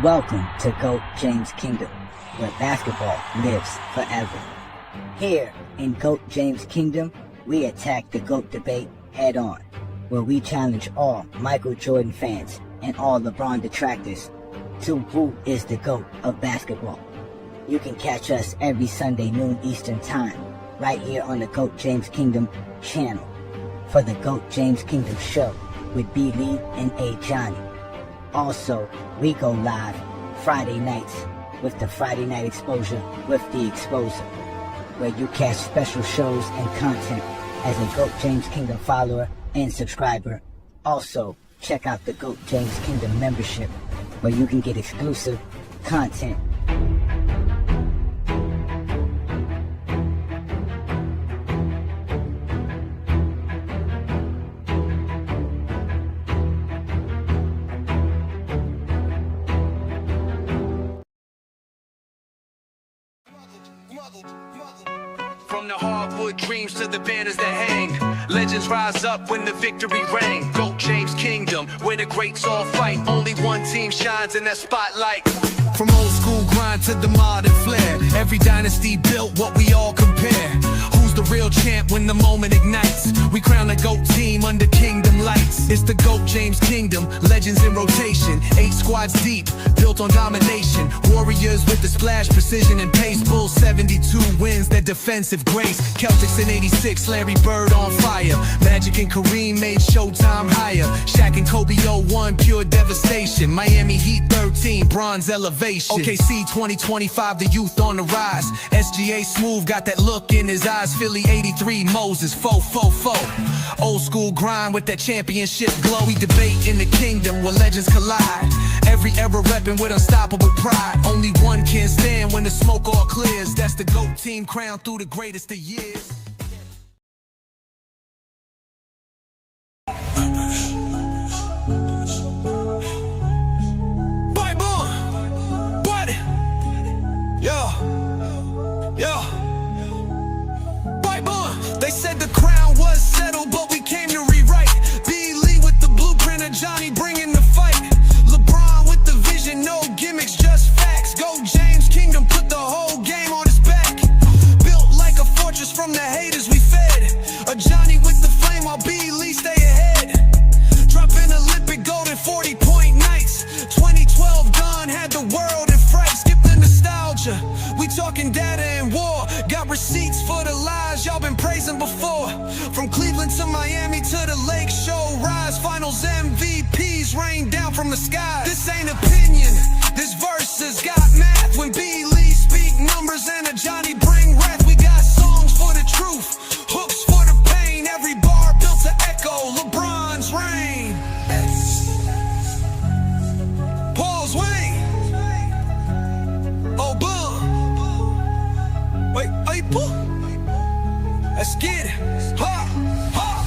Welcome to GOAT James Kingdom, where basketball lives forever. Here in GOAT James Kingdom, we attack the GOAT debate head on, where we challenge all Michael Jordan fans and all LeBron detractors to who is the GOAT of basketball. You can catch us every Sunday noon Eastern Time, right here on the GOAT James Kingdom channel, for the GOAT James Kingdom show with B. Lee and Ajani. Also, we go live Friday nights with the Friday Night Exposure with the Exposer, where you catch special shows and content as a GOAT James Kingdom follower and subscriber. Also, check out the GOAT James Kingdom membership, where you can get exclusive content. From the hardwood dreams to the banners that hang, legends rise up when the victory rang. GOAT James Kingdom, where the greats all fight. Only one team shines in that spotlight. From old school grind to the modern flair, every dynasty built what we all compare. Who's the real champ when the moment ignites? We crown the GOAT team under kingdom lights. It's the GOAT James Kingdom, legends in rotation. 8 squads deep, built on domination. Warriors with the splash, precision and pace. Bulls 72 wins, their defensive grace. Celtics in 86, Larry Bird on fire. Magic and Kareem made Showtime higher. Shaq and Kobe 01, pure devastation. Miami Heat 13, bronze elevation. OKC 2025, the youth on the rise. SGA Smooth got that look in his eyes. Philly 83, Moses 444. Old school grind with that championship glow. We debate in the kingdom where legends collide. Every era repping with unstoppable pride. Only one can stand when the smoke all clears. That's the GOAT team crowned through the greatest of years. They said the crown was settled, but we came to rewrite. B. Lee with the blueprint, Ajani bringing the fight. LeBron with the vision, no gimmicks, just facts. GOAT James Kingdom put the whole game on his back. Built like a fortress from the haters we fed. Ajani with the flame while B. Lee stay ahead. Dropping Olympic gold in 40-point nights. 2012 done, had the world in fright. Skip the nostalgia, we talking data and war. Got receipts for the lies y'all been praising before. From Cleveland to Miami to the Lake Show rise. Finals MVPs rain down from the skies. This ain't opinion, this verse has got math. When B. Lee speak numbers and Ajani bring wrath. We got songs for the truth, hooks for the pain. Every bar built to echo LeBron's reign. Paul's Wayne. Oh, boom. Wait, April? Let's get it. Ha, ha.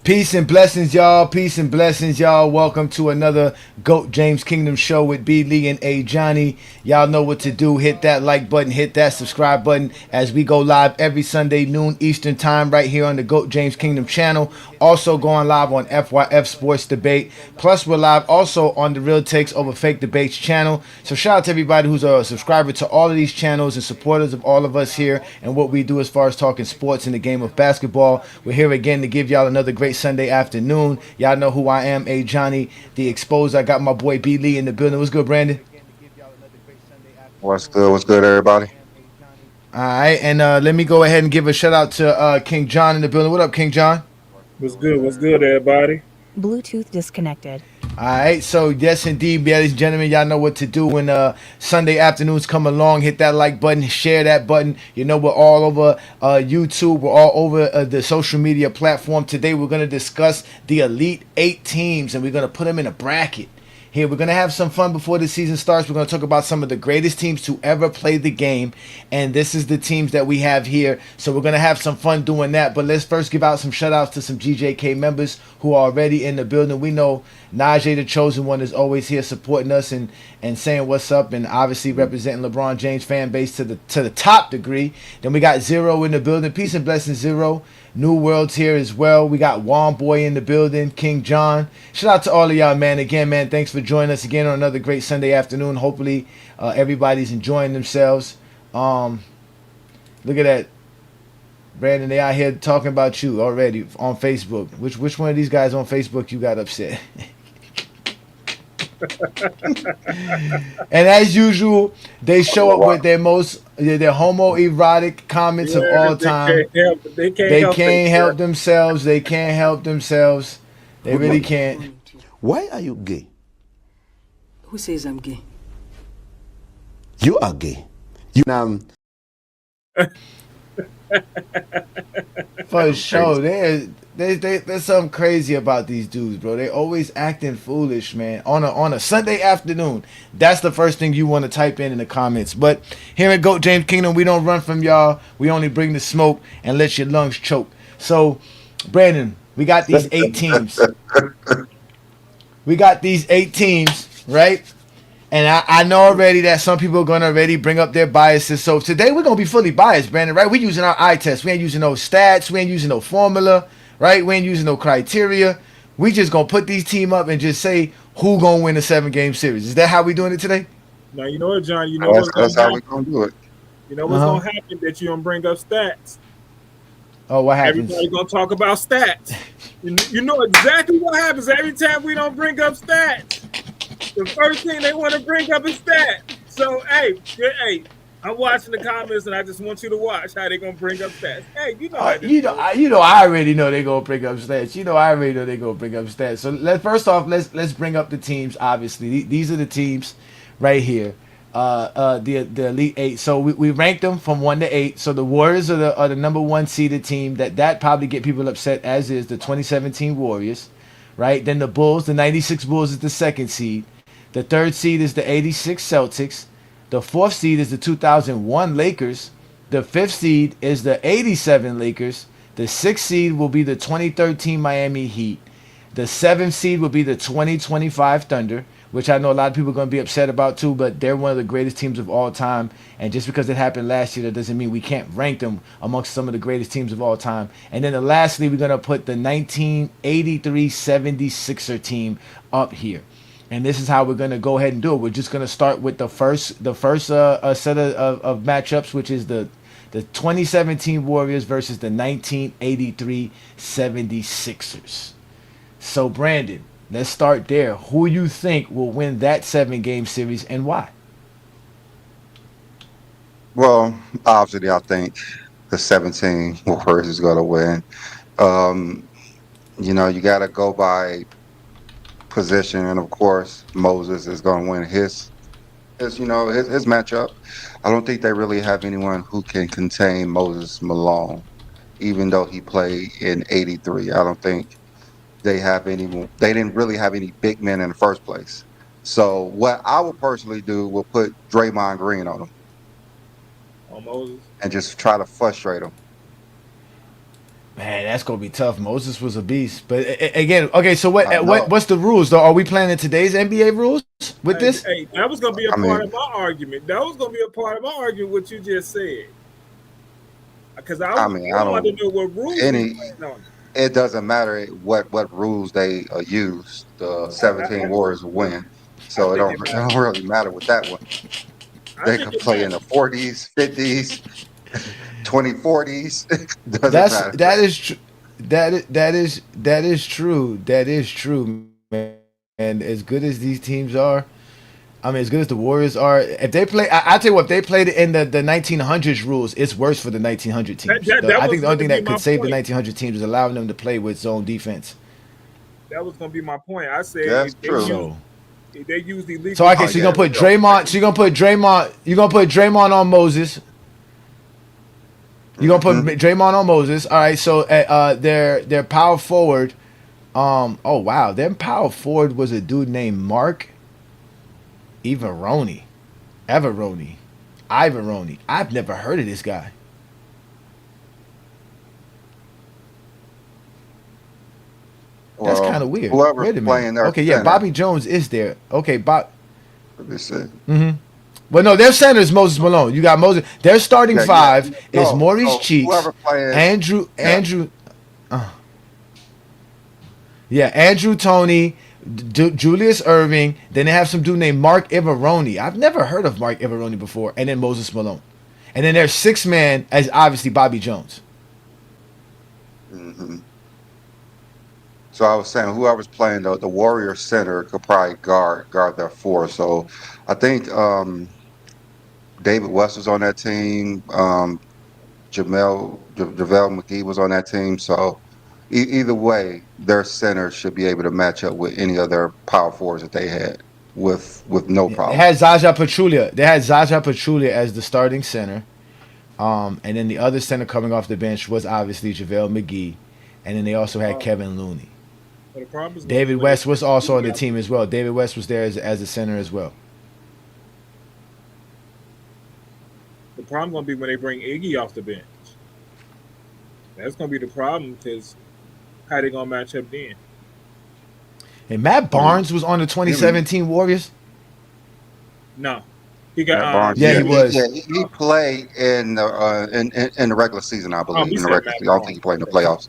Peace and blessings, y'all. Peace and blessings, y'all. Welcome to another GOAT James Kingdom show with B. Lee and Ajani. Y'all know what to do. Hit that like button. Hit that subscribe button as we go live every Sunday noon Eastern Time right here on the GOAT James Kingdom channel. Also going live on FYF Sports Debate. Plus, we're live also on the Real Takes Over Fake Debates channel. So shout out to everybody who's a subscriber to all of these channels and supporters of all of us here and what we do as far as talking sports in the game of basketball. We're here again to give y'all another great Sunday afternoon. Y'all know who I am, Ajani, the Exposed. I got my boy B. Lee in the building. What's good, Brandon? What's good? What's good, everybody? All right, and let me go ahead and give a shout out to King John in the building. What up, King John? What's good? What's good, everybody? Bluetooth disconnected. All right, so yes, indeed, ladies and gentlemen, y'all know what to do when Sunday afternoons come along. Hit that like button, share that button. You know, we're all over YouTube. We're all over the social media platform. Today, we're going to discuss the Elite 8 teams, and we're going to put them in a bracket. Here, we're going to have some fun before the season starts. We're going to talk about some of the greatest teams to ever play the game. And this is the teams that we have here. So we're going to have some fun doing that. But let's first give out some shout outs to some GJK members who are already in the building. We know Najee, the chosen one, is always here supporting us and saying what's up, and obviously representing LeBron James fan base to the top degree. Then we got Zero in the building. Peace and blessings, Zero. New World's here as well. We got Juan Boy in the building, King John. Shout out to all of y'all, man. Again, man, thanks for joining us again on another great Sunday afternoon. Hopefully, everybody's enjoying themselves. Look at that, Brandon. They out here talking about you already on Facebook. Which one of these guys on Facebook you got upset? And as usual, they show up with their homoerotic comments of all time. They can't help themselves. They can't help themselves. They really can't. Why are you gay? Who says I'm gay? You are gay. You For sure, there's something crazy about these dudes, bro. They always acting foolish, man. On a Sunday afternoon, that's the first thing you want to type in the comments. But here at GOAT James Kingdom, we don't run from y'all. We only bring the smoke and let your lungs choke. So, Brandon, we got these 8 teams. We got these 8 teams, right? And I know already that some people are going to already bring up their biases. So today we're going to be fully biased, Brandon, right? We're using our eye test. We ain't using no stats. We ain't using no formula, right? We ain't using no criteria. We just going to put these team up and just say who going to win a 7-game series. Is that how we doing it today? Now, you know what, John? You know that's how we're going to do it. You know what's going to happen that you're going to bring up stats. Oh, what happens? Everybody's going to talk about stats. You know exactly what happens every time we don't bring up stats. The first thing they want to bring up is stats. So, hey, I'm watching the comments, and I just want you to watch how they're going to bring up stats. Hey, I already know they're going to bring up stats. I already know they're going to bring up stats. So, let's bring up the teams, obviously. These are the teams right here. The Elite 8. So we ranked them from 1 to 8. So the Warriors are the number 1 seeded team. That probably get people upset, as is the 2017 Warriors, right? Then the Bulls, the 96 Bulls is the 2nd seed. The 3rd seed is the 86 Celtics. The 4th seed is the 2001 Lakers. The 5th seed is the 87 Lakers. The 6th seed will be the 2013 Miami Heat. The 7th seed will be the 2025 Thunder, which I know a lot of people are going to be upset about too, but they're one of the greatest teams of all time. And just because it happened last year, that doesn't mean we can't rank them amongst some of the greatest teams of all time. And then lastly, we're going to put the 1983 76er team up here. And this is how we're going to go ahead and do it. We're just going to start with the first set of matchups, which is the 2017 Warriors versus the 1983 76ers. So, Brandon, let's start there. Who you think will win that 7-game series and why? Well, obviously, I think the 17 Warriors is going to win. You got to go by position, and of course, Moses is going to win his matchup. I don't think they really have anyone who can contain Moses Malone, even though he played in '83. I don't think they didn't really have any big men in the first place. So what I would personally do will put Draymond Green on him. On Moses? And just try to frustrate him. Man, that's gonna be tough. Moses was a beast, but again, okay. So what's the rules though? Are we playing in today's NBA rules with this? Hey, that was gonna be part of my argument. That was gonna be a part of my argument. What you just said, because I want to know what rules. It doesn't matter what rules they use. The 17 Warriors will win, so it don't really matter with that one. They can play in the 40s, 50s. 2040s. That is true, man. And as good as these teams are, as good as the Warriors are, if they play, I tell you what, if they played in the 1900s rules, it's worse for the 1900 teams. I think the only thing that could save the 1900 teams is allowing them to play with zone defense. That was going to be my point. I said that's true. They use the legal. So okay, so you're gonna put Draymond. So you're gonna put Draymond on Moses. You're gonna put Draymond on Moses. All right. So their power forward. Oh wow, their power forward was a dude named Mark. Everoni. Ivoroni. I've never heard of this guy. That's Well, kind of weird. whoever's Wait a minute. playing their Okay, yeah, center, Bobby Jones is there. Okay, let me see. Well, no, their center is Moses Malone. You got Moses. Their starting Yeah, five yeah. is No, Maurice so Cheeks, whoever plays, Andrew, yeah. Andrew Toney, Julius Irving. Then they have some dude named Mark Everoni. I've never heard of Mark Everoni before. And then Moses Malone. And then their sixth man is obviously Bobby Jones. hmm So I was saying whoever's playing the Warrior center could probably guard their four. So I think David West was on that team. JaVale McGee was on that team. So either way, their center should be able to match up with any of their power forwards that they had with no Yeah, they problem. had Zaza Pachulia. They had Zaza Pachulia as the starting center. And then the other center coming off the bench was obviously JaVale McGee. And then they also had Kevin Looney. But the problem is David West was also on the team as well. David West was there as a center as well. the problem gonna be when they bring Iggy off the bench. That's gonna be the problem because how they gonna match up then? And Matt Barnes was on the 2017 Warriors. No, he got Matt Barnes, yeah, he was. Yeah, he played in the regular season, I believe. he In the said regular Matt season, I don't think he played in the playoffs.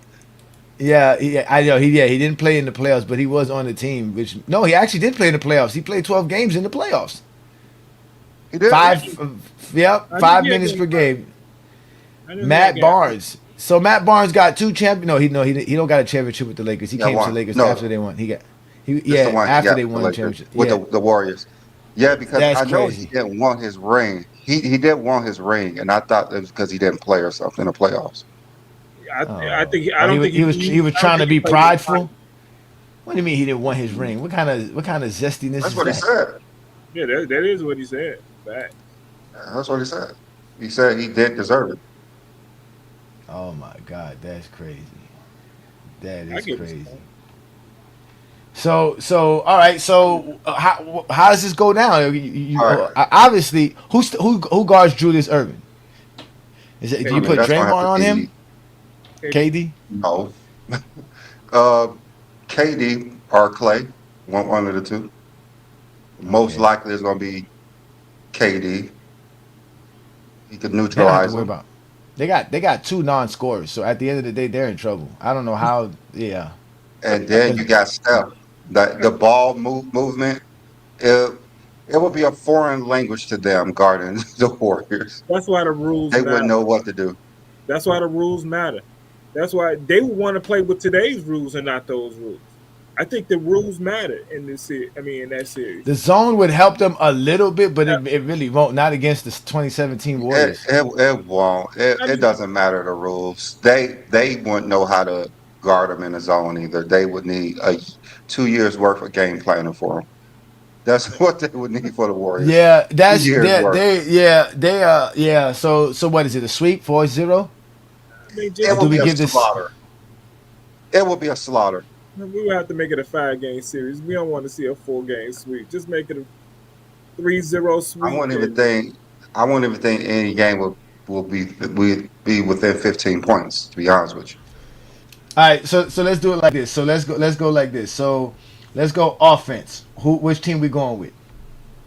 I know he didn't play in the playoffs, but he was on the team. Which no, he actually did play in the playoffs. He played 12 games in the playoffs. He did. 5 minutes per game. Matt Barnes. So Matt Barnes got 2 champions. No, he don't got a championship with the Lakers. He came to the Lakers after they won. After they won the championship with the Warriors. Yeah, because That's I know crazy. he didn't want his ring. He didn't want his ring, and I thought it was because he didn't play or something in the playoffs. I don't think he was trying to be played prideful. What do you mean he didn't want his ring? What kind of zestiness That's is what he that? said. Yeah, that is what he said. Fact. That's what he said. He said he didn't deserve it. Oh my God, that's crazy. That I is get what you're crazy. saying. So all right. So how does this go down? All right. Obviously, who guards Julius Irving? Do you put that's gonna have Draymond to on be- him? KD? No. KD or Clay, one of the two. Most Okay. likely it's going to be KD. He could They don't have neutralize to worry him. about. They got 2 non-scorers, so at the end of the day, they're in trouble. I don't know how. Yeah. And then you got Steph. The ball movement, it would be a foreign language to them guarding the Warriors. That's why the rules They matter. wouldn't know what to do. That's why the rules matter. That's why they would want to play with today's rules and not those rules. I think the rules matter in this series. in that series. The zone would help them a little bit, but it really won't. Not against the 2017 Warriors. It won't. It doesn't matter the rules. They wouldn't know how to guard them in the zone either. They would need 2 years worth of game planning for them. That's what they would need for the Warriors. Yeah, that's 2 years worth. So what is it? A sweep 4-0? It do will we be a give this- slaughter. It will be a slaughter. We would have to make it a 5-game series. We don't want to see a 4-game sweep. Just make it a 3-0 sweep. I won't even think any game will be within 15 points. To be honest with you. All right, so let's do it like this. So let's go like this. So let's go offense. Which team we going with?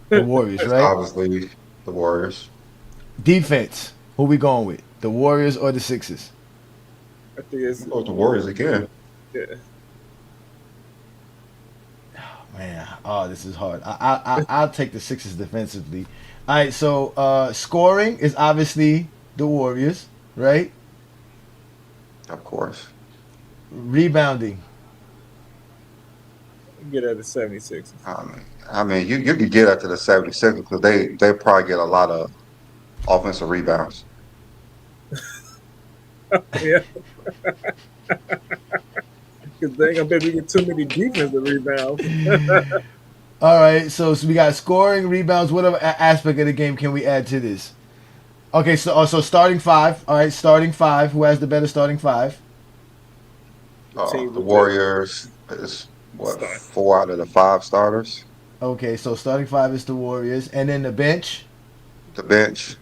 The Warriors, It's right? obviously the Warriors. Defense. Who we going with? The Warriors or the Sixers? I think it's Go with the Warriors again. yeah. Man, this is hard. I'll take the Sixers defensively. All right, so scoring is obviously the Warriors, right? Of course. Rebounding. Get at the 76ers. I mean, you could get up to the 76ers because they probably get a lot of offensive rebounds. Yeah. Because they ain't gonna be able to get too many defensive rebounds. All right, so we got scoring, rebounds. What other aspect of the game can we add to this? Okay, so starting 5. All right, starting 5. Who has the better starting 5? Team The with Warriors is what 4 out of the 5 starters. Okay, so starting five is the Warriors, and then the bench. The bench.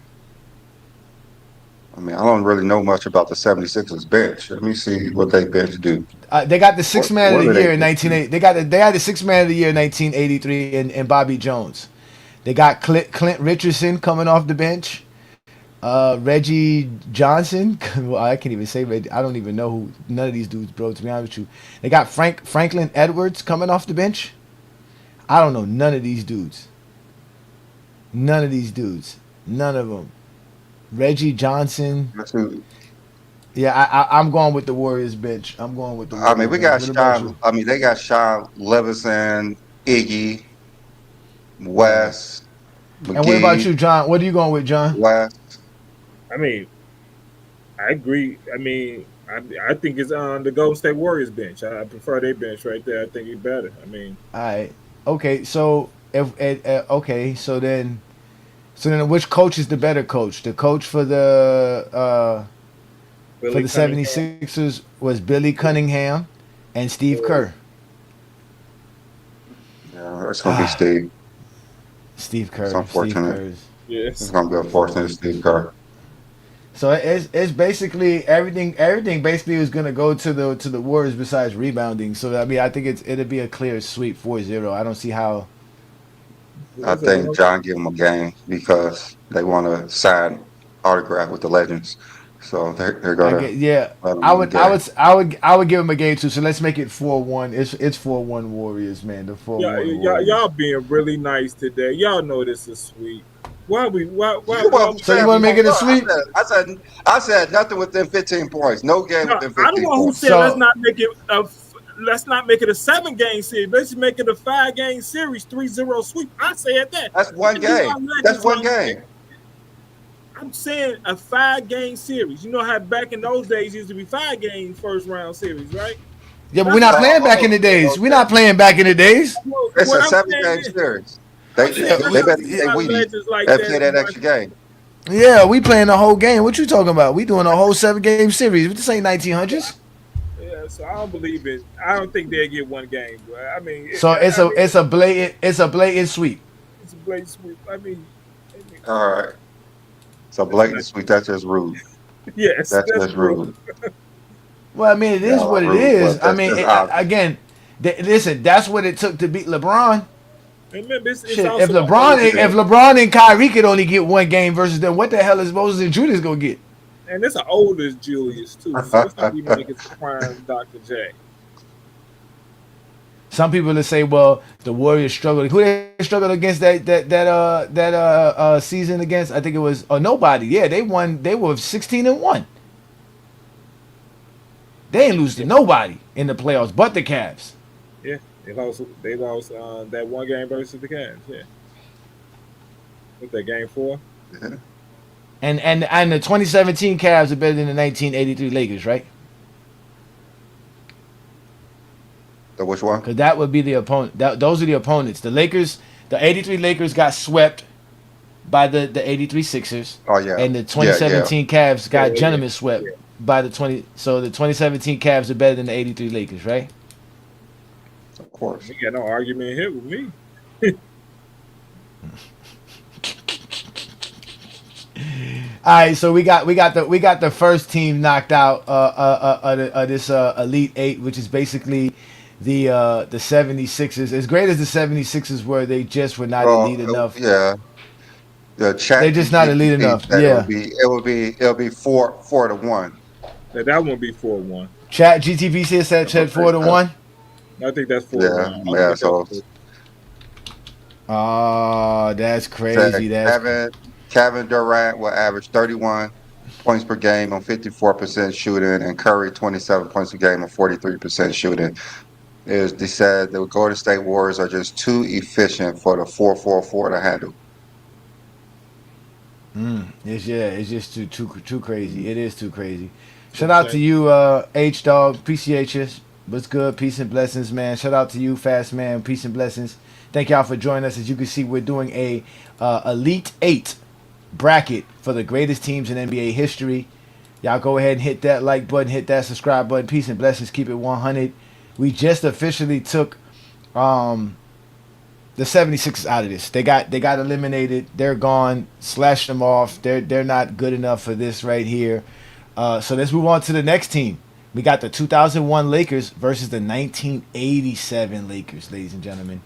I mean, I don't really know much about the 76ers bench. Let me see what they bench do. They got the sixth man of What the do they year in bench do? 1980. They had the sixth man of the year in 1983 in Bobby Jones. They got Clint Richardson coming off the bench. Reggie Johnson. Well, I can't even say Reggie. I don't even know who none of these dudes, bro. To be honest with you, they got Franklin Edwards coming off the bench. I don't know none of these dudes. None of these dudes. None of them. Reggie Johnson. That's who- Yeah, I'm going with the Warriors bench. I'm going with the I mean, Warriors we bench. got What about Sean. you? I mean, they got Sean Levinson, Iggy, Right. West, And what about McGee, you, John? What are you going with, John? West. I mean, I agree. I mean, I think it's on the Golden State Warriors bench. I prefer their bench right there. I think it's better. I mean, All right. Okay. So okay. So then, which coach is the better coach? The coach for Billy the Cunningham. 76ers was Billy Cunningham and Steve Kerr. Yeah, it's gonna be Steve. Steve It's Kerr. Steve unfortunate. Kerr's. It's Yes. gonna be unfortunate, Steve Kerr. So it's basically everything. Everything basically is gonna go to the Warriors besides rebounding. So I mean, I think it'll be a clear sweep 4-0. I don't see how. I think John give them a game because they want to sign autograph with the legends. So they're I gonna get yeah. let them I win the would I game. would I would I would give him a game too. So let's make it 4-1. It's 4-1 Warriors, man. The 4-1 Y'all Warriors. being really nice today. Y'all know this is sweet. You want So you want to make it a sweep? I said nothing within 15 points. No game No, within I don't 15 know who points. said So let's not make it a 7-game series. Let's make it a 5-game series, 3-0 sweep. I said that. That's one Give me game. my legends That's one like game. that. I'm saying a 5-game series. You know how back in those days used to be 5-game first round series, right? yeah, but we're That's not what, playing back in the days. We're not playing back in the days. It's what a I'm seven saying game is, series. I'm They saying Yeah, they we, better give me stay my weedy legends like and that. play that extra game. yeah, we playing the whole game. What you talking about? We doing a whole 7-game series. This ain't 1900s. Yeah, so I don't believe it. I don't think they'll get one game. But I mean, So it's a blatant sweep. it's a great sweep. All right. So blatant sweet, that's just rude. Yes, That's that's just real. rude. Well, I mean, it is Y'all are what it rude, is. but I that's mean, just obvious. again, listen, that's what it took to beat LeBron. And remember, it's Shit, also an old If LeBron and Kyrie could only get one game versus them, what the hell is Moses and Julius gonna get? and it's an older Julius too. So it's not even like it's prime Dr. J. Some people that say, well, the Warriors struggled. Who they struggled against that season against? I think it was nobody. Yeah, they won. They were 16-1. They ain't lose to nobody in the playoffs, but the Cavs. Yeah, they lost. They lost that one game versus the Cavs. Yeah, what's that game for? And the 2017 Cavs are better than the 1983 Lakers, right? So which one? Because that would be the opponent. Those are the opponents. The Lakers, the 83 Lakers got swept by the 83 Sixers. Oh yeah. And the Yeah, 2017 Cavs got Yeah. gentlemen swept by the 20. So the 2017 Cavs are better than the 83 Lakers, right? Of course. You got no argument here with me. All right, so we got the first team knocked out this Elite Eight, which is basically the 76ers. As great as the 76ers were, they just were not elite enough. Yeah. The chat They're just not elite enough. said Yeah. it'll be 4-1. That won't be 4-1. Chat GTP said 4-1. I think that's Yeah, 4-1. yeah. So Oh, that's crazy. That's Kevin Durant will average 31 points per game on 54% shooting, and Curry 27 points a game on 43% shooting. They said the Golden State Warriors are just too efficient for the 4-4-4 to handle. it's just too crazy. It is too crazy. Shout out to you, H Dog. Appreciate you. What's good? Peace and blessings, man. Shout out to you, Fast Man. Peace and blessings. Thank y'all for joining us. As you can see, we're doing a Elite Eight bracket for the greatest teams in NBA history. Y'all go ahead and hit that like button, hit that subscribe button. Peace and blessings. Keep it 100. We just officially took the 76ers out of this. They got eliminated. They're gone. Slash them off. They're not good enough for this right here. So let's move on to the next team. We got the 2001 Lakers versus the 1987 Lakers, ladies and gentlemen.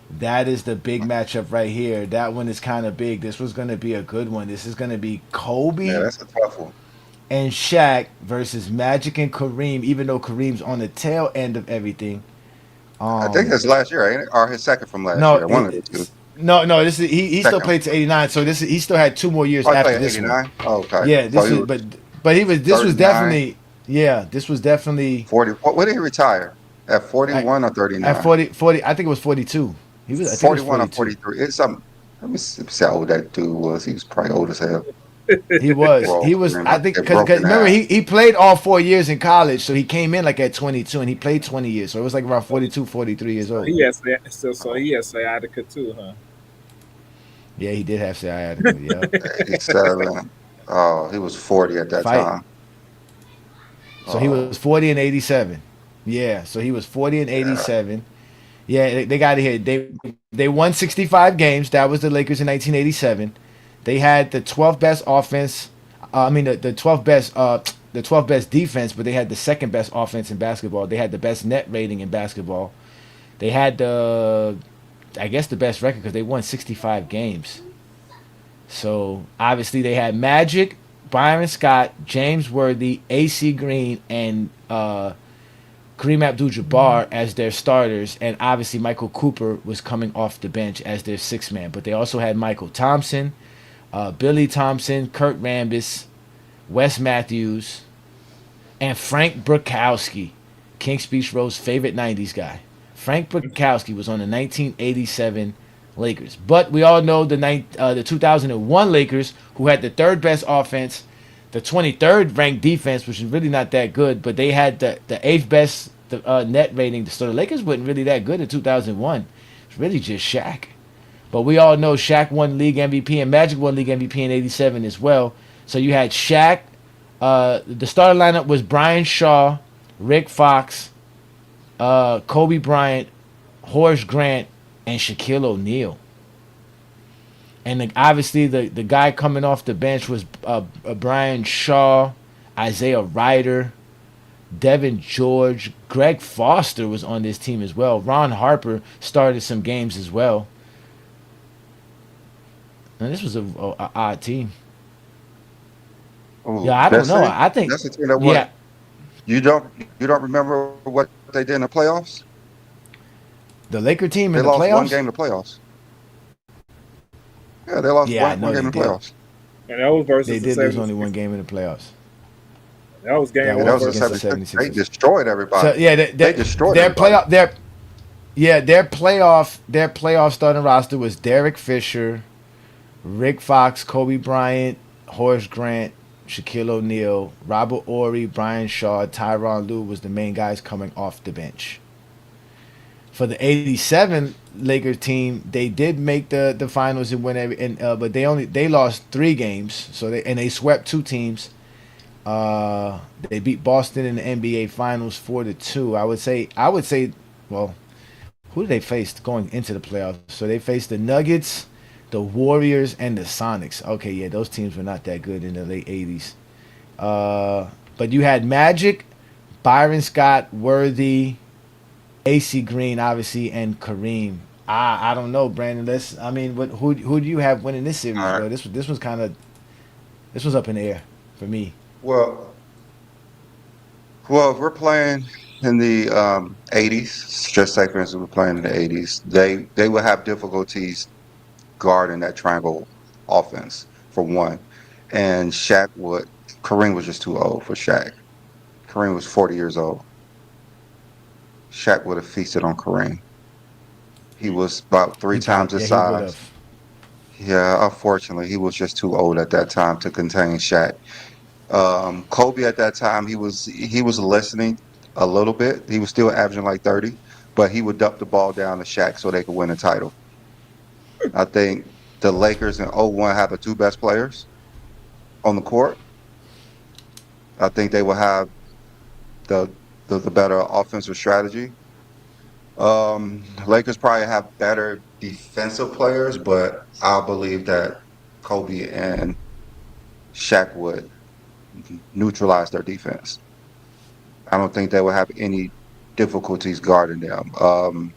That is the big matchup right here. That one is kind of big. This was going to be a good one. This is going to be Kobe Yeah, that's a tough one. and Shaq versus Magic and Kareem, even though Kareem's on the tail end of everything. I think that's last year, ain't it? Or his second from last No, year. One of the two. no. This is he still Second. played to 89. So he still had 2 more years Oh, he after played this 89? one. Oh, okay. Yeah, So this he is but this was 39. definitely this was definitely 40. What did he retire? At 41 or 39? at 40. I think it was 42. He was I think it was 41 or 42. 43. It's something. Let me see how old that dude was. He was probably old as hell. He was. Well, He was. remember, I think it because broke in remember half. he played all 4 years in college, so he came in like at 22 and he played 20 years, so it was like around 42, 43 years old. He has so he has sciatica too, huh? Yeah, he did have sciatica. Yeah. 87. Oh, he was 40 at that Fight. time. So he was 40 and 87. Yeah, so he was 40 and 87. Yeah, they got it here. They won 65 games. That was the Lakers in 1987. They had the 12th best offense. The 12th best defense, but they had the second best offense in basketball. They had the best net rating in basketball. They had the best record because they won 65 games. So obviously they had Magic, Byron Scott, James Worthy, AC Green, and Kareem Abdul-Jabbar as their starters, and obviously Michael Cooper was coming off the bench as their sixth man. But they also had Michael Thompson, Billy Thompson, Kurt Rambis, Wes Matthews, and Frank Brokowski, Kings Beach Road's favorite 90s guy. Frank Brokowski was on the 1987 Lakers. But we all know the 2001 Lakers, who had the third best offense, the 23rd ranked defense, which is really not that good, but they had the 8th best net rating. So the Lakers weren't really that good in 2001. It's really just Shaq. But we all know Shaq won league MVP and Magic won league MVP in 87 as well. So you had Shaq. The starting lineup was Brian Shaw, Rick Fox, Kobe Bryant, Horace Grant, and Shaquille O'Neal. And obviously the guy coming off the bench was Brian Shaw, Isaiah Ryder, Devin George, Greg Foster was on this team as well. Ron Harper started some games as well. And this was a odd team. Ooh, Yeah, I don't know. it? I think That's the team that won. yeah, You don't remember what they did in the playoffs? the Laker team They in the lost one playoffs. game in the playoffs. Yeah, they lost Yeah, I know one game they in the did. playoffs. And that was versus They the did lose 76ers. only one game in the playoffs. That was game That And one that was was the against the 76ers. They 76ers. destroyed everybody. So yeah, They destroyed their everybody. their playoff starting roster was Derek Fisher, Rick Fox, Kobe Bryant, Horace Grant, Shaquille O'Neal, Robert Horry, Brian Shaw, Tyronn Lue was the main guys coming off the bench. For the '87 Lakers team, they did make the finals and win but they lost 3 games. So they swept 2 teams. They beat Boston in the NBA Finals 4-2. I would say, well, who did they face going into the playoffs? So they faced the Nuggets, the Warriors, and the Sonics. Okay, yeah, those teams were not that good in the late '80s. But you had Magic, Byron Scott, Worthy, AC Green, obviously, and Kareem. I don't know, Brandon. Who do you have winning this series? All right. Though? This was up in the air for me. Well, if we're playing in the 80s, just say for instance we're playing in the 80s, they will have difficulties guarding that triangle offense for one. And Kareem was just too old for Shaq. Kareem was 40 years old. Shaq would have feasted on Kareem. He was about 3 times his He size. would've. Yeah, unfortunately, he was just too old at that time to contain Shaq. Kobe at that time, he was listening a little bit. He was still averaging like 30, but he would dump the ball down to Shaq so they could win a title. I think the Lakers in '01 have the 2 best players on the court. I think they will have the better offensive strategy. Lakers probably have better defensive players, but I believe that Kobe and Shaq would neutralize their defense. I don't think they would have any difficulties guarding them.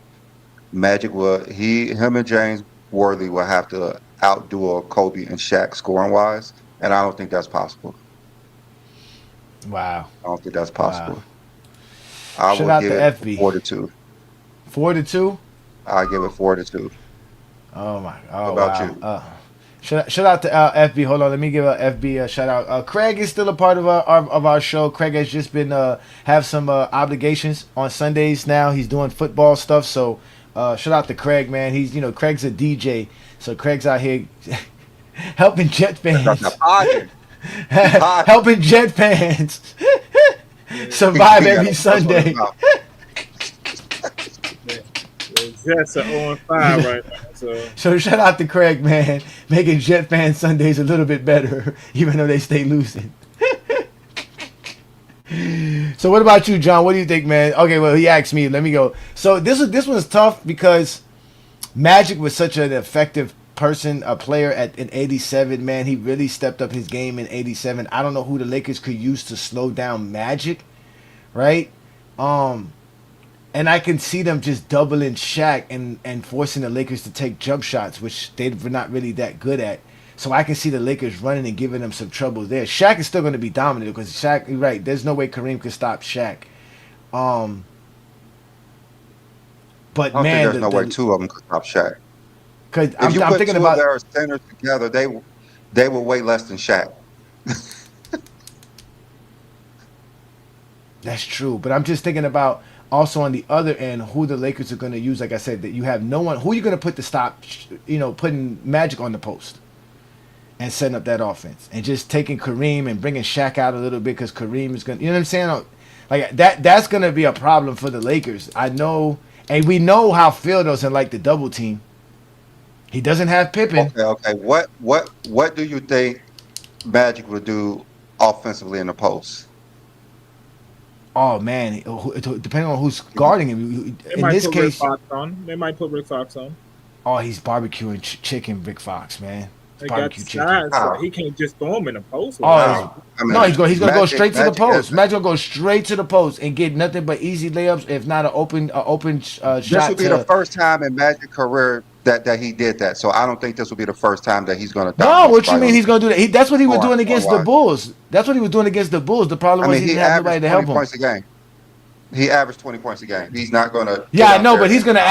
Magic would him and James Worthy will have to outduel Kobe and Shaq scoring wise, and I don't think that's possible. Wow. I don't think that's Wow. possible. I Shout would out give to it FB. 4-2. 4-2. I give it 4-2. Oh my. What Oh about wow. you? Shout out to FB. Hold on, let me give FB a shout out. Craig is still a part of our show. Craig has just been have some obligations on Sundays now. He's doing football stuff. So shout out to Craig, man. He's Craig's a DJ, so Craig's out here helping Jet fans, helping Jet fans survive every Sunday. Jets are 0-5 right now. So shout out to Craig, man, making Jet fan Sundays a little bit better, even though they stay losing. So what about you, John? What do you think, man? Okay, well, he asked me. Let me go. So this one's tough because Magic was such an effective a player in '87. Man, he really stepped up his game in '87. I don't know who the Lakers could use to slow down Magic, right? And I can see them just doubling Shaq and forcing the Lakers to take jump shots, which they were not really that good at. So I can see the Lakers running and giving them some trouble there. Shaq is still going to be dominant because Shaq, you're right, there's no way Kareem could stop Shaq. But I don't think there's no way two of them could stop Shaq. Because If I'm you put thinking two about of their centers together, they will weigh less than Shaq. that's true, but I'm just thinking about also on the other end who the Lakers are going to use. Like I said, that you have no one who you're going to put to stop, putting Magic on the post and setting up that offense and just taking Kareem and bringing Shaq out a little bit because Kareem is going to, you know what I'm saying? Like that's going to be a problem for the Lakers. I know, and we know how Phil doesn't like the double team. He doesn't have Pippen. Okay. What do you think Magic would do offensively in the post? Oh man, depending on who's guarding him. In this case, they might put Rick Fox on. Oh, he's barbecuing chicken, Rick Fox, man. They got size, so he can't just throw him in the post. He's going to go straight to the post. Magic will go straight to the post and get nothing but easy layups, if not an open shot. This would be the first time in Magic's career that he did that. So I don't think this will be the first time that he's going to. No, what you mean he's going to do that? That's what he was doing against the Bulls. That's what he was doing against the Bulls. The problem was he didn't have nobody to help him. Points a game. He averaged 20 points a game. He's not going to. Yeah, I know, but he's going to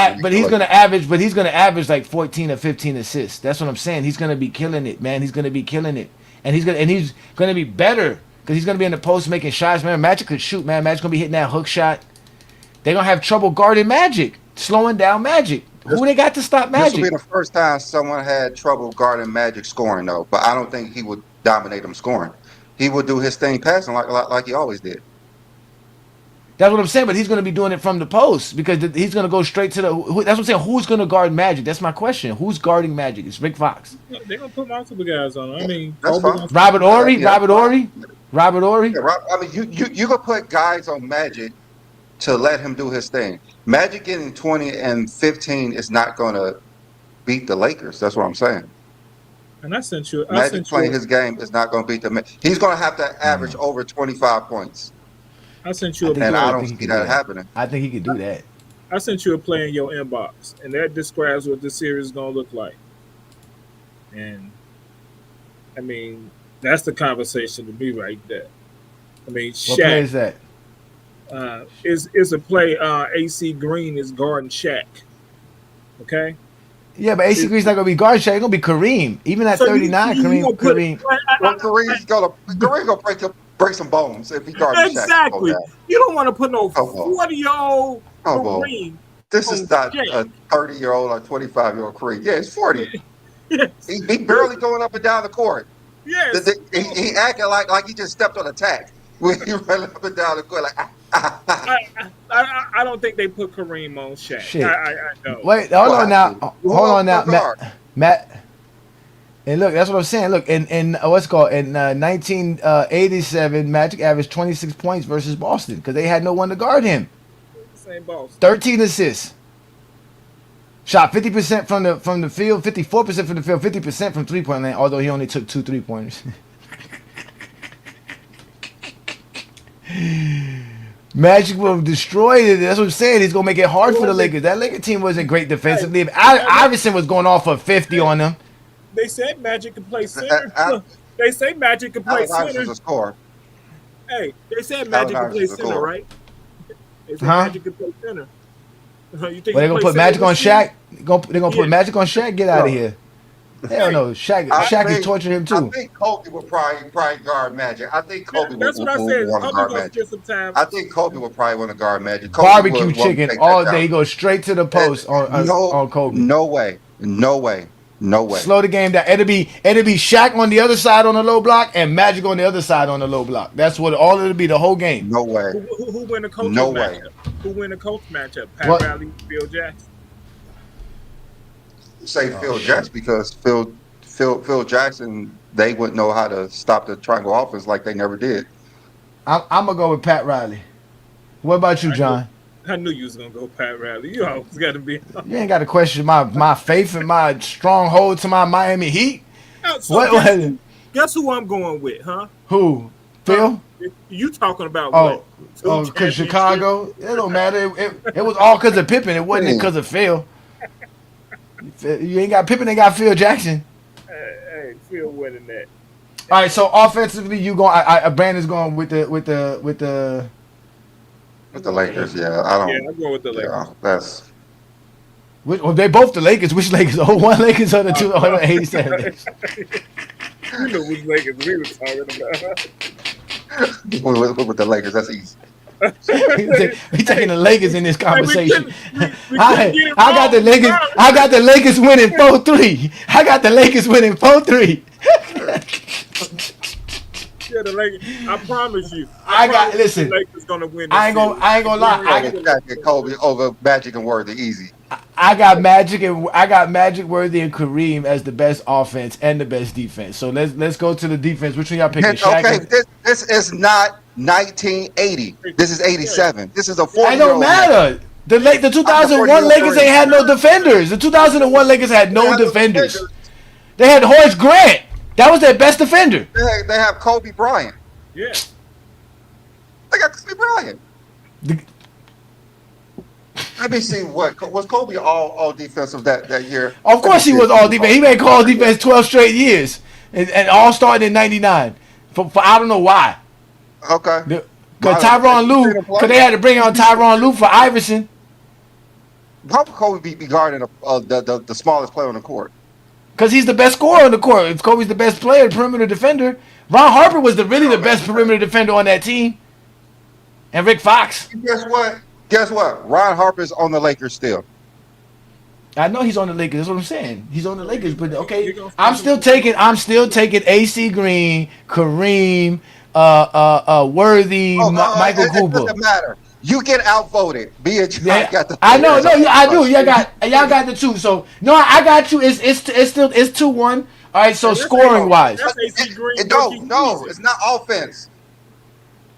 average like 14 or 15 assists. That's what I'm saying. He's going to be killing it, man. He's going to be killing it, and he's going to be better because he's going to be in the post making shots, man. Magic could shoot, man. Magic's going to be hitting that hook shot. They're going to have trouble guarding Magic, slowing down Magic. Who they got to stop Magic? This will be the first time someone had trouble guarding Magic scoring, though. But I don't think he would dominate them scoring. He would do his thing passing like he always did. That's what I'm saying, but he's going to be doing it from the post because he's going to go straight to the. That's what I'm saying. Who's going to guard Magic? That's my question. Who's guarding Magic? It's Rick Fox. They're going to put multiple guys on. I mean, Robert Horry. Yeah, Robert Horry. Yeah, I mean, you could put guys on Magic to let him do his thing. Magic getting 20 and 15 is not going to beat the Lakers. That's what I'm saying. And I sent you. Magic playing his game is not going to beat them. He's going to have to average over 25 points. I sent you and I don't see that happening. I think he could do that. I sent you a play in your inbox, and that describes what this series is going to look like. And, I mean, that's the conversation to be right there. I mean, Shaq. What play is that? Is a play AC Green is guarding Shaq. Okay? Yeah, but AC Green's not going to be guarding Shaq. It's going to be Kareem. Even at 39, Kareem. Well, Kareem's going to break some bones if he guards Shaq. Exactly. You don't want to put no 40-year-old Kareem. This is not a 30-year-old or 25-year-old Kareem. Yeah, it's 40. Yes. He barely going up and down the court. Yes. He acting like he just stepped on a tack when he ran up and down the court like. I don't think they put Kareem on Shaq. Shit. I don't. Wait, hold on now, Matt. And look, that's what I'm saying. Look, in what's it called in 1987, Magic averaged 26 points versus Boston because they had no one to guard him. Same Boston. 13 assists. Shot 50% from the field, 54% from the field, 50% from 3-point land. Although he only took 2 3-pointers. Magic will destroy it. That's what I'm saying. He's gonna make it hard for the Lakers. That Lakers team wasn't great defensively. Iverson was going off for 50 on them. They said Magic can play center. They say Magic can play center. A score. Hey, they said Magic can play center, right? They said Magic can play center. You think they're gonna put Magic on Shaq? They're gonna put Magic on Shaq? Get out of here. Hell no. Shaq is torturing him too. I think Kobe will probably guard Magic. I think Kobe That's what I said. want to guard Magic. I think Kobe will probably want to guard Magic. Kobe Barbecue chicken all day. He goes straight to the post on Kobe. No way. Slow the game down. It'll be Shaq on the other side on the low block and Magic on the other side on the low block. That's what all it'll be the whole game. No way. Who win the coach matchup? Who win the coach matchup? Pat Riley, Phil Jackson. Say Phil Jackson because Phil Jackson, they wouldn't know how to stop the triangle offense like they never did. I'm gonna go with Pat Riley. What about you, John? I knew you was gonna go Pat Riley. You always got to be. You ain't got to question my faith and my stronghold to my Miami Heat. So guess who I'm going with, huh? Who? Phil? You talking about what? Oh, because Chicago? It don't matter. It was all because of Pippen. It wasn't because of Phil. You ain't got Pippen. They got Phil Jackson. Hey, Phil winning that. All right. So offensively, you going? Brandon's going with the Lakers. Yeah, I don't. Yeah, I'm going with the Lakers. Yeah, that's. They both the Lakers. Which Lakers? 01 Lakers or the 87 Lakers? You know which Lakers we were talking about. With the Lakers, that's easy. We taking the Lakers in this conversation. I got the Lakers. I got the Lakers winning 4-3. I got the Lakers winning 4-3. Yeah, the Lakers. I promise you. Listen. The Lakers gonna win. I ain't gonna lie. I got Kobe over Magic and Worthy easy. I got Magic Worthy and Kareem as the best offense and the best defense. So let's go to the defense. Which one y'all picking? Okay, this is not 1980. This is 87. This is a 4-year-old. It don't matter. The 2001 Lakers ain't had no defenders. The 2001 Lakers had no defenders. They had Horace Grant. That was their best defender. They have Kobe Bryant. Yeah. They got Kobe Bryant. Let me see what was Kobe all defensive that year. Of course he was all defense. He made call defense 12 straight years, and all started in '99. For I don't know why. Okay. Because Tyronn Lue, because they had to bring on Tyronn Lue for Iverson. How would Kobe be guarding the smallest player on the court? Because he's the best scorer on the court. If Kobe's the best player, perimeter defender. Ron Harper was really the best perimeter defender on that team. And Rick Fox. Guess what? Ron Harper's on the Lakers still. I know he's on the Lakers. That's what I'm saying. He's on the Lakers, but okay. I'm still taking AC Green, Kareem, Worthy, Michael Cooper. It doesn't matter. You get outvoted. I know. No, I do. Y'all got the two. So no, I got you. It's 2-1. All right. So scoring wise, it's not offense.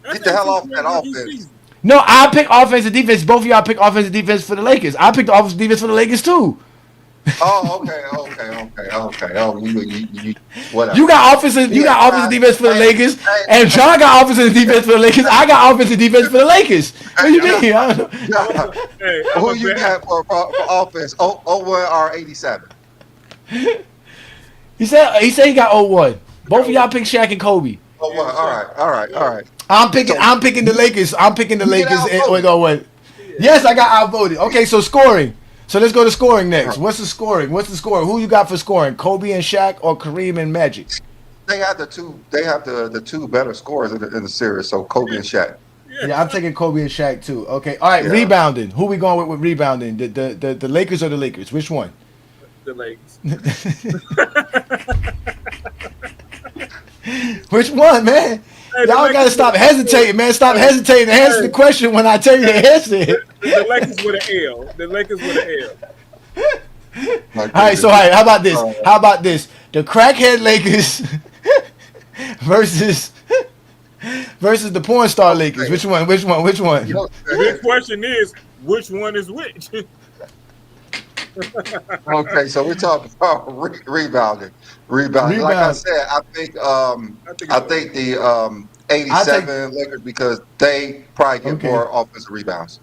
Get the hell off that offense. No, I pick offense and defense. Both of y'all pick offense and defense for the Lakers. I picked the offense and defense for the Lakers too. Oh, okay. Oh, whatever. You got offense and defense for the Lakers, and John got offense and defense for the Lakers. I got offense and defense for the Lakers. What you mean? Who you got for offense? 01 or 87? He said he got 01. Both of y'all pick Shaq and Kobe. 01. All right. I'm picking the Lakers. I'm picking the Lakers. Yes, I got outvoted. Okay, so scoring. So let's go to scoring next. What's the scoring? Who you got for scoring? Kobe and Shaq or Kareem and Magic? They have the two better scorers in the series. So Kobe and Shaq. Yeah, I'm taking Kobe and Shaq too. Okay, all right. Yeah. Rebounding. Who we going with rebounding? The Lakers or the Lakers? Which one? The Lakers. Which one, man? Hey, y'all gotta stop hesitating, man. Stop hesitating to answer the question when I tell you to answer it. The Lakers with an L. The Lakers with an L. All right, so how about this? How about this? The crackhead Lakers versus the porn star Lakers. Which one? The big question is, which one is which? Okay, so we're talking about rebounding. Rebounding. Like I Rebound. said, I think I it's over. think the I take. 87 Lakers because they probably get Okay. more offensive rebounds.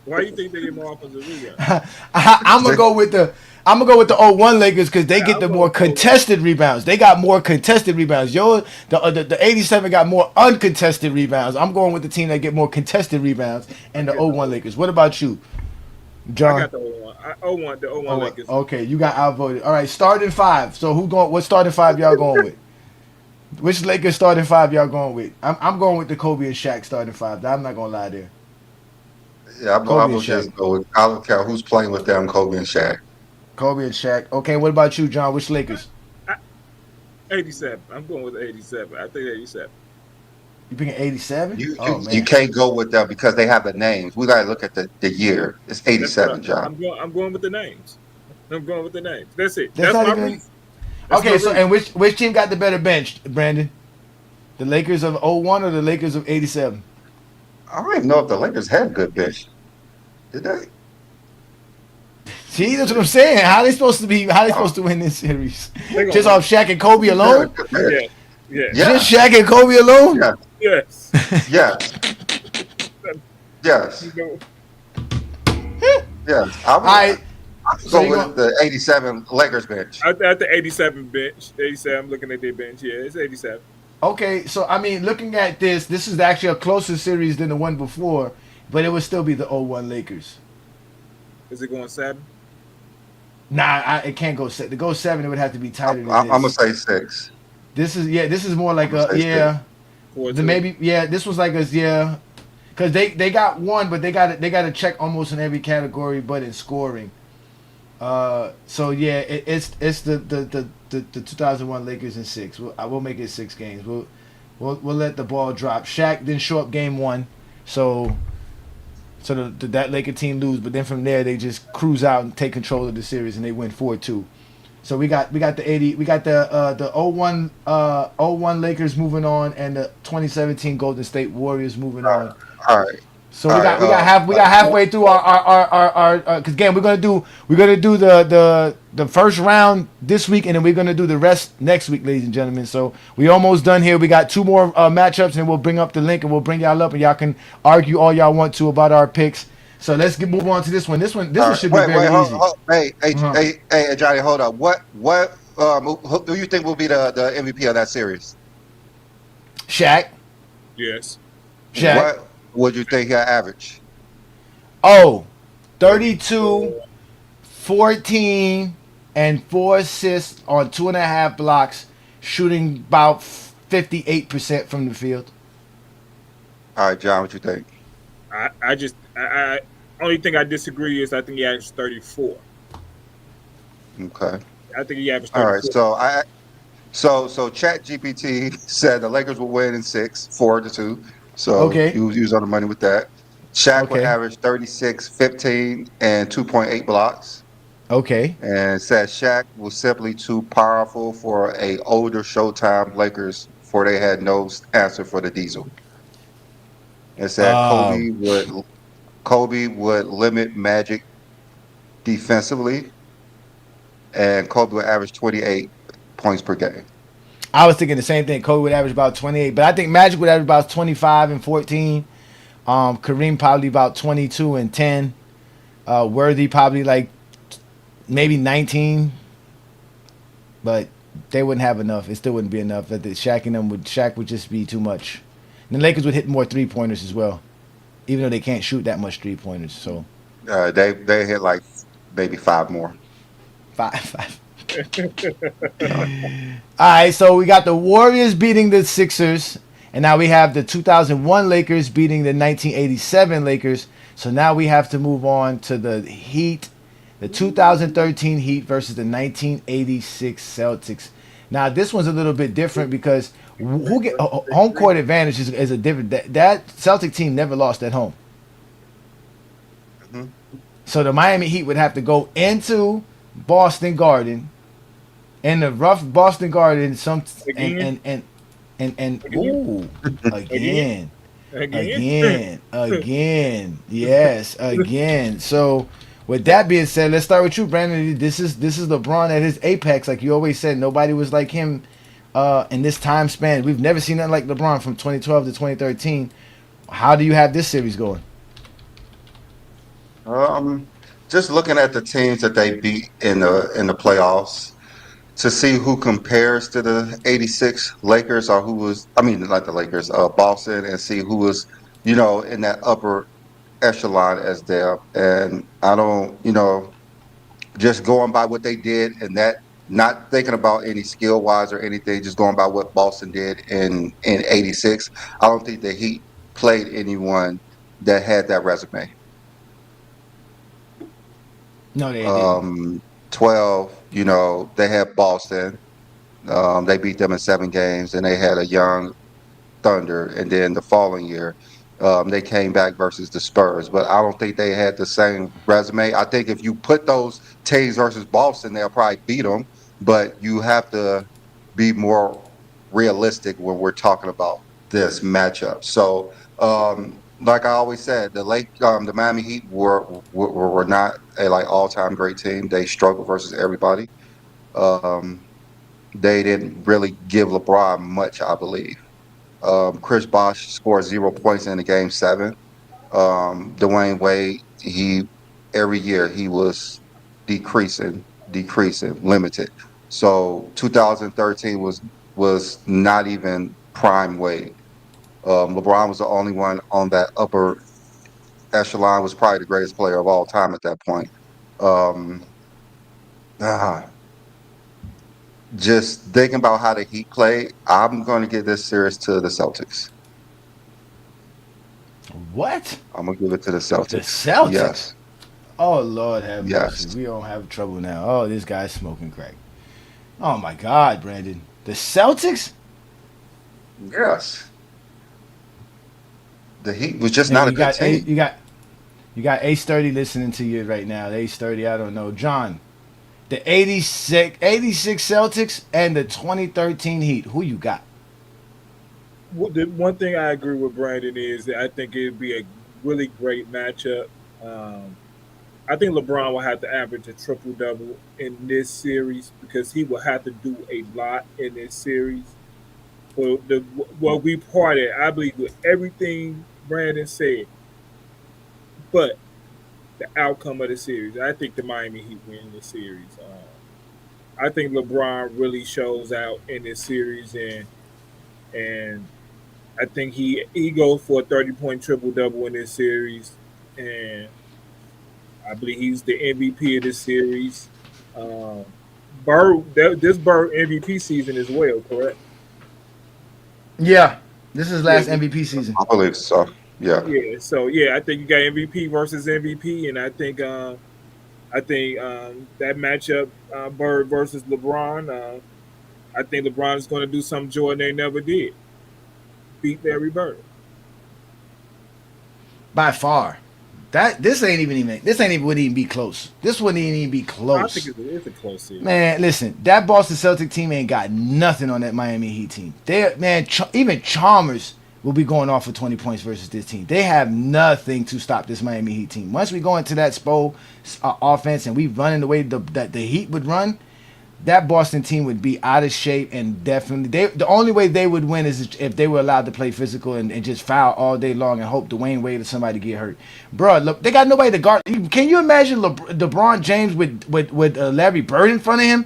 Why you think they get more offensive rebounds? I'm gonna go with the. I'm gonna go with the '01 Lakers because they get I'll the go more with the 01. contested rebounds. They got more contested rebounds. The '87 got more uncontested rebounds. I'm going with the team that get more contested rebounds and the I get the '01 01. Lakers. What about you, I John? got the 01. 01, the 01 Oh, Lakers. okay. You got outvoted. All right, starting five. So who going? What starting five y'all going with? Which Lakers starting five y'all going with? I'm going with the Kobe and Shaq starting five. I'm not gonna lie there. Yeah, I'm Kobe and gonna Shaq. just go with. I don't care who's playing with them, Kobe and Shaq. Kobe and Shaq. Okay. What about you, John? Which Lakers? I, 87. I'm going with 87. I think 87. You picking '87? You Oh you you man. can't go with them because they have the names. We gotta look at the year. It's That's what 87, John. I'm going with the names. I'm going with the names. That's it. That's That's not my even. reason. That's my Okay, so reason. and which team got the better bench, Brandon? The Lakers of '01 or the Lakers of '87? I don't even know if the Lakers had a good bench. Did they? See, that's what I'm saying. How they supposed to be? How they Oh, supposed to win this series? They gonna Just win. off Shaq and Kobe they had a alone? good bench. Yeah. Yes. Just Yeah, Shaq and Kobe alone? yeah, Yes. yes, You yes, know, yes. All right. I would So go you going? with the 87 Lakers bench. at the 87 bench. 87. I'm looking at their bench. Yeah, it's 87. Okay, so I mean, looking at this is actually a closer series than the one before, but it would still be the '01 Lakers. Is it going 7? Nah, it can't go to go seven. It would have to be I'm, tighter than I'm, I'm gonna this. say six. This is This is more I'm like gonna a say six. yeah. The 4-2. maybe yeah. This was like a yeah. Because they got one, but they got to check almost in every category, but in scoring. So yeah, it's the 2001 Lakers in six. I will make it 6 games. We'll let the ball drop. Shaq didn't show up game one, so that Laker team lose. But then from there they just cruise out and take control of the series and they win 4-2. So we got the 80 we got the '01 Lakers moving on and the 2017 Golden State Warriors moving All right, on. all right, So all right. we got halfway through our because again we're gonna do the first round this week and then we're gonna do the rest next week, ladies and gentlemen. So we almost done here. We got 2 more matchups and we'll bring up the link and we'll bring y'all up and y'all can argue all y'all want to about our picks. So let's move on to this one. This one All right. should be Wait, very easy. Uh-huh. hey, Johnny, hold up. What who do you think will be the MVP of that series? Shaq, Yes. Shaq. What would you think he'll average? Oh, 32, 14, and 4 assists on 2.5 blocks, shooting about 58% from the field. All right, John, what you think? I only thing I disagree is I think he averaged 34. Okay. I think he averaged All right. 34. So Chat GPT said the Lakers will win in 6, 4-2. So Okay. you was on the money with that. Shaq would Okay. average 36, 15, and 2.8 blocks. Okay. And said Shaq was simply too powerful for a older Showtime Lakers, for they had no answer for the diesel. It said Um. Kobe would limit Magic defensively, and Kobe would average 28 points per game. I was thinking the same thing. Kobe would average about 28, but I think Magic would average about 25 and 14. Kareem probably about 22 and 10. Worthy probably like maybe 19, but they wouldn't have enough. It still wouldn't be enough. That Shaq would just be too much. And the Lakers would hit more 3-pointers as well, even though they can't shoot that much 3-pointers. So They hit like maybe 5 more. five. All right, so we got the Warriors beating the Sixers, and now we have the 2001 Lakers beating the 1987 Lakers. So now we have to move on to the Heat, the 2013 Heat versus the 1986 Celtics. Now this one's a little bit different because who get home court advantage is a different. That Celtic team never lost at home. hmm So the Miami Heat would have to go into Boston Garden, in the rough Boston Garden, Again? and Again? ooh, again, Again? again, yes, again. So With that being said, let's start with you, Brandon. This is LeBron at his apex, like you always said. Nobody was like him in this time span. We've never seen nothing like LeBron from 2012 to 2013. How do you have this series going? Um, just looking at the teams that they beat in the playoffs to see who compares to the '86 Lakers or who was, I mean, not the Lakers, Boston, and see who was, in that upper echelon as them. And I don't, just going by what they did and that, not thinking about any skill wise or anything, just going by what Boston did in '86. I don't think the Heat played anyone that had that resume. No, they didn't. 12, they had Boston. They beat them in 7 games, and they had a young Thunder, and then the following year, they came back versus the Spurs. But I don't think they had the same resume. I think if you put those teams versus Boston, they'll probably beat them. But you have to be more realistic when we're talking about this matchup. So, like I always said, the Miami Heat were not a like all time great team. They struggled versus everybody. Um, they didn't really give LeBron much, I believe. Chris Bosh scored 0 points in the game 7. Dwayne Wade, every year he was decreasing, limited. So 2013 was not even prime Wade. LeBron was the only one on that upper echelon. Was probably the greatest player of all time at that point. Um, ah, just thinking about how the Heat played, I'm going to give this series to the Celtics. What? I'm gonna give it to the The Celtics. Celtics? Yes, Oh Lord, have mercy. yes, We don't have trouble now. Oh, this guy's smoking crack. Oh my God, Brandon. The Celtics? yes. The Heat was just Man, not a good team. you got Ace 30 listening to you right now. Ace 30, I don't know. John, the 86 Celtics and the 2013 Heat. Who you got? The one thing I agree with Brandon is that I think it'd be a really great matchup. Um, I think LeBron will have to average a triple double in this series because he will have to do a lot in this series. For the what we parted, I believe with everything Brandon said, but the outcome of the series, I think the Miami Heat win this series. I think LeBron really shows out in this series, and I think he goes for a 30-point triple double in this series, and I believe he's the MVP of this series. Um, this Bird MVP season as well, correct? Yeah. This is Yeah, last MVP season. I believe so. Yeah. yeah. So yeah, I think you got MVP versus MVP, and I think that matchup, Bird versus LeBron. I think LeBron is going to do something Jordan they never did, beat Larry Bird. By far. This ain't even wouldn't even be close. This wouldn't even be I think close. it's a close series. Man, listen, that Boston Celtic team ain't got nothing on that Miami Heat team. Even Chalmers will be going off for 20 points versus this team. They have nothing to stop this Miami Heat team. Once we go into that offense and we run in the way that the Heat would run, that Boston team would be out of shape and definitely the only way they would win is if they were allowed to play physical and just foul all day long and hope Dwayne Wade or somebody get hurt. Bro, look, they got nobody to guard. Can you imagine LeBron James with Larry Bird in front of him?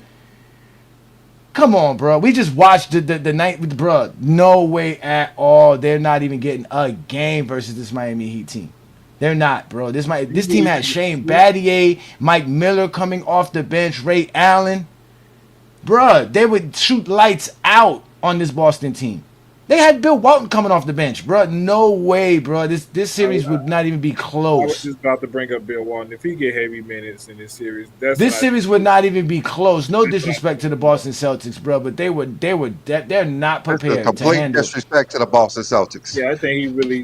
Come on, bro. We just watched the night with bro. No way at all. They're not even getting a game versus this Miami Heat team. They're not, bro. This team had Shane Battier, Mike Miller coming off the bench, Ray Allen. Bruh, they would shoot lights out on this Boston team. They had Bill Walton coming off the bench, bruh. No way, bruh. This series would not even be I was close. just about to bring up Bill Walton. If he get heavy minutes in this series, that's This when series would not even be close. No disrespect to the Boston Celtics, bruh, but they're not That's a prepared to complete handle. disrespect to the Boston Celtics. yeah, I think he really,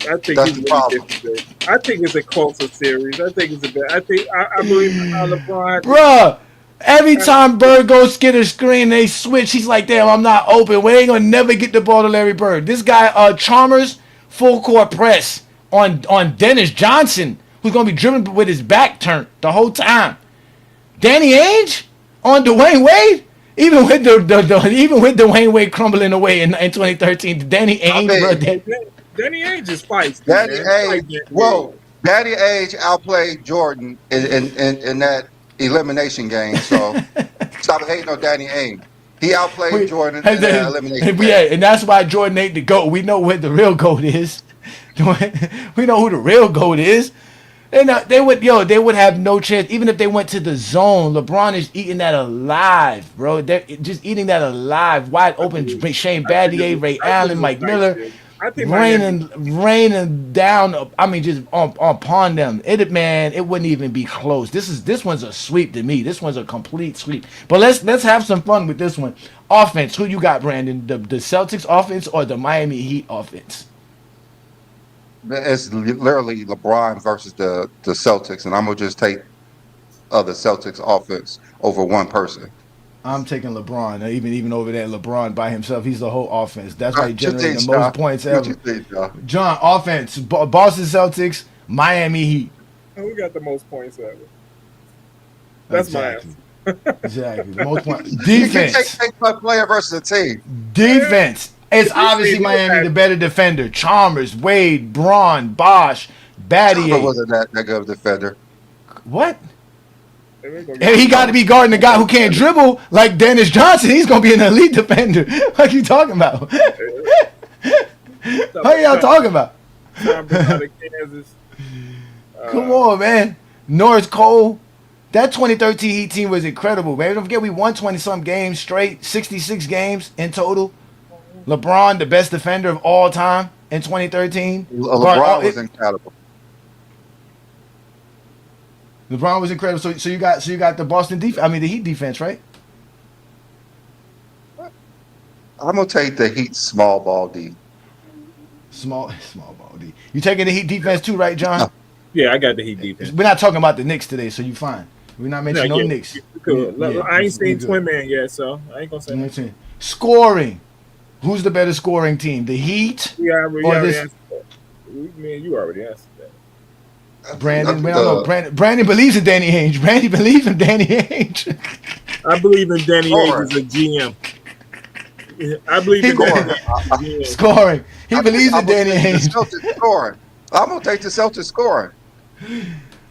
I think That's he the really problem. did. I think it's a closer series. I think it's a. I think I believe LeBron. Bruh, every time Bird goes get a screen, they switch. He's like, damn, I'm not open. We ain't gonna never get the ball to Larry Bird. This guy, Chalmers, full court press on Dennis Johnson who's gonna be dribbling with his back turned the whole time. Danny Ainge on Dwayne Wade, even with even with Dwayne Wade crumbling away in 2013, Danny Ainge, bro. Danny Ainge is feisty. Danny Man. Ainge, whoa, Danny Ainge outplayed Jordan in that elimination game. So stop hating on Danny Ainge. He outplayed Jordan in that elimination game. Yeah, and that's why Jordan ain't the GOAT. We know what the real GOAT is. We know who the real GOAT is. They would have no chance even if they went to the zone. LeBron is eating that alive, bro. They're just eating that alive, wide open. Shane Battier, Ray Allen, Mike Miller, raining down. I mean, just upon them. It wouldn't even be close. This one's a sweep to me. This one's a complete sweep. But let's have some fun with this one. Offense. Who you got, Brandon? The Celtics offense or the Miami Heat offense? It's literally LeBron versus the Celtics, and I'm gonna just take the Celtics offense over one person. I'm taking LeBron. Even over there, LeBron by himself, he's the whole offense. That's why he generated the most points ever. John, offense, Boston Celtics, Miami Heat. And we got the most points ever. That's exactly. my answer. Exactly. The most points. Defense. Take my player versus the team. Defense. It's obviously Miami the better defender. Chalmers, Wade, Braun, Bosh, Battier. Chalmers wasn't that good of a defender. What? And he got to be guarding the guy who can't dribble like Dennis Johnson. He's going to be an elite defender. What are you talking about? What are y'all talking about? Come on, man. Norris Cole. That 2013 Heat team was incredible, man. Don't forget we won 20-some games straight, 66 games in total. LeBron, the best defender of all time in 2013. LeBron was incredible. LeBron was incredible. So you got the Boston defense. I mean the Heat defense, right? I'm gonna take the Heat small ball D. Small ball D. You taking the Heat defense too, right, John? Yeah, I got the Heat defense. We're not talking about the Knicks today, so you fine. We're not mentioning no Knicks. Cool. I ain't seen Twin Man yet, so I ain't gonna say nothing. Scoring. Who's the better scoring team? The Heat? You already answered that. Brandon, we don't know. Brandon believes in Danny Ainge. Brandon believes in Danny Ainge. I believe in Danny Ainge as a GM. I believe in Danny Ainge. Scoring. He believes in Danny Ainge. Scoring. I'm gonna take the Celtics scoring.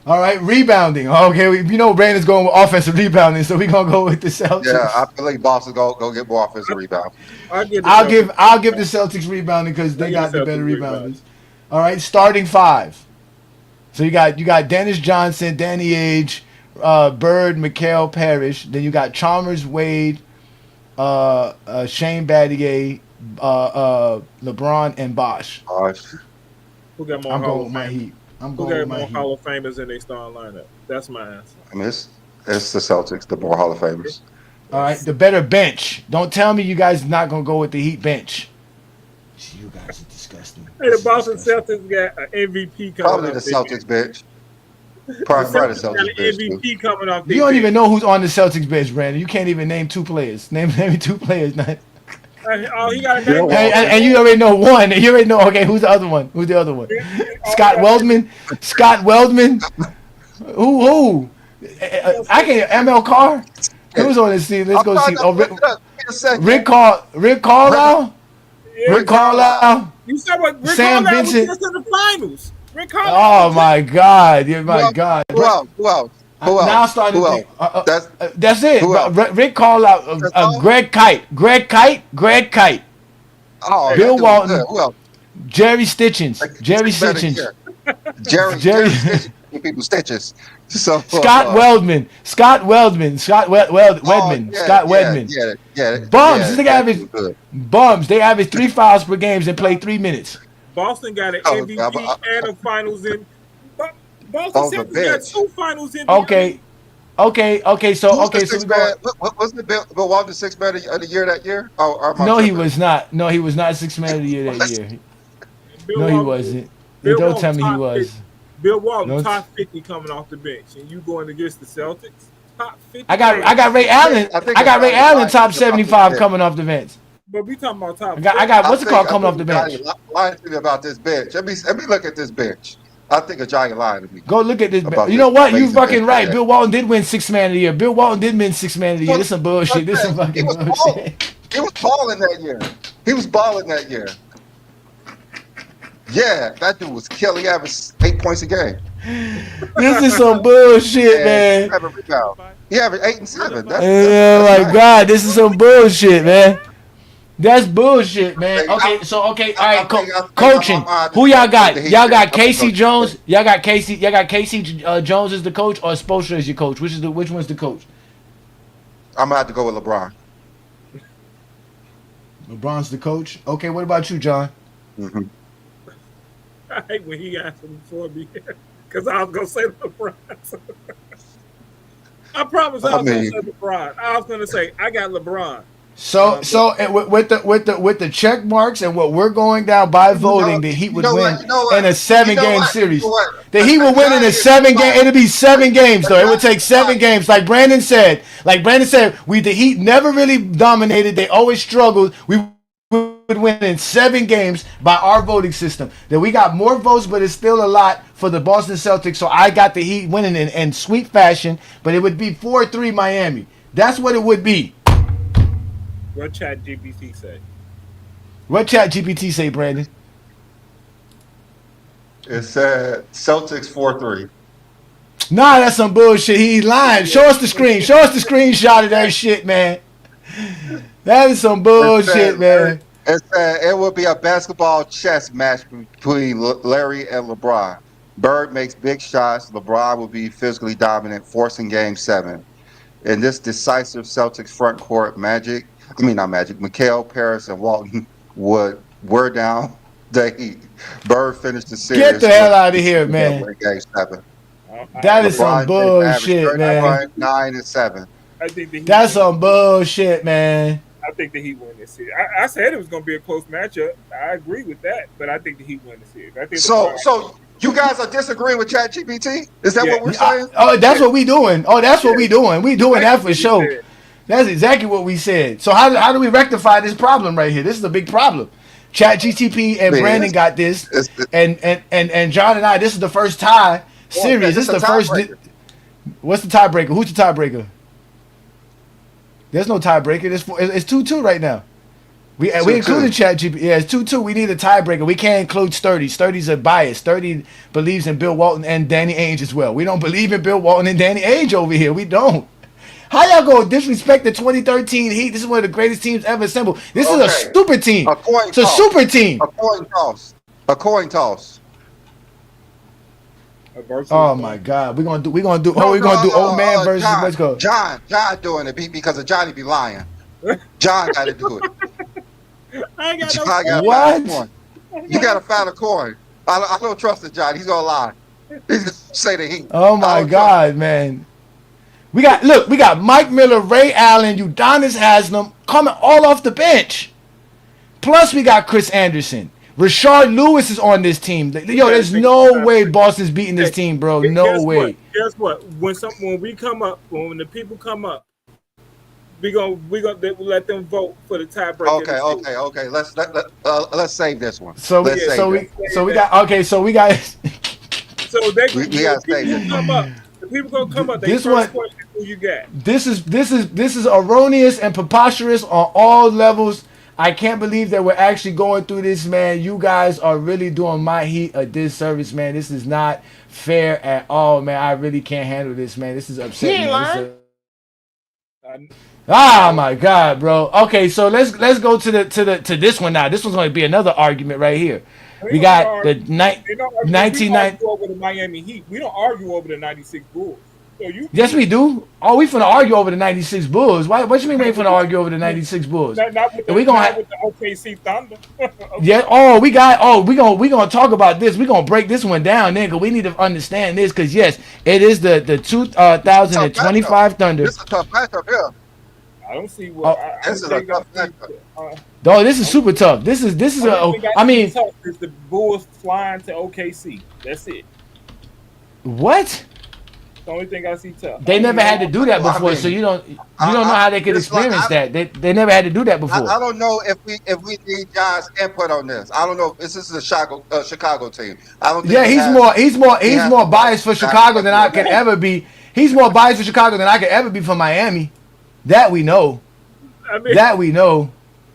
All right, rebounding. Okay, Brandon's going with offensive rebounding, so we're gonna go with the Celtics. Yeah, I feel like Boston's go get more offensive rebound. I'll give the Celtics rebounding because they got the better rebounders. All right, starting five. So you got Dennis Johnson, Danny Ainge, Bird, Mikal, Parrish. Then you got Chalmers, Wade, Shane Battier, LeBron, and Bosh. Who got more? I'm going with my Heat. Who got more Hall of Famers in their starting lineup? That's my answer. I mean, it's the Celtics, the more Hall of Famers. All right, the better bench. Don't tell me you guys are not going to go with the Heat bench. You guys are disgusting. Hey, the Boston Celtics got an MVP coming Probably the Celtics bench. Probably the Celtics bench. MVP coming off. You don't even know who's on the Celtics bench, Brandon. You can't even name two players. Name me two players. He got a name. And you already know one. You already know. Okay, who's the other one? Scott Weldman. Who? I can ML Carr. Who's on this team? Let's go see. Rick Carlisle. Rick Carlisle. You said what? Rick Sam Carlisle Vincent. was just in the finals. Rick Carlisle. Oh my God! God. Who else? Now I'm starting to think. That's it. Rick Carlisle, Greg Kite. Oh, Bill Walton. Who else? Jerry Stitchens. Jerry Stitchens. People stitches. So Scott Weldman. Bums. This nigga bums. They average 3 fouls per game and play 3 minutes. Boston got an MVP and a Finals in. Boston Celtics got 2 Finals in. Okay. So we go. Wasn't the Bill Walton the 6th man of the year that year? No, he was not. No, he was not 6th man of the year that year. No, he wasn't. Don't tell me he was. Bill Walton top 50 coming off the bench, and you going against the Celtics? Top 50. I got Ray Allen. I got Ray Allen top 75 coming off the bench. But we talking about top. I got what's it called coming off the bench? Lying to me about this bench. Let me look at this bench. I think Ajani lied to me. Go look at this. About You know this what? You amazing fucking bench right. today. Bill Walton did win Sixth Man of the Year. Bill Walton did win Sixth Man of the Year. This some bullshit. This some He fucking was balling. bullshit. He was balling that year. He was balling that year. Yeah, that dude was killing. He averaged 8 points a game. This is some bullshit, And man. 7 rebounds. He averaged 8 and 7. Oh my That's God, this is some bullshit, man. That's bullshit, man. Hey, Okay, so all right, I think coaching. I'm Who y'all got? the Heat Y'all got fan. Casey Jones. Y'all got Casey. Y'all got Casey Jones as the coach, or Spoelstra as your coach. Which one's the coach? I'm gonna have to go with LeBron. LeBron's the coach. Okay, what about you, John? Mm-hmm. I hate when he asked him for me because I was gonna say LeBron. I promise I was gonna say LeBron. I was gonna say I got LeBron. So with the check marks and what we're going down by voting, the Heat would win in a 7-game series. The Heat would win in a 7-game. It'd be 7 games though. It would take 7 games. Like Brandon said, the Heat never really dominated. They always struggled. We would win in 7 games by our voting system. That we got more votes, but it's still a lot for the Boston Celtics. So I got the Heat winning in sweet fashion, but it would be 4-3 Miami. That's what it would be. What Chat GPT say? What Chat GPT say, Brandon? It said Celtics 4-3. Nah, that's some bullshit. He's lying. Show us the screen. Show us the screenshot of that shit, man. That is some bullshit, man. It said it would be a basketball chess match between Larry and LeBron. Bird makes big shots. LeBron will be physically dominant, forcing Game 7. In this decisive Celtics front court, Mikal, Paris, and Walton would wear down the Heat. Bird finished the series. Get the hell out of here, man. Game 7. That is some bullshit, man. 9 and 7. I think the Heat That's some bullshit, man. I think the Heat win this series. I said it was going to be a close matchup. I agree with that, but I think the Heat win the series. I think So you guys are disagreeing with ChatGPT? Is that what we're saying? That's what we doing. That's what we doing. We doing that for sure. That's exactly what we said. So how do we rectify this problem right here? This is a big problem. ChatGPT and Brandon got this, and John and I. This is the first tie series. This is the first. What's the tiebreaker? Who's the tiebreaker? There's no tiebreaker. It's 2-2 right now. We included ChatGPT. Yeah, it's 2-2. We need a tiebreaker. We can't include Sturdy. Sturdy's a bias. Sturdy believes in Bill Walton and Danny Ainge as well. We don't believe in Bill Walton and Danny Ainge over here. We don't. How y'all gonna disrespect the 2013 Heat? This is one of the greatest teams ever assembled. This is a stupid team. It's a super team. A coin toss. A coin toss. Oh my God, we're gonna do old man versus let's go. John doing it because of Johnny be lying. John got to do it. I ain't got what? You gotta find a coin. I don't trust it, John. He's gonna lie. He's gonna say the Heat. Oh my God, man. We got Mike Miller, Ray Allen, Udonis Haslam coming all off the bench. Plus we got Chris Anderson. Rashard Lewis is on this team. Yo, there's no way Boston's beating this team, bro. No way. Guess what? When the people come up, we gonna let them vote for the tiebreaker. Okay. Let's save this one. So we got. So they got to save this. The people gonna come up. This one. Who you got? This is erroneous and preposterous on all levels. I can't believe that we're actually going through this, man. You guys are really doing my Heat a disservice, man. This is not fair at all, man. I really can't handle this, man. This is upsetting. Oh my God, bro. Okay, so let's go to this one now. This one's going to be another argument right here. We got the 1990 over the Miami Heat. We don't argue over the 96 Bulls. So yes, we do. Oh, we finna argue over the 96 Bulls. What you mean we ain't finna argue over the 96 Bulls? Not with the OKC Thunder. Yeah. Oh, we gonna talk about this. We gonna break this one down, nigga. We need to understand this because yes, it is the 2025 Thunder. This is a tough matchup here. I don't see what. This is a tough matchup. No, this is super tough. This is I mean, it's the Bulls flying to OKC. That's it. What? The only thing I see tough. They never had to do that Well, I before, mean, so you don't know how they could it's like experience that. They never had to do that before. I don't know if we need John's input on this. I don't know if this is a Chicago team. I don't think Yeah, he's has more the right biased for to have Chicago than I input. could ever be. He's more biased for Chicago than I could ever be for Miami. That we know. I mean, That we know.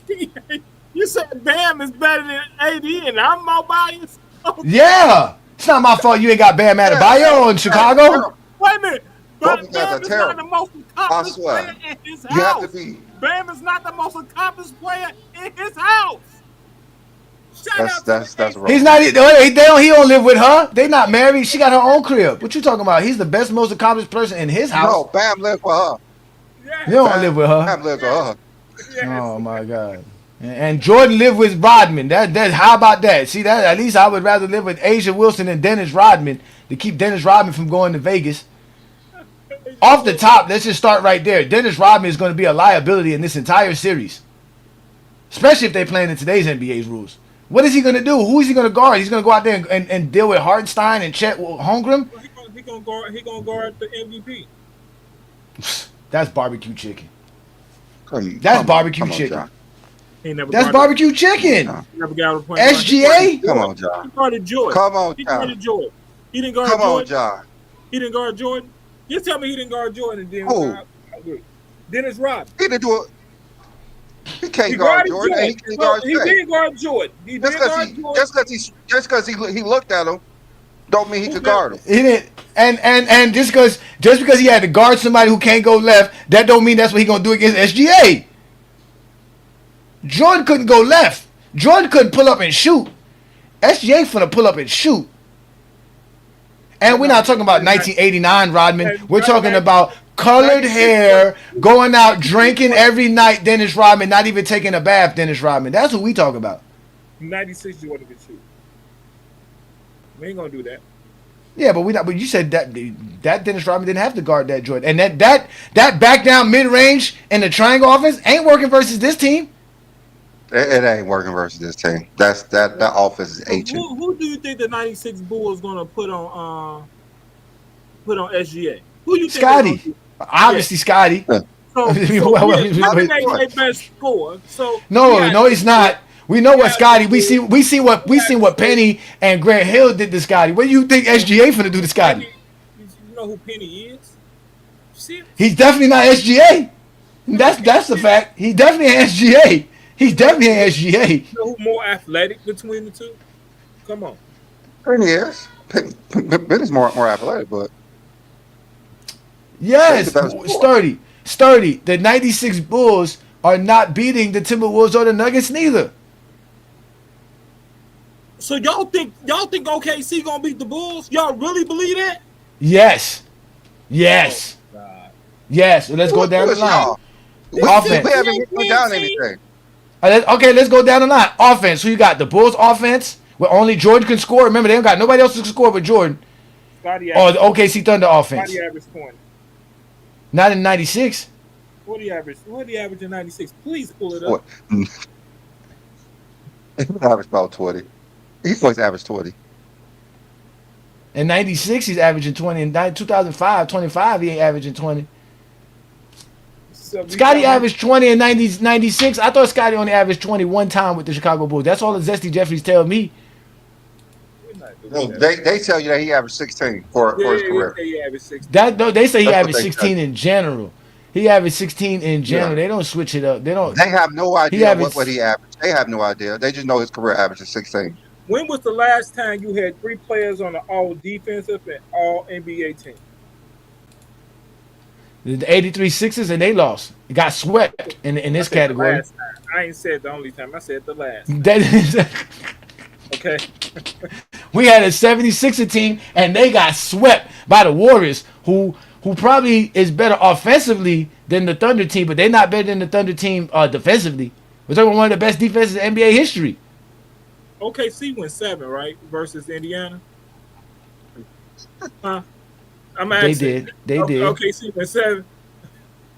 you said Bam is better than AD, and I'm more biased. Yeah. It's not my fault you ain't got Bam Adebayo in Chicago. Wait a minute. Both Bam of is them are not the most accomplished swear. player in his You have house. to be. Bam is not the most accomplished player in his house. Shout out to That's the wrong. He's not. He don't live with her. They not married. She got her own crib. What you talking about? He's the best, most accomplished person in his house. No, Bam lives with her. You don't live with her. Bam lives with her. Yes. Oh my God. And Jordan lived with Rodman. That how about that? See that? At least I would rather live with Asia Wilson than Dennis Rodman to keep Dennis Rodman from going to Vegas. Off the top, let's just start right there. Dennis Rodman is going to be a liability in this entire series, especially if they're playing in today's NBA's rules. What is he going to do? Who is he going to guard? He's going to go out there and deal with Hartenstein and Chet Holmgren? He gonna guard the MVP. That's barbecue chicken. Come Barbecue on, chicken. John. He never That's guarded- barbecue chicken. He never got a point guard. SGA? Come on, John. He guarded Jordan. Come on, He John. guarded Jordan. He didn't guard Come Jordan. on, John. He didn't guard Jordan. Just tell me he didn't guard Jordan. And then Who? I agree. Dennis Rodman. He didn't do it. He can't He guard guarded Jordan. And he can't guard He Shaq. did guard Jordan. He did guard Jordan. Just because he looked at him, don't mean he could guard him. He didn't, and just because he had to guard somebody who can't go left, that don't mean that's what he gonna do against SGA. Jordan couldn't go left. Jordan couldn't pull up and shoot. SGA finna pull up and shoot. And we're not talking about 1989 Rodman. We're talking about colored hair, going out drinking every night. Dennis Rodman, not even taking a bath. Dennis Rodman. That's what we talk about. 96 Jordan could shoot. We ain't gonna do that. Yeah, but we not. But you said that Dennis Rodman didn't have to guard that Jordan, and that back down mid range in the triangle offense ain't working versus this team. It ain't working versus this team. That offense is ancient. Who do you think the 96 Bulls gonna put on SGA? Who you think? Scotty, obviously Scotty. So their best scorer. So No, he's not. We know what Scotty. We see what Penny and Grant Hill did to Scotty. What do you think SGA finna do to Scotty? You know who Penny is? See? He's definitely not SGA. That's the fact. He definitely ain't SGA. He's definitely ain't SGA. You know who more athletic between the two? Come on. Penny is. Penny's more athletic, but Yes, sturdy. The 96 Bulls are not beating the Timberwolves or the Nuggets neither. So y'all think OKC gonna beat the Bulls? Y'all really believe that? Yes. Oh, God. Yes. Let's go down the line. Offense. We haven't put down anything. Okay, let's go down the line. Offense. Who you got? The Bulls offense, where only Jordan can score. Remember, they don't got nobody else to score but Jordan. Or the OKC Thunder offense. Scotty average 20. Not in 96. What do you average? What do you average in 96? Please pull it up. He averaged about 20. He's always averaged 20. In 96, he's averaging 20. In 2005, 25, he ain't averaging 20. So Scotty averaged 20 in 96. I thought Scotty only averaged 20 one time with the Chicago Bulls. That's all the Zesty Jeffries tell me. No, they tell you that he averaged 16 for his career. He averaged 16. They say he That's averaged what they 16 in general. He averaged 16 in general. Yeah. They don't switch it up. They have no idea averaged- what he averaged. They have no idea. They just know his career average is 16. When was the last time you had 3 players on the all defensive and all NBA team? The 83 Sixers, and they lost. Got swept in this category. Last time. I ain't said the only time. I said the last. Okay. We had a 76er team, and they got swept by the Warriors, who probably is better offensively than the Thunder team, but they're not better than the Thunder team defensively. We're talking about one of the best defenses in NBA history. OKC went 7, right? Versus Indiana. Huh? I'm asking. They did. OKC went 7.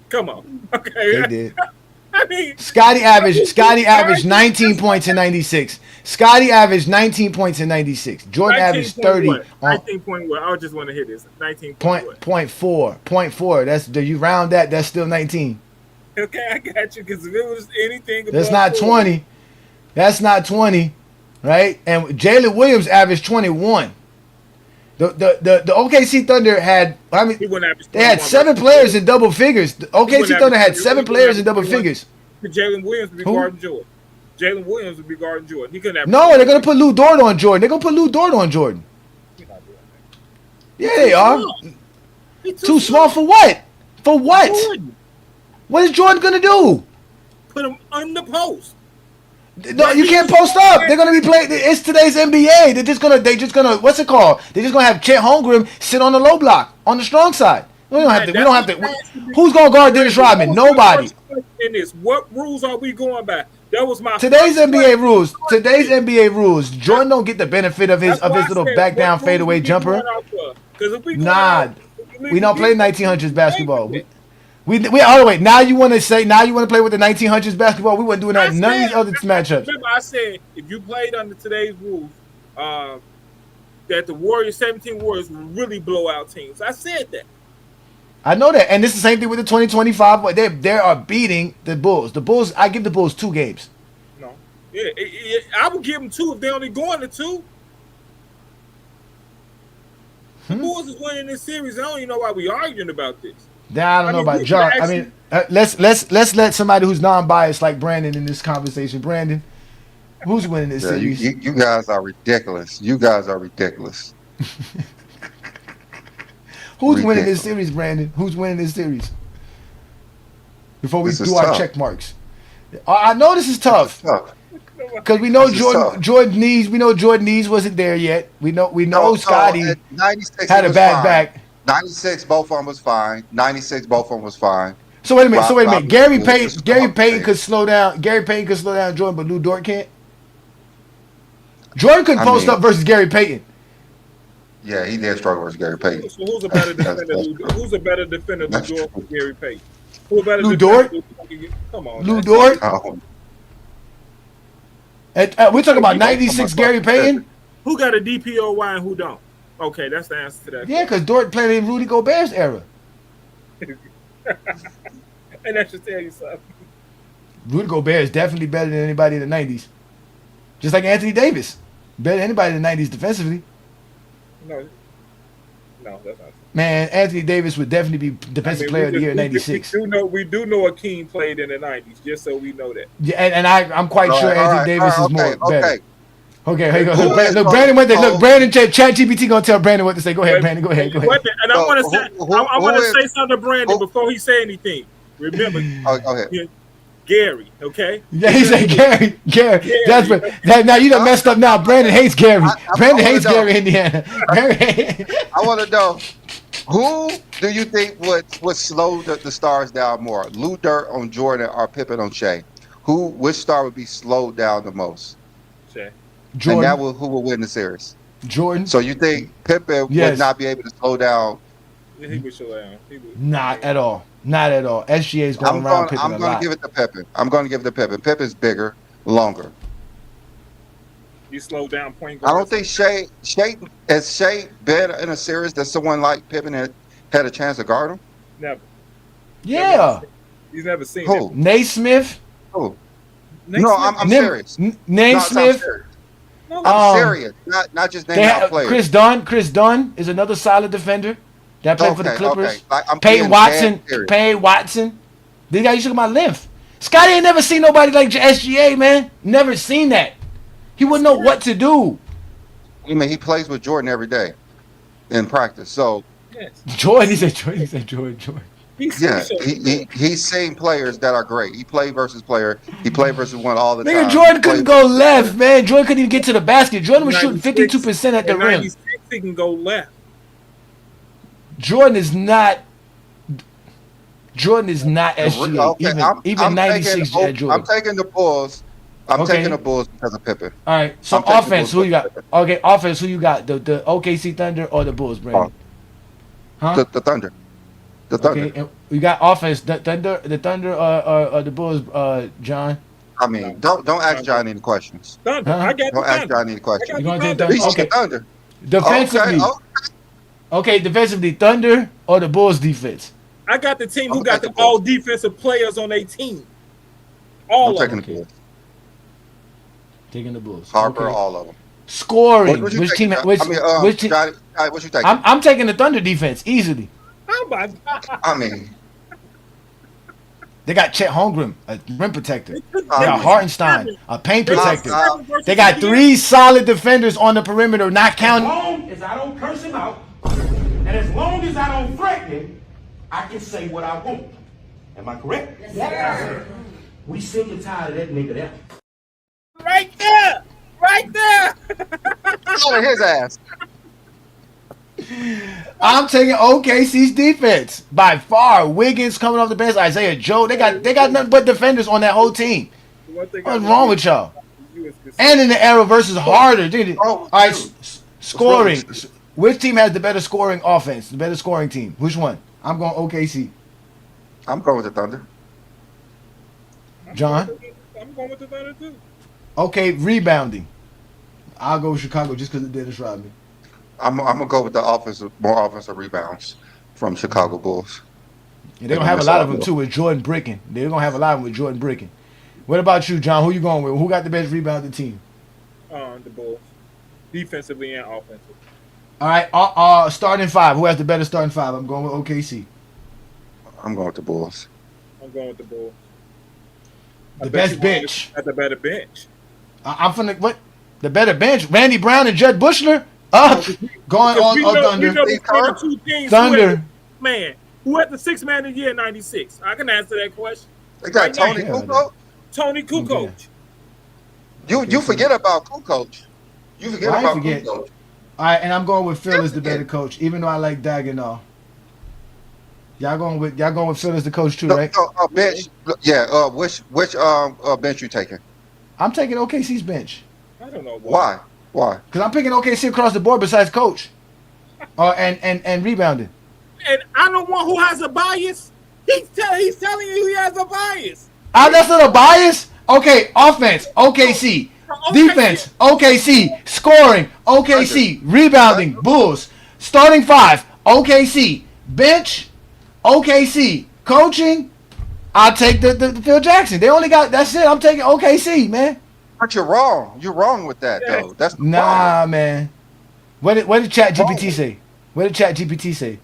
Come on. Okay. They did. I mean, Scotty averaged 19 points in 96. Scotty averaged 19 points in 96. Jordan averaged 30 on 19 point what? I just want to hit this. 19 point four. That's you round that. That's still 19. Okay, I got you. Because if it was anything, That's above not 4, 20. That's not 20, right? And Jalen Williams averaged 21. The OKC Thunder had, I mean, he wouldn't average they had 21, 7 bro. players in double figures. The OKC wouldn't Thunder had average 7 21. players in double figures. Jalen Williams would be Who? guarding Jordan. Jalen Williams would be guarding Jordan. He couldn't have. No, they're gonna put Lou Dort on Jordan. They're gonna put Lou Dort on Jordan. Yeah, they are. Too small for what? For what? Jordan. What is Jordan gonna do? Put him on the post. No, you can't post up. They're gonna be playing. It's today's NBA. They just gonna. What's it called? They're just gonna have Chet Holmgren sit on the low block on the strong side. We don't have to. Who's gonna guard Dennis Rodman? Nobody. In this, what rules are we going by? That was my Today's first NBA question. rules. Today's NBA rules. Jordan don't get the benefit of his That's why I little said, back down what rules fadeaway we jumper. going out for? 'Cause if we going Nah, out, we don't play 1900s basketball. We oh wait, now you want to play with the 1900s basketball? We weren't doing that in none of these other matchups. Remember, I said if you played under today's rules, that the Warriors, 17 Warriors, would really blow out teams. I said that. I know that, and this is the same thing with the 2025. But they are beating the Bulls. The Bulls, I give the Bulls 2 games. No, I would give them 2 if they only going to 2. The Bulls is winning this series. I don't even know why we arguing about this. I don't know about John. I mean, let's let somebody who's non-biased like Brandon in this conversation. Brandon, who's winning this series? You guys are ridiculous. You guys are ridiculous. Who's winning this series, Brandon? Who's winning this series? Before we do our tough. check marks. I know this is tough. Because we know Jordan Knees. We know Jordan Knees wasn't there yet. We know Scotty had a bad back. 96, both of them was fine. 96, both of them was fine. So wait a minute. Gary Payton could slow down. Gary Payton could slow down Jordan, but Lou Dort can't. Jordan couldn't post up versus Gary Payton. Yeah, he did struggle versus Gary Payton. So who's a better defender? Who's a better defender than Dort or Gary Payton? Who's better Lou defender? Dort? Come on, Lou Dort? Oh. We're talking about 96 Gary Payton? Who got a DPOY and who don't? Okay, that's the answer to that. Yeah, because Dort played in Rudy Gobert's era. And that should tell you something. Rudy Gobert is definitely better than anybody in the 90s. Just like Anthony Davis. Better than anybody in the 90s defensively. No, that's not true. Man, Anthony Davis would definitely be Defensive Player of the Year in 96. We do know Akeem played in the 90s, just so we know that. Yeah, and I'm quite sure Anthony Davis is more better. Okay, here you go. Look, Brandon went there. Look, Brandon, ChatGPT gonna tell Brandon what to say. Go ahead, Brandon. Go ahead. And I want to say something to Brandon before he say anything. Remember, Gary, okay? Yeah, he said Gary. That's what. Now you done messed up. Now Brandon hates Gary. Brandon hates Gary, Indiana. I want to know, who do you think would slow the stars down more? Lou Dort on Jordan or Pippen on Shea? Which star would be slowed down the most? Shea. Jordan. And who will win the series? Jordan. So you think Pippen would not be able to slow down? Yeah, he would slow down. Not at all. Not at all. SGA is going around Pippen I'm going to give it to Pippen. Pippen's bigger, longer. You slow down point guard. I don't think has Shea been in a series that someone like Pippen had a chance to guard him? Never. Yeah. He's never seen Who? it. Naismith. Who? No, I'm serious. Naismith. I'm serious. Not just naming out players. Chris Dunn is another solid defender that played for the Clippers. Like, Peyton Watson. These guys, you talking about length. Scotty ain't never seen nobody like SGA, man. Never seen that. He wouldn't know what to do. I mean, he plays with Jordan every day in practice. So Jordan, he said Jordan. He's seen players that are great. He played versus player. He played versus one all the time. Jordan couldn't go left, man. Jordan couldn't even get to the basket. Jordan was shooting 52% at the rim. 96, he can go left. Jordan is not SGA. Okay, even 96 Jordan. I'm taking the Bulls. Taking the Bulls because of Pippen. All right. So offense, who you got? Okay, offense, who you got? The OKC Thunder or the Bulls, Brandon? The Thunder. The Thunder. Okay, and we got offense. The Thunder, or the Bulls, John. I mean, don't ask Johnny any questions. Thunder. Huh? I got the Don't ask Thunder. Johnny any I questions. You got gonna the take Thunder. Thunder? He's the Okay. Thunder. Defensively, Okay. okay, defensively, Thunder or the Bulls defense. I got the team who I'm got taking all Bulls. defensive players on their team. I'm All of taking them. the Bulls. Taking the Bulls. Harper, Okay. all of them. Scoring. What you Which team? taking? Which team? Johnny, what you taking? I'm taking the Thunder defense easily. Oh my God. I mean, They got Chet Holmgren, a rim protector. They I got mean- Hartenstein, a paint protector. Versus They got Indiana. 3 solid defenders on the perimeter, not As counting. long as I don't curse him out, and as long as I don't threaten him, I can say what I want. Am I correct? Yes. We sick and tired of that nigga there. Right there. Right there. out of his ass. I'm taking OKC's defense by far. Wiggins coming off the bench, Isaiah Joe. They got nothing but defenders on that whole team. What's wrong with y'all? And in the era versus harder. All right, scoring. Which team has the better scoring offense? The better scoring team? Which one? I'm going OKC. I'm going with the Thunder. John? I'm going with the Thunder too. Okay, rebounding. I'll go with Chicago just because of Dennis Rodman. I'm gonna go with the more offensive rebounds from Chicago Bulls. Yeah, they're gonna have a lot of them too with Jordan Brickin. They're gonna have a lot of them with Jordan Brickin. What about you, John? Who you going with? Who got the best rebounding team? The Bulls, defensively and offensively. All right, starting 5. Who has the better starting 5? I'm going with OKC. I'm going with the Bulls. I'm going with the Bulls. The best bench. At the better bench. I'm finna what? The better bench. Randy Brown and Judd Bushler. Going on Thunder. We know the two teams Thunder. Who had the 6th man of the year in '96? I can answer that question. They got Right Tony now. Kukoc. Tony Kukoc. You forget about Kukoc. You forget I about forget. Kukoc. All right, and I'm going with Phil as the better coach, even though I like Dagenau. Y'all going with Phil as the coach too, right? Bench. Yeah. Which bench you taking? I'm taking OKC's bench. I don't know Why? Why? Because I'm picking OKC across the board besides coach. And rebounding. And I'm the one who has a bias. He's telling you he has a bias. That's not a bias. Okay, offense, OKC. Defense, OKC. Scoring, OKC. Rebounding, Bulls. Starting 5, OKC. Bench, OKC. Coaching, I'll take the Phil Jackson. They only got, that's it. I'm taking OKC, man. But you're wrong. You're wrong with that, though. That's Nah, man. What did ChatGPT say? What did ChatGPT say?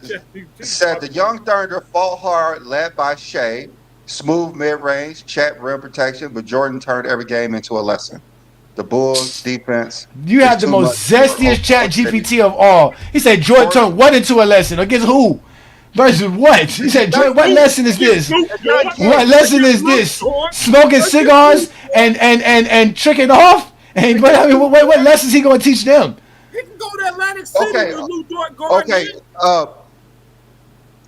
It said the young Thunder fought hard, led by Shea. Smooth mid-range, Chet rim protection, but Jordan turned every game into a lesson. The Bulls defense. You have the most zestiest ChatGPT of all. He said Jordan turned what into a lesson? Against who? Versus what? He said, Jordan, what lesson is this? What lesson is this? Smoking cigars and tricking off? And what lessons he gonna teach them? He can go to Atlantic City with Lou Dort Gordon. Okay.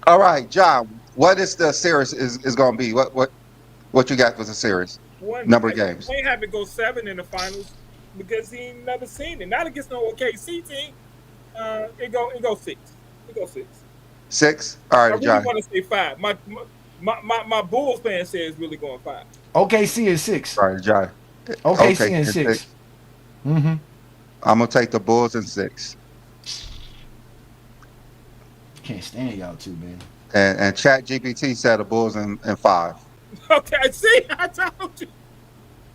All right, John. What is the series is going to be? What you got for the series? Number of games. He ain't have to go 7 in the finals because he ain't never seen it. Not against no OKC team. It go 6. It go 6. 6. All right, I really John. want to say 5. My Bulls fan says it's really going 5. OKC is 6. All right, John. OKC is 6. Mm-hmm. I'm gonna take the Bulls in 6. Can't stand y'all two, man. And ChatGPT said the Bulls in 5. Okay, see, I told you.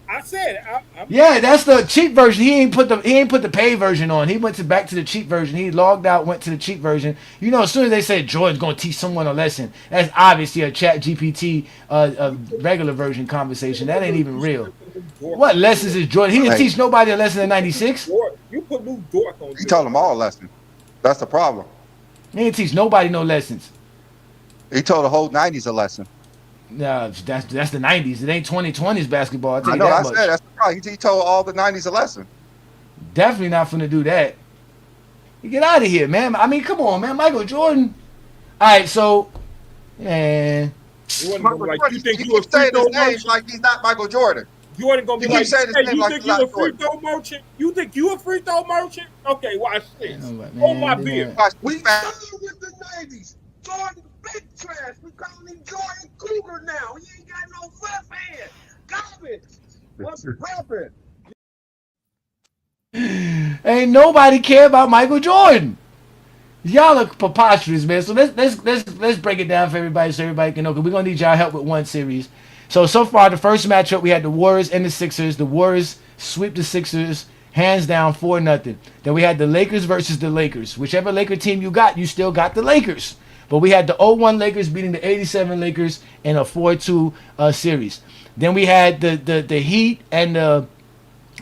I said it. Yeah, that's the cheap version. He ain't put the paid version on. He went back to the cheap version. He logged out, went to the cheap version. You know, as soon as they said Jordan's gonna teach someone a lesson, that's obviously a ChatGPT a regular version conversation. That ain't even real. What lessons is Jordan? He didn't teach nobody a lesson in '96. You put Lou Dort on. He told them all a lesson. That's the problem. He didn't teach nobody no lessons. He told the whole 90s a lesson. No, that's the '90s. It ain't 2020s basketball. I tell I you know. that I much. said that's the problem. He told all the 90s a lesson. Definitely not finna do that. You get out of here, man. I mean, come on, man. Michael Jordan. All right, so, man. You think you a free saying throw his name merchant? like he's not Michael Jordan. Jordan gonna be You like, keep saying his hey, name you like think he's you not a free Jordan. throw merchant? You think you a free throw merchant? Okay, watch this. Man, Hold my man. beer. Watch, We started with the 90s. Jordan big trash. We calling him Jordan Cougar now. He ain't got no left hand. Garbage. What's poppin'? Ain't nobody care about Michael Jordan. Y'all are preposterous, man. So let's break it down for everybody so everybody can know. Cause we're gonna need y'all help with one series. So far the first matchup we had the Warriors and the Sixers. The Warriors sweep the Sixers hands down 4-0. Then we had the Lakers versus the Lakers. Whichever Laker team you got, you still got the Lakers. But we had the 0-1 Lakers beating the 87 Lakers in a 4-2 series. Then we had the Heat and the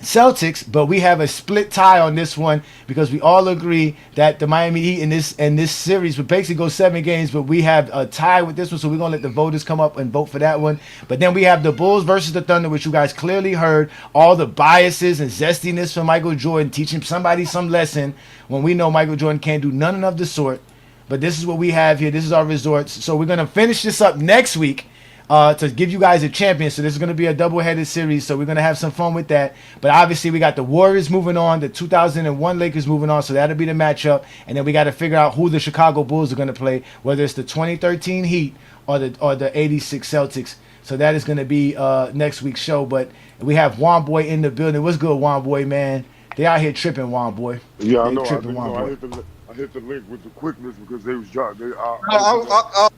Celtics, but we have a split tie on this one because we all agree that the Miami Heat in this series would basically go 7 games, but we have a tie with this one, so we're gonna let the voters come up and vote for that one. But then we have the Bulls versus the Thunder, which you guys clearly heard all the biases and zestiness from Michael Jordan teaching somebody some lesson when we know Michael Jordan can't do none of the sort. But this is what we have here. This is our resorts. So we're gonna finish this up next week. To give you guys a champion. So this is going to be a double-headed series. So we're going to have some fun with that. But obviously we got the Warriors moving on, the 2001 Lakers moving on. So that'll be the matchup. And then we got to figure out who the Chicago Bulls are going to play, whether it's the 2013 Heat or the 86 Celtics. So that is going to be next week's show. But we have Juan Boy in the building. What's good, Juan Boy, man? They out here tripping, Juan Boy. Yeah, I they know. Tripping, Juan Boy. I hit the link with the quickness because they was dropping. I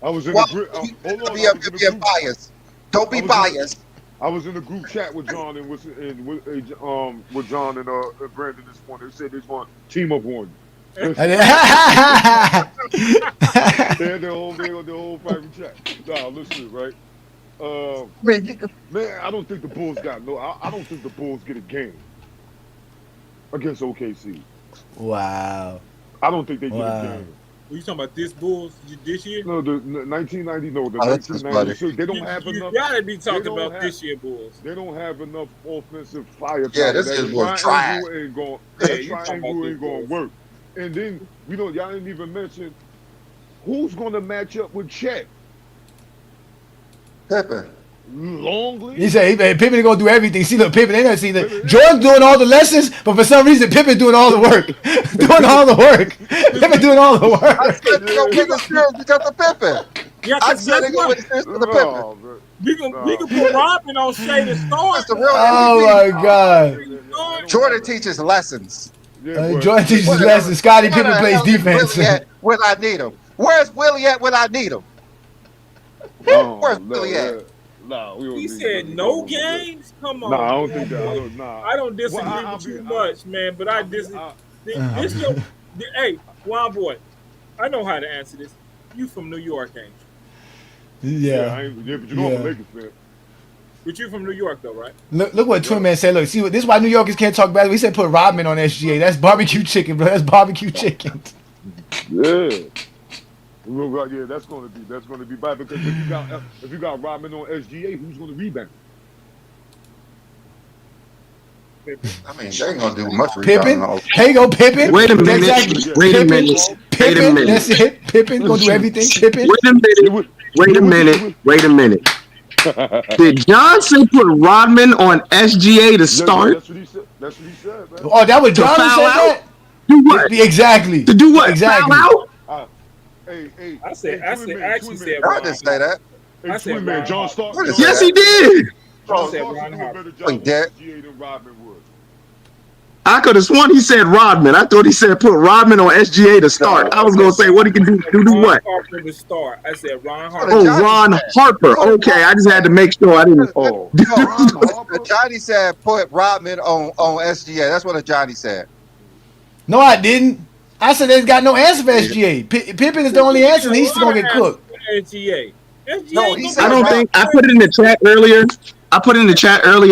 was in the group. Hold on. Be biased. Don't be biased. I was in the group chat with John and with John and Brandon this morning. They said they want team up on you. They had their whole private chat. Nah, listen, right? Man, I don't think the Bulls got I don't think the Bulls get a game against OKC. Wow. I don't think they get a game. Are you talking about this Bulls this year? No, the 1990. No, the 1990. They don't have enough. You gotta be talking about this year Bulls. They don't have enough offensive firepower. Yeah, this is trash. Triangle ain't going to work. And then y'all didn't even mention who's going to match up with Shaq. Pippen. Longley. He said Pippen is gonna do everything. See, look, Pippen. They don't see that Jordan doing all the lessons, but for some reason Pippen doing all the work, doing all the work. Pippen doing all the work. I said they gonna win the series because of Pippen. Yeah, I said they gonna win the series because of Pippen. We can put Robin on Shea to start. Oh my God. Jordan teaches lessons. Jordan teaches lessons. Scottie Pippen plays defense. When I need him. Where's Willie at when I need him? Where's Willie at? Nah, he said no games? Come on. Nah, I don't think that. I don't disagree with you much, man, but I disagree. Hey, Wild Boy, I know how to answer this. You from New York, ain't you? Yeah. But you know I'm a Lakers fan. But you from New York, though, right? Look what Twin Man said. Look, see, this is why New Yorkers can't talk basketball. He said put Rodman on SGA. That's barbecue chicken, bro. That's barbecue chicken. Yeah. Yeah, that's gonna be bad because if you got Rodman on SGA, who's gonna rebound? I mean, they ain't gonna do much Pippen. rebounding. There you go, Pippen. Wait a minute. Exactly. Wait a minute. Wait a minute. That's it. Pippen gonna do everything. Pippen. Wait a minute. Did John say put Rodman on SGA to start? That's what he said. Man. Oh, that was John who said that? Do what? Exactly. To do what? Exactly. Foul out? Hey, I actually said I didn't say that. I said man, John Stark. Yes, he did. John Stark did a better job with SGA than Rodman would. I could have sworn he said Rodman. I thought he said put Rodman on SGA to start. I was going to say what he can do what? Harper to start. I said Ron Harper. Oh, Ron Harper. Okay, I just had to make sure I didn't. Oh, Johnny said put Rodman on SGA. That's what Johnny said. No, I didn't. I said there's got no answer for SGA. Pippen is the only answer, and he's gonna get cooked. SGA. No, he said I don't think I put it in the chat earlier.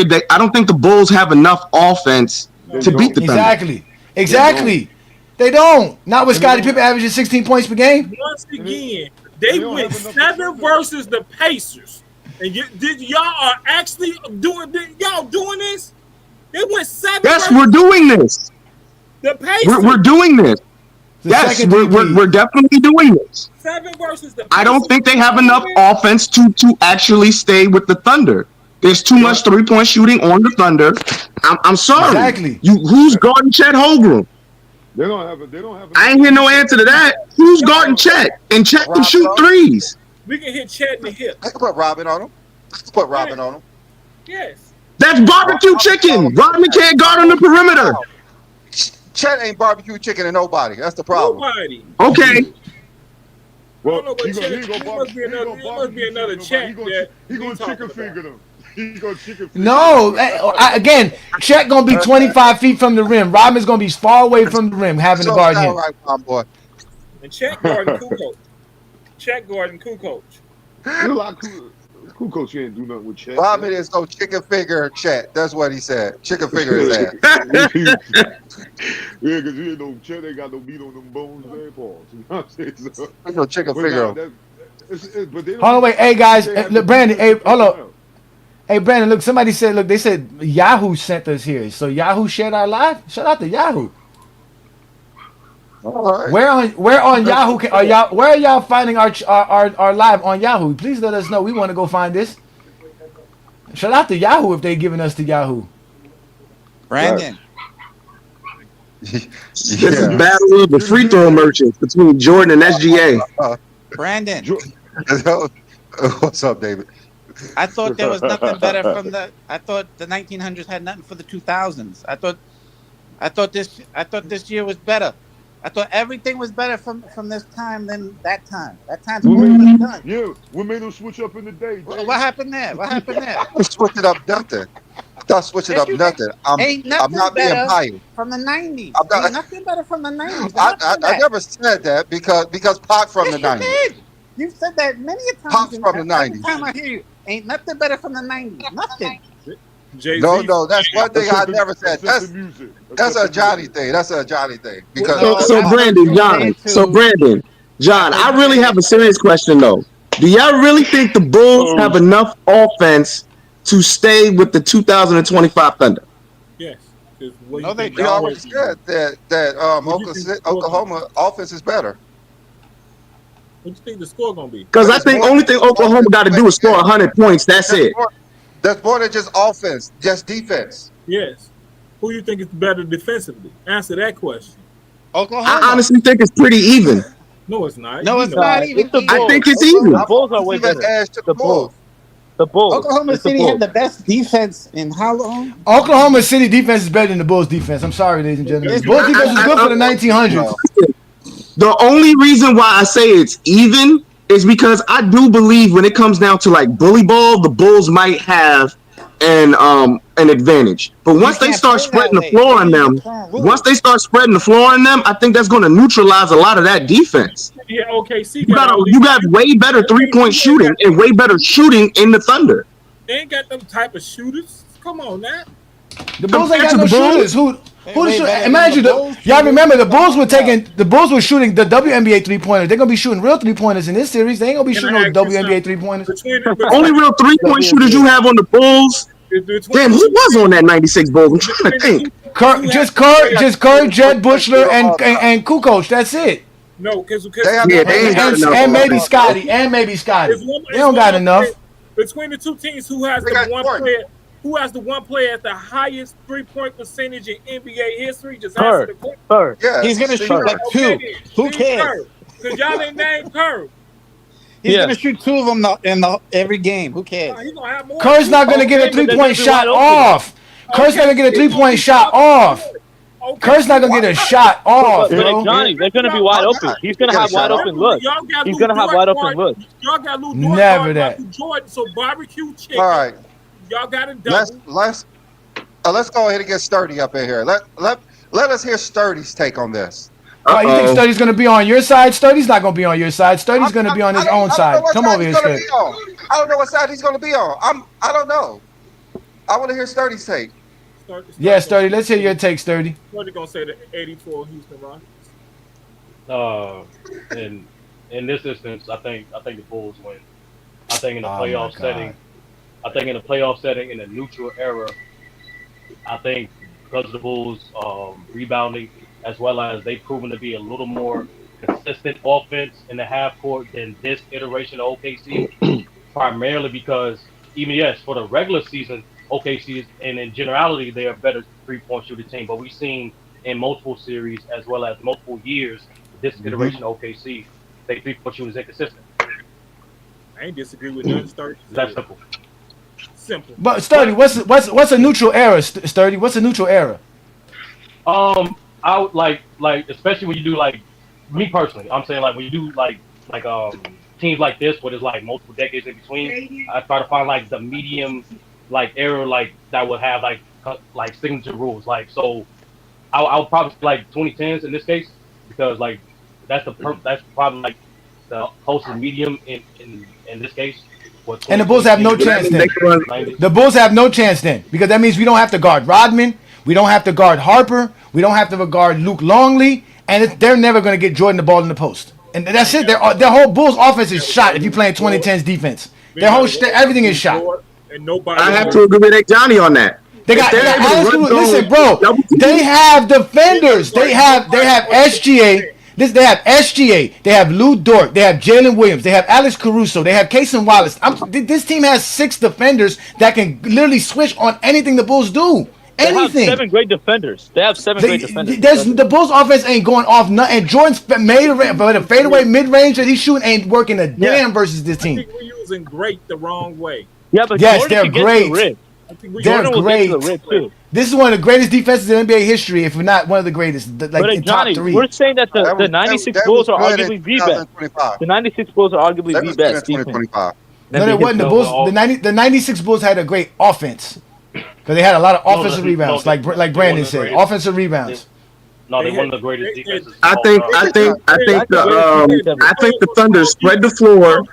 That I don't think the Bulls have enough offense to beat the Thunder. Exactly. They don't. Not with Scottie Pippen averaging 16 points per game. Once again, they went 7 versus the Pacers. And y'all are actually doing this? They went 7. Yes, we're doing this. The Pacers. We're doing this. Yes, we're definitely doing this. 7 versus the Pacers. I don't think they have enough offense to actually stay with the Thunder. There's too much 3-point shooting on the Thunder. I'm sorry. Exactly. Who's guarding Chet Holmgren? They don't have. They don't have. I ain't hear no answer to that. Who's guarding Chet? And Chet can shoot threes. We can hit Chet in the hip. I can put Robin on him. Put Robin on him. Yes. That's barbecue chicken. Rodman can't guard on the perimeter. Chet ain't barbecue chicken to nobody. That's the problem. Nobody. Okay. Well, no, he must be another Chet. He gonna chicken finger them. He gonna chicken finger. No, again, Chet gonna be 25 feet from the rim. Rodman's gonna be far away from the rim, having to guard him. Right, my boy. And Chet guarding Kukoc. Chet guarding Kukoc. Kukoc can't do nothing with Chet. Robin is no chicken finger Chet. That's what he said. Chicken finger is that. Yeah, because you know Chet ain't got no meat on them bones, man. Pause. You know what I'm saying? So, there's no chicken finger. Hold on, wait, hey guys, look, Brandon, hey, hold on. Hey Brandon, look, somebody said, look, they said Yahoo sent us here, so Yahoo shared our live. Shout out to Yahoo. All right. Where on Yahoo are y'all? Where are y'all finding our live on Yahoo? Please let us know. We want to go find this. Shout out to Yahoo if they giving us to Yahoo. Brandon. This is battle of the free throw merchants between Jordan and SGA. Brandon. What's up, David? I thought there was nothing better from the. I thought the 1900s had nothing for the 2000s. I thought this year was better. I thought everything was better from this time than that time. That time's already done. Yeah, we made them switch up in the day. What happened there? What happened there? Switching up nothing. Stop switching up nothing. Ain't nothing I'm not being biased. From the 90s. Ain't nothing better from the 90s. I never said that because Pac from the 90s. You did. You've said that many a times. Pac's from the 90s. Every time I hear you, ain't nothing better from the 90s. Nothing. Jay-Z. No, that's one thing I never said. That's a Johnny thing. That's a Johnny thing. Because So Brandon, John, I really have a serious question though. Do y'all really think the Bulls have enough offense to stay with the 2025 Thunder? Yes. No, they already said that Oklahoma offense is better. What do you think the score gonna be? Because I think only thing Oklahoma got to do is score 100 points. That's it. That's more than just offense, just defense. Yes. Who you think is better defensively? Answer that question. Oklahoma. I honestly think it's pretty even. No, it's not. No, it's not even. I think it's even. The Bulls are way better. The Bulls. Oklahoma City had the best defense in how long? Oklahoma City defense is better than the Bulls defense. I'm sorry, ladies and gentlemen. Bulls defense was good for the 1900s. The only reason why I say it's even is because I do believe when it comes down to like bully ball, the Bulls might have an advantage. But once they start spreading the floor on them, I think that's going to neutralize a lot of that defense. Yeah, OKC. You got way better 3-point shooting and way better shooting in the Thunder. They ain't got them type of shooters. Come on now. The Bulls ain't got no shooters. Imagine y'all remember the Bulls were shooting the WNBA 3-pointers. They're gonna be shooting real 3-pointers in this series. They ain't gonna be shooting no WNBA 3-pointers. Only real 3-point shooters you have on the Bulls. Damn, who was on that 96 Bulls? I'm trying to think. Just Kerr, Jed Bushler, and Kukoc. That's it. No, because and maybe Scotty. They don't got enough. Between the two teams, who has the one player at the highest 3-point percentage in NBA history? Just answer the question. Yeah, he's gonna shoot like 2. Who cares? Because y'all didn't name Kerr. He's gonna shoot 2 of them in every game. Who cares? He's gonna have more. Kerr's not gonna get a 3-point shot off. Kerr's not gonna get a 3-point shot off. Kerr's not gonna get a shot off, bro. Johnny, they're gonna be wide open. He's gonna have wide open look. He's gonna have wide open look. Y'all got Lou Never that. Jordan, so barbecue chicken. All right. Y'all got it double. Let's go ahead and get Sturdy up in here. Let us hear Sturdy's take on this. Oh, you think Sturdy's gonna be on your side? Sturdy's not gonna be on your side. Sturdy's gonna be on his own side. Come over here, Sturdy. I don't know what side he's gonna be on. I don't know. I want to hear Sturdy's take. Yeah, Sturdy. Let's hear your take, Sturdy. What are you gonna say the 84 Houston Rockets? In this instance, I think the Bulls win. I think in the playoff setting, in a neutral era, I think because of the Bulls rebounding, as well as they've proven to be a little more consistent offense in the half court than this iteration of OKC, primarily because for the regular season, OKC and in generality they are a better 3-point shooting team, but we've seen in multiple series as well as multiple years. This iteration of OKC, they 3-point shooters inconsistent. I ain't disagree with none Sturdy. That's simple. Simple. But Sturdy, what's a neutral era? Sturdy, what's a neutral era? I would like especially when you do like me personally. I'm saying like when you do like teams like this where there's like multiple decades in between. I try to find like the medium like era like that would have like signature rules. Like so, I would probably say, like 2010s in this case because like that's probably like the closest medium in this case. And the Bulls have no chance then. The Bulls have no chance then because that means we don't have to guard Rodman, we don't have to guard Harper, we don't have to guard Luke Longley, and they're never going to get Jordan the ball in the post. And that's it. Their whole Bulls offense is shot if you playing 2010s defense. Their whole everything is shot. And nobody. I have to agree with Ajani on that. They got listen, bro. They have defenders. They have SGA. They have SGA. They have Lou Dort. They have Jalen Williams. They have Alex Caruso. They have Cason Wallace. This team has 6 defenders that can literally switch on anything the Bulls do. Anything. They have 7 great defenders. The Bulls' offense ain't going off nothing. And Jordan's made a fadeaway mid-range that he's shooting ain't working a damn versus this team. I think we're using great the wrong way. Yeah, but yes, Jordan they're great. They're great. This is one of the greatest defenses in NBA history, if not one of the greatest. Like in top 3. We're saying that the 96 Bulls are arguably the best. The 96 Bulls are arguably the best defense. No, they wasn't. The Bulls, the 96 Bulls had a great offense because they had a lot of offensive rebounds, like Brandon said, offensive rebounds. No, they're one of the greatest defenses. I think the Thunder spread the floor.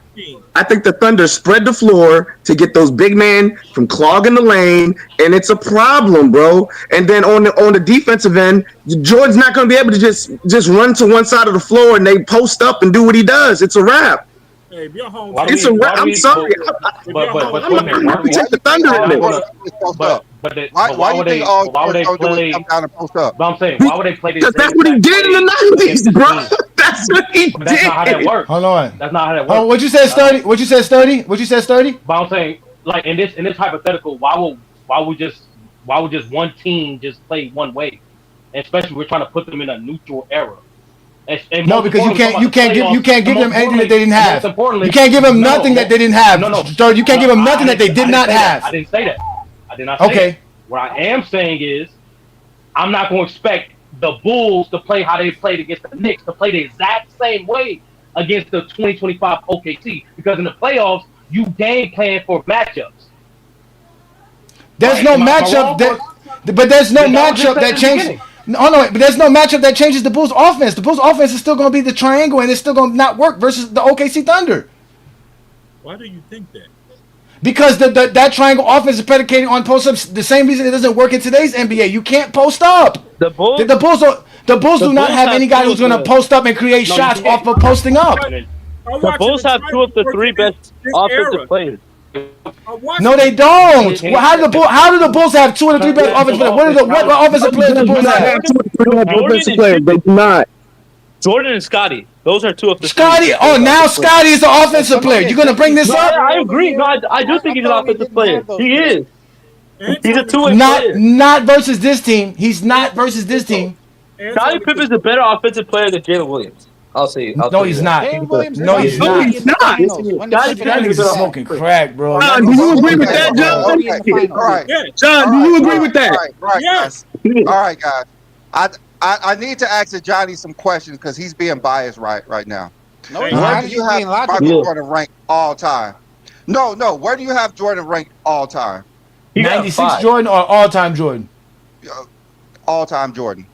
I think the Thunder spread the floor to get those big men from clogging the lane, and it's a problem, bro. And then on the defensive end, Jordan's not going to be able to just run to one side of the floor and they post up and do what he does. It's a wrap. Hey, if you're home, it's a wrap. I'm sorry. I'm not going to take the Thunder in this. Why would they come down and post up? But I'm saying, why would they play this? Because that's what he did in the 90s, bro. That's what he did. That's not how that works. Hold on. That's not how that works. What you said, Sturdy? What you said, Sturdy? What you said, Sturdy? But I'm saying, like in this hypothetical, why would just one team just play one way? Especially we're trying to put them in a neutral era. And no, because you can't give them anything that they didn't have. You can't give them nothing that they didn't have. No. Sturdy, you can't give them nothing that they did not have. I didn't say that. I did not say that. What I am saying is, I'm not going to expect the Bulls to play how they played against the Knicks, to play the exact same way against the 2025 OKC. Because in the playoffs, you game plan for matchups. There's no matchup but there's no matchup that changes. No, but there's no matchup that changes the Bulls' offense. The Bulls' offense is still going to be the triangle, and it's still going to not work versus the OKC Thunder. Why do you think that? Because that triangle offense is predicated on post-ups. The same reason it doesn't work in today's NBA. You can't post up. The Bulls do not have any guy who's going to post up and create shots off of posting up. The Bulls have 2 of the 3 best offensive players. No, they don't. Well, how do the Bulls have 2 of the 3 best offensive players? What offensive players do the Bulls have? 2 offensive players. They do not. Jordan and Scotty. Those are 2 of the Scotty. Oh, now Scotty is an offensive player. You're gonna bring this up? I agree. No, I do think he's an offensive player. He is. He's a 2-way player. Not versus this team. He's not versus this team. Scottie Pippen's a better offensive player than Jalen Williams. I'll say. No, he's not. No, he's not. That nigga's smoking crack, bro. John, do you agree with that, John? All right. John, do you agree with that? Yes. All right, guys. I need to ask Ajani some questions because he's being biased right now. No, where do you have Michael Jordan ranked all time? No. Where do you have Jordan ranked all time? 96 Jordan or all time Jordan? All time Jordan.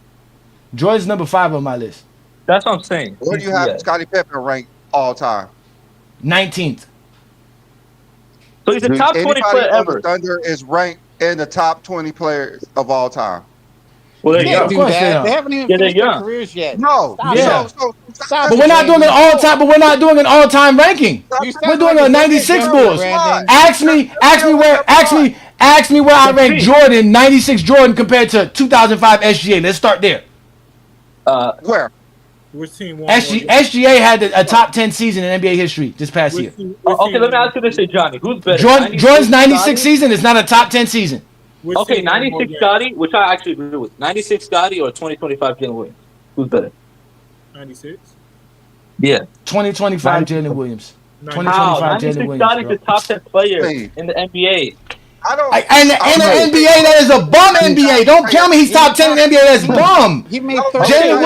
Jordan's number 5 on my list. That's what I'm saying. Where do you have Scottie Pippen ranked all time? 19th. So he's a top 20 player ever. The Thunder is ranked in the top 20 players of all time. Well, they can't do that. They haven't even finished their careers yet. No. But we're not doing an all-time. But we're not doing an all-time ranking. We're doing a 96 Bulls. Ask me where I rank Jordan, 96 Jordan compared to 2005 SGA. Let's start there. Where? Which team won? SGA had a top 10 season in NBA history this past year. Okay, let me ask you this, Johnny. Who's better? Jordan's 96 season is not a top 10 season. Okay, 96 Scotty, which I actually agree with. 96 Scotty or 2025 Jalen Williams? Who's better? 96. Yeah. 2025 Jalen Williams. How? 2025 Jalen 96 Williams, Scotty's bro. the top 10 player in the NBA. And the NBA, that is a bum NBA. Don't tell me he's top 10 in the NBA. That's bum. He made Jalen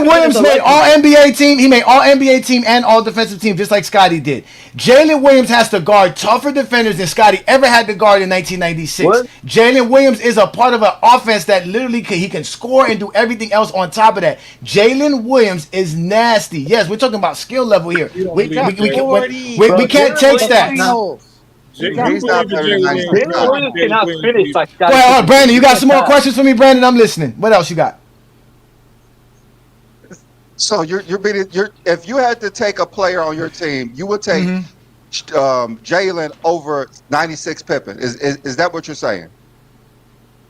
Williams made all NBA team. He made all NBA team and all defensive team, just like Scotty did. Jalen Williams has to guard tougher defenders than Scotty ever had to guard in 1996. Jalen Williams is a part of an offense that literally he can score and do everything else on top of that. Jalen Williams is nasty. Yes, we're talking about skill level here. We can't take stats. Jalen Williams cannot finish like Scotty. Well, Brandon, you got some more questions for me, Brandon? I'm listening. What else you got? So if you had to take a player on your team, you would take Jalen over 96 Pippen. Is that what you're saying?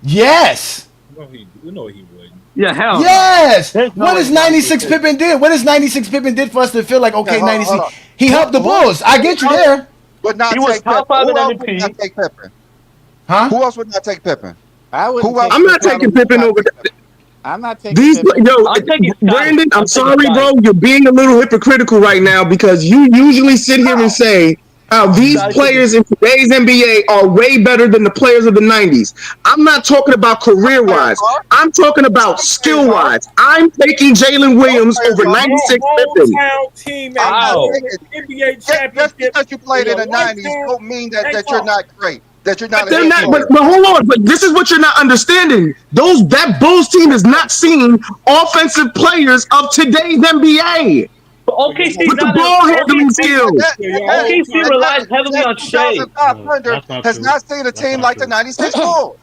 Yes. You know he wouldn't. Yeah, hell. Yes. What does 96 Pippen did? What does 96 Pippen did for us to feel like, okay, 96? He helped the Bulls. I get you there. Would not he was take top Pippen. 5 Who in else would MVP. not take Pippen? Huh? Who else would not take Pippen? I'm not taking Pippen over. I'm not taking These, Pippen. Brandon, I'm sorry, bro. You're being a little hypocritical right now because you usually sit here and say how these players in today's NBA are way better than the players of the 90s. I'm not talking about career-wise. I'm talking about skill-wise. I'm taking Jalen Williams over 96 Pippen. Team NBA championship. Just because you played in the 90s don't mean that you're not great. That you're not. They're not. But hold on. But this is what you're not understanding. That Bulls team is not seeing offensive players of today's NBA. But OKC with the ball handling skills. OKC relies heavily on Shea. Has not seen a team like the 96 Bulls.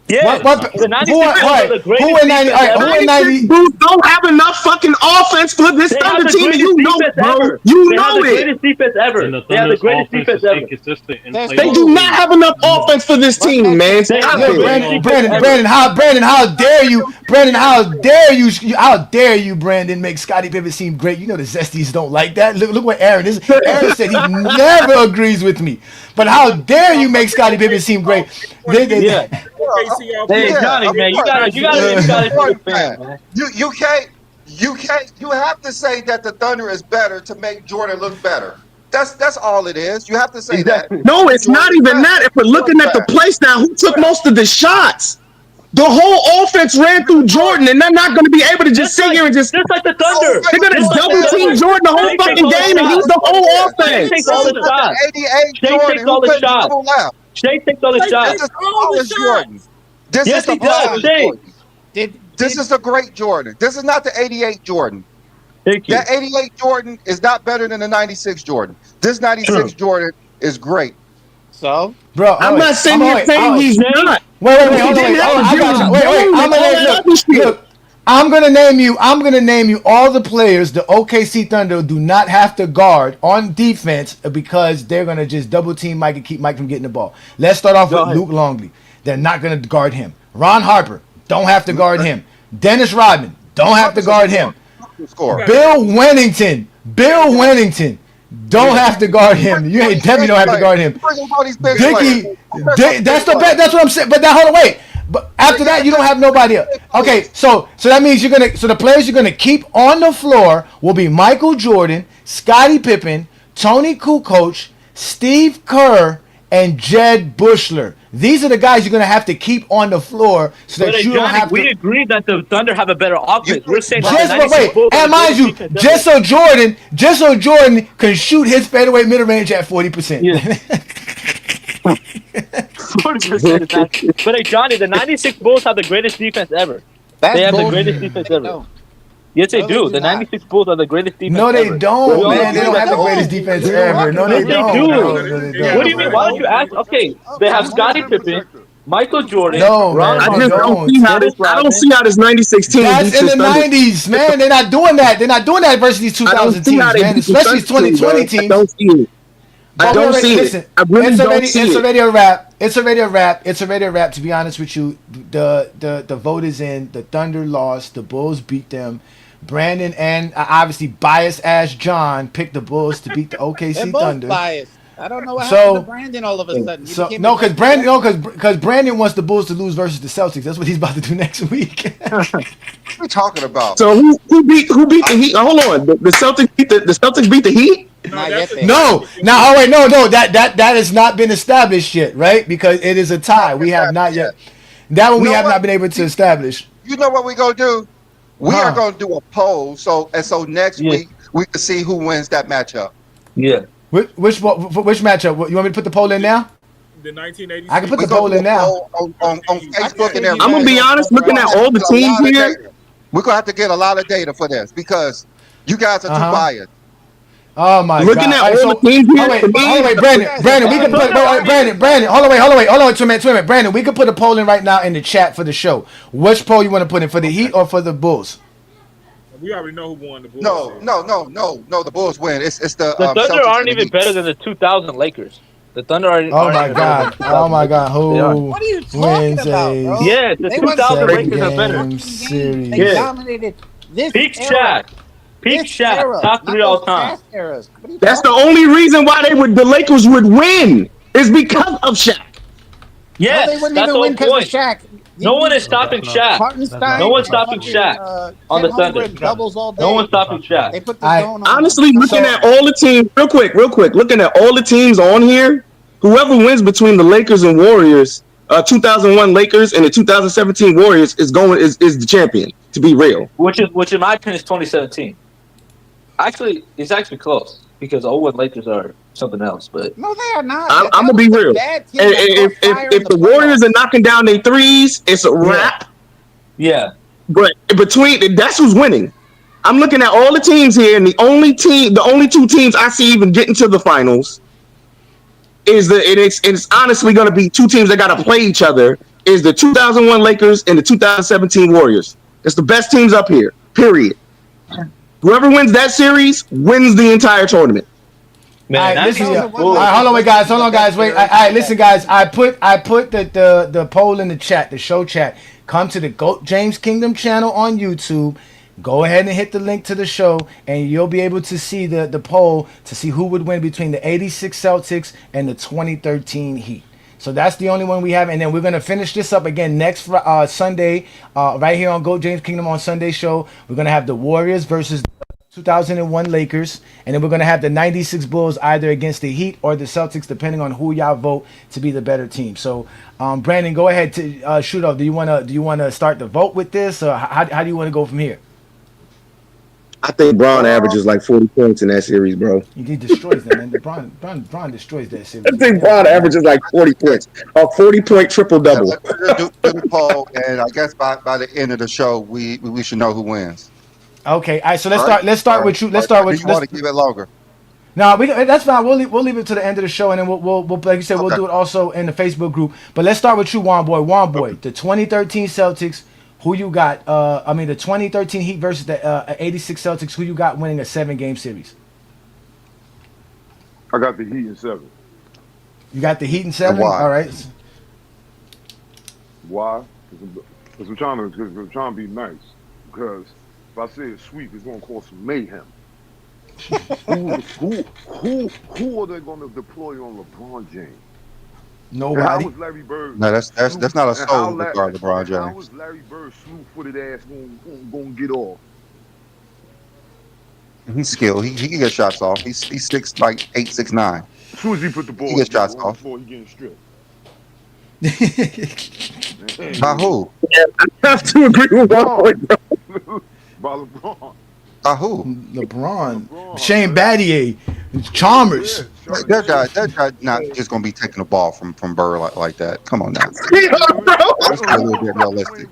Yeah, the 96 are the greatest who in 90 Bulls don't have enough fucking offense for this Thunder team, and you know it, bro. You know it. They have the greatest defense ever. They have the greatest defense ever. They do not have enough offense for this team, man. Brandon, how dare you? Brandon, how dare you, Brandon, make Scottie Pippen seem great? You know the Zesties don't like that. Look what Aaron is. Aaron said he never agrees with me. But how dare you make Scottie Pippen seem great? Hey, Johnny, man, you gotta man. You have to say that the Thunder is better to make Jordan look better. That's all it is. You have to say that. No, it's not even that. If we're looking at the play style, who took most of the shots? The whole offense ran through Jordan, and they're not going to be able to just sit here and just like the Thunder. They're going to double team Jordan the whole fucking game, and he's the whole offense. Shea takes all the shots. Shea takes all the shots. Shea takes all the shots. This is the Jordan. This is the great Jordan. This is not the 88 Jordan. That 88 Jordan is not better than the 96 Jordan. This 96 Jordan is great. So, bro, I'm not saying he's not. Wait, I'm gonna name you all the players the OKC Thunder do not have to guard on defense because they're gonna just double team Mike and keep Mike from getting the ball. Let's start off with Luke Longley. They're not gonna guard him. Ron Harper, don't have to guard him. Dennis Rodman, don't have to guard him. Bill Wennington, don't have to guard him. You ain't definitely don't have to guard him. Dickie, that's what I'm saying. But hold on, wait. But after that, you don't have nobody else. Okay, so that means the players you're gonna keep on the floor will be Michael Jordan, Scottie Pippen, Tony Kukoc, Steve Kerr, and Jed Bushler. These are the guys you're gonna have to keep on the floor so that you don't have to. We agreed that the Thunder have a better offense. We're saying and mind you, just so Jordan can shoot his fadeaway middle range at 40%. Yeah. 40%. But hey, Johnny, the 96 Bulls have the greatest defense ever. They have the greatest defense ever. Yes, they do. The 96 Bulls are the greatest defense ever. No, they don't, man. They don't have the greatest defense ever. No, they don't. What do you mean? Why don't you ask? Okay, they have Scottie Pippen, Michael Jordan. No, man, I don't see how this 96 team. That's in the 90s, man. They're not doing that. They're not doing that versus these 2000 teams, man. Especially these 2020 teams. I don't see it. I don't see it. I really don't see it. It's already a wrap. It's already a wrap. To be honest with you, the vote is in. The Thunder lost. The Bulls beat them. Brandon and obviously biased ass John picked the Bulls to beat the OKC Thunder. Biased. I don't know what happened to Brandon all of a sudden. Because Brandon wants the Bulls to lose versus the Celtics. That's what he's about to do next week. What are you talking about? So who beat the Heat? Hold on, the Celtics beat the Celtics beat the Heat. No. Now, all right, no. That has not been established yet, right? Because it is a tie. We have not yet. That one we have not been able to establish. You know what we're gonna do? We are gonna do a poll. So next week we can see who wins that matchup. Yeah. Which matchup? You want me to put the poll in now? The 1986. I can put the poll in now. On Facebook and everything. I'm gonna be honest. Looking at all the teams here, we're gonna have to get a lot of data for this because you guys are too biased. Oh my God! Looking at all the teams here, Brandon, we can put Brandon. Hold on, two minutes. Brandon, we can put a poll in right now in the chat for the show. Which poll you want to put in, for the Heat or for the Bulls? We already know who won the Bulls. No. The Bulls win. It's the Thunder Celtics aren't even better than the 2000 Lakers. The Thunder are. Oh my God! Who What are you talking about, bro? Yeah, the 2000 Lakers are better. Series. They dominated this Peak era. Shaq. Peak Shaq. Top 3 all time. that's the only reason why the Lakers would win is because of Shaq. Yes, they wouldn't that's even the win whole because point. of Shaq. No one is stopping Shaq. No one's stopping Shaq on the Thunder. Doubles all day. No one's stopping Shaq. They put the zone on. Honestly, looking at all the teams, real quick, looking at all the teams on here, whoever wins between the Lakers and Warriors, 2001 Lakers and the 2017 Warriors is the champion. To be real, Which in my opinion is 2017. Actually, it's actually close because 01 Lakers are something else. But no, they are not. I'm gonna be real. If the Warriors are knocking down their threes, it's a wrap. Yeah. But that's who's winning. I'm looking at all the teams here, and the only two teams I see even getting to the finals it's honestly going to be two teams that got to play each other. Is the 2001 Lakers and the 2017 Warriors. It's the best teams up here. Period. Whoever wins that series wins the entire tournament. Man, all right, hold on, guys. Wait. All right, listen, guys. I put the poll in the chat, the show chat. Come to the GOAT James Kingdom channel on YouTube. Go ahead and hit the link to the show, and you'll be able to see the poll to see who would win between the 86 Celtics and the 2013 Heat. So that's the only one we have, and then we're going to finish this up again next Sunday, right here on GOAT James Kingdom on Sunday show. We're going to have the Warriors versus 2001 Lakers, and then we're going to have the 96 Bulls either against the Heat or the Celtics, depending on who y'all vote to be the better team. So, Brandon, go ahead to shoot off. Do you want to start the vote with this, or how do you want to go from here? I think Braun averages like 40 points in that series, bro. He destroys them, man. Braun destroys that series. I think Braun averages like 40 points. A 40-point triple-double. Do the poll, and I guess by the end of the show, we should know who wins. Okay, all right. So let's start with you. Let's start with you. You want to keep it longer? No, that's fine. We'll leave it to the end of the show, and then we'll like you said, we'll do it also in the Facebook group. But let's start with you, Juan Boy. The 2013 Celtics. Who you got? The 2013 Heat versus the 86 Celtics. Who you got winning a 7-game series? I got the Heat in 7. You got the Heat in 7. Why? All right. Why? Because I'm trying to be nice. Because if I say it's sweep, it's going to cause some mayhem. Who are they going to deploy on LeBron James? Nobody. How was Larry Bird? No, that's not a soul regard LeBron James. How was Larry Bird slew-footed ass going to get off? He's skilled. He can get shots off. He's 6'8", 6'9". As soon as he put the ball, he gets shots off. Before he getting stripped. By who? Yeah, I have to agree with one point, bro. By LeBron. By who? LeBron. Shane Battier. Chalmers. That guy not just gonna be taking the ball from Bird like that. Come on now. Let's get a little bit realistic.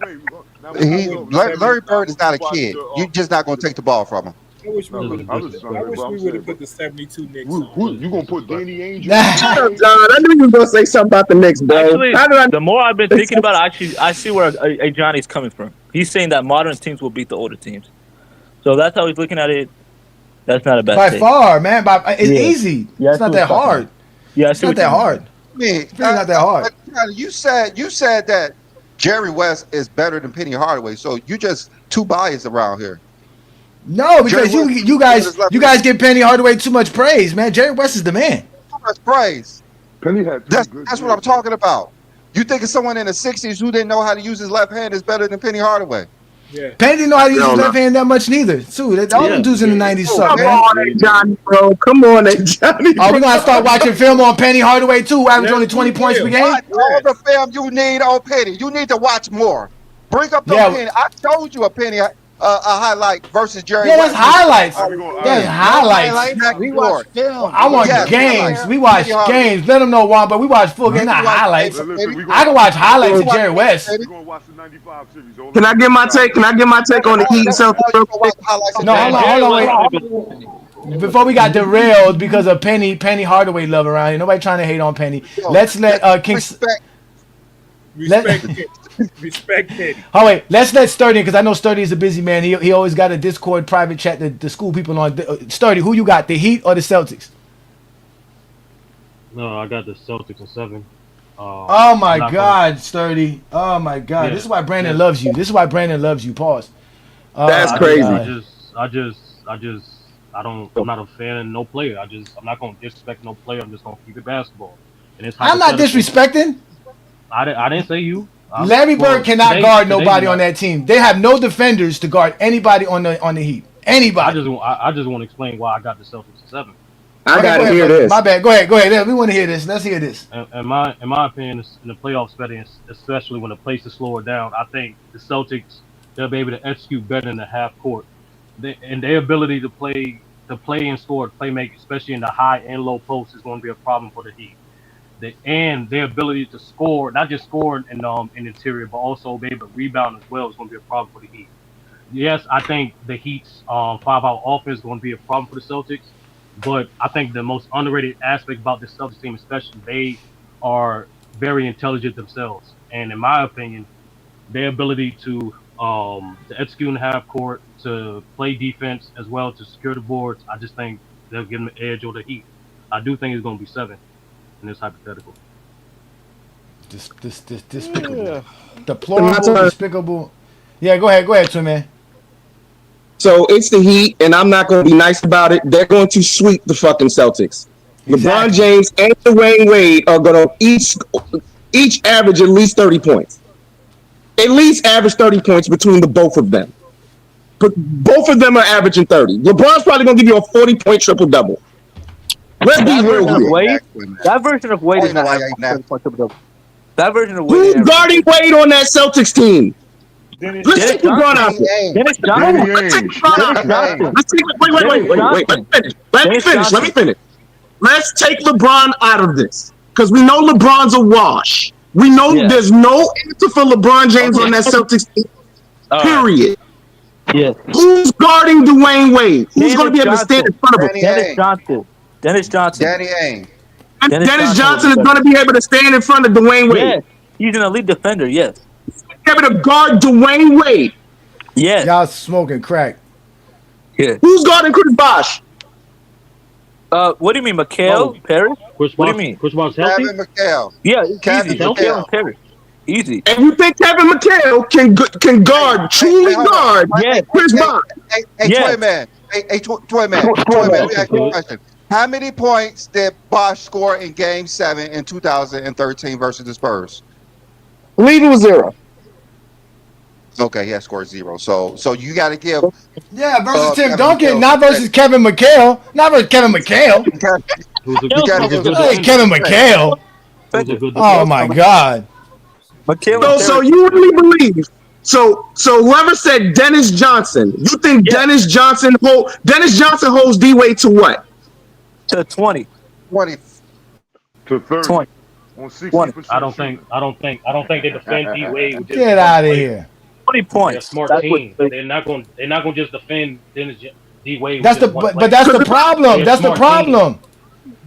Larry Bird is not a kid. You're just not gonna take the ball from him. I wish we would have put the 72 Knicks on. You gonna put Danny Ainge? Shut up, John. I knew you were gonna say something about the Knicks, bro. Actually, the more I've been thinking about it, I see where Ajani's coming from. He's saying that modern teams will beat the older teams. So that's how he's looking at it. That's not a bad By take. far, man. It's easy. Yeah, it's not that hard. Yeah, it's not that hard. I mean, it's really not that hard. You said that Jerry West is better than Penny Hardaway, so you just too biased around here. No, because you guys give Penny Hardaway too much praise, man. Jerry West is the man. That's praise. Penny had That's what I'm talking about. You think of someone in the 60s who didn't know how to use his left hand is better than Penny Hardaway? Yeah. Penny didn't know how to use his left hand that much neither. Too. All them dudes in the 90s suck, Come man. on, Johnny, bro. Come on, Johnny. Oh, we're gonna start watching film on Penny Hardaway too. Average only 20 points per game. Watch all the film you need on Penny. You need to watch more. Bring up the Penny. I showed you a Penny a highlight versus Jerry. Yeah, that's West. highlights. That's highlights. We watch film. I want games. We watch games. Let them know why, but we watch full game, not highlights. I can watch highlights of Jerry West. Can I get my take? Can I get my take on the Heat and Celtics? No, hold on, wait. Before we got derailed because of Penny Hardaway love around here. Nobody trying to hate on Penny. Let's let King. Respect Penny. Oh wait, let's let Sturdy, because I know Sturdy is a busy man. He always got a Discord private chat the school people on. Sturdy, who you got, the Heat or the Celtics? No, I got the Celtics in 7. Oh my God, Sturdy. Oh my God. Yeah. This is why Brandon loves you. This is why Brandon loves you. Pause. That's crazy. I'm not a fan of no player. I'm not gonna disrespect no player. I'm just gonna keep it basketball. And it's I'm not disrespecting. I didn't say you. Larry Bird cannot guard nobody on that team. They have no defenders to guard anybody on the Heat. Anybody. I just want to explain why I got the Celtics in 7. I gotta hear this. My bad. Go ahead. We want to hear this. Let's hear this. In my opinion, in the playoff setting, especially when the place is slower down, I think the Celtics, they'll be able to execute better in the half court. And their ability to play and score, play make, especially in the high and low post, is going to be a problem for the Heat. And their ability to score, not just score in interior, but also be able to rebound as well, is going to be a problem for the Heat. Yes, I think the Heat's 5-out offense is going to be a problem for the Celtics, but I think the most underrated aspect about this Celtics team, especially, they are very intelligent themselves. And in my opinion, their ability to execute in the half court, to play defense as well, to secure the boards, I just think they'll give them an edge over the Heat. I do think it's going to be 7. In this hypothetical. Despicable. Yeah. Deplorable, despicable. Yeah, go ahead, Twin Man. So it's the Heat, and I'm not going to be nice about it. They're going to sweep the fucking Celtics. Exactly. LeBron James and Dwayne Wade are going to each average at least 30 points. At least average 30 points between the both of them. But both of them are averaging 30. LeBron's probably going to give you a 40-point triple-double. Let's be real here. That version of Wade is not that version of Wade. Who's guarding Wade on that Celtics team? Let's take LeBron out there. Dennis Johnson. Wait. Let me finish. Let's take LeBron out of this. Because we know LeBron's a wash. We know there's no answer for LeBron James on that Celtics team. Period. Yeah. Who's guarding Dwayne Wade? Who's going to be able to stand in front of him? Dennis Johnson. Danny Ainge. And Dennis Johnson is going to be able to stand in front of Dwayne Wade. Yeah, he's an elite defender, yes. Able to guard Dwayne Wade. Yes. Y'all smoking crack. Yeah. Who's guarding Chris Bosh? What do you mean, McHale? Paris? What do you mean? Chris Bosh healthy? Kevin McHale. Yeah, easy. McHale. McHale and Paris. Easy. And you think Kevin McHale can guard, truly guard Chris Bosh? Toy Man. Toy Man. Let me ask you a question. How many points did Bosh score in Game 7 in 2013 versus the Spurs? I believe it was 0. Okay, he has scored 0. So you got to give. Yeah, versus Tim Duncan, not versus Kevin McHale. Not versus Kevin McHale. Kevin McHale. Oh my God. So you really believe? So whoever said Dennis Johnson, you think Dennis Johnson holds D Wade to what? To 20. 20. To 30. 20. On 60%. I don't think they defend D Wade. Get out of here. 20 points. They're a smart team. They're not going to just defend Dennis D Wade. That's the problem. That's the problem.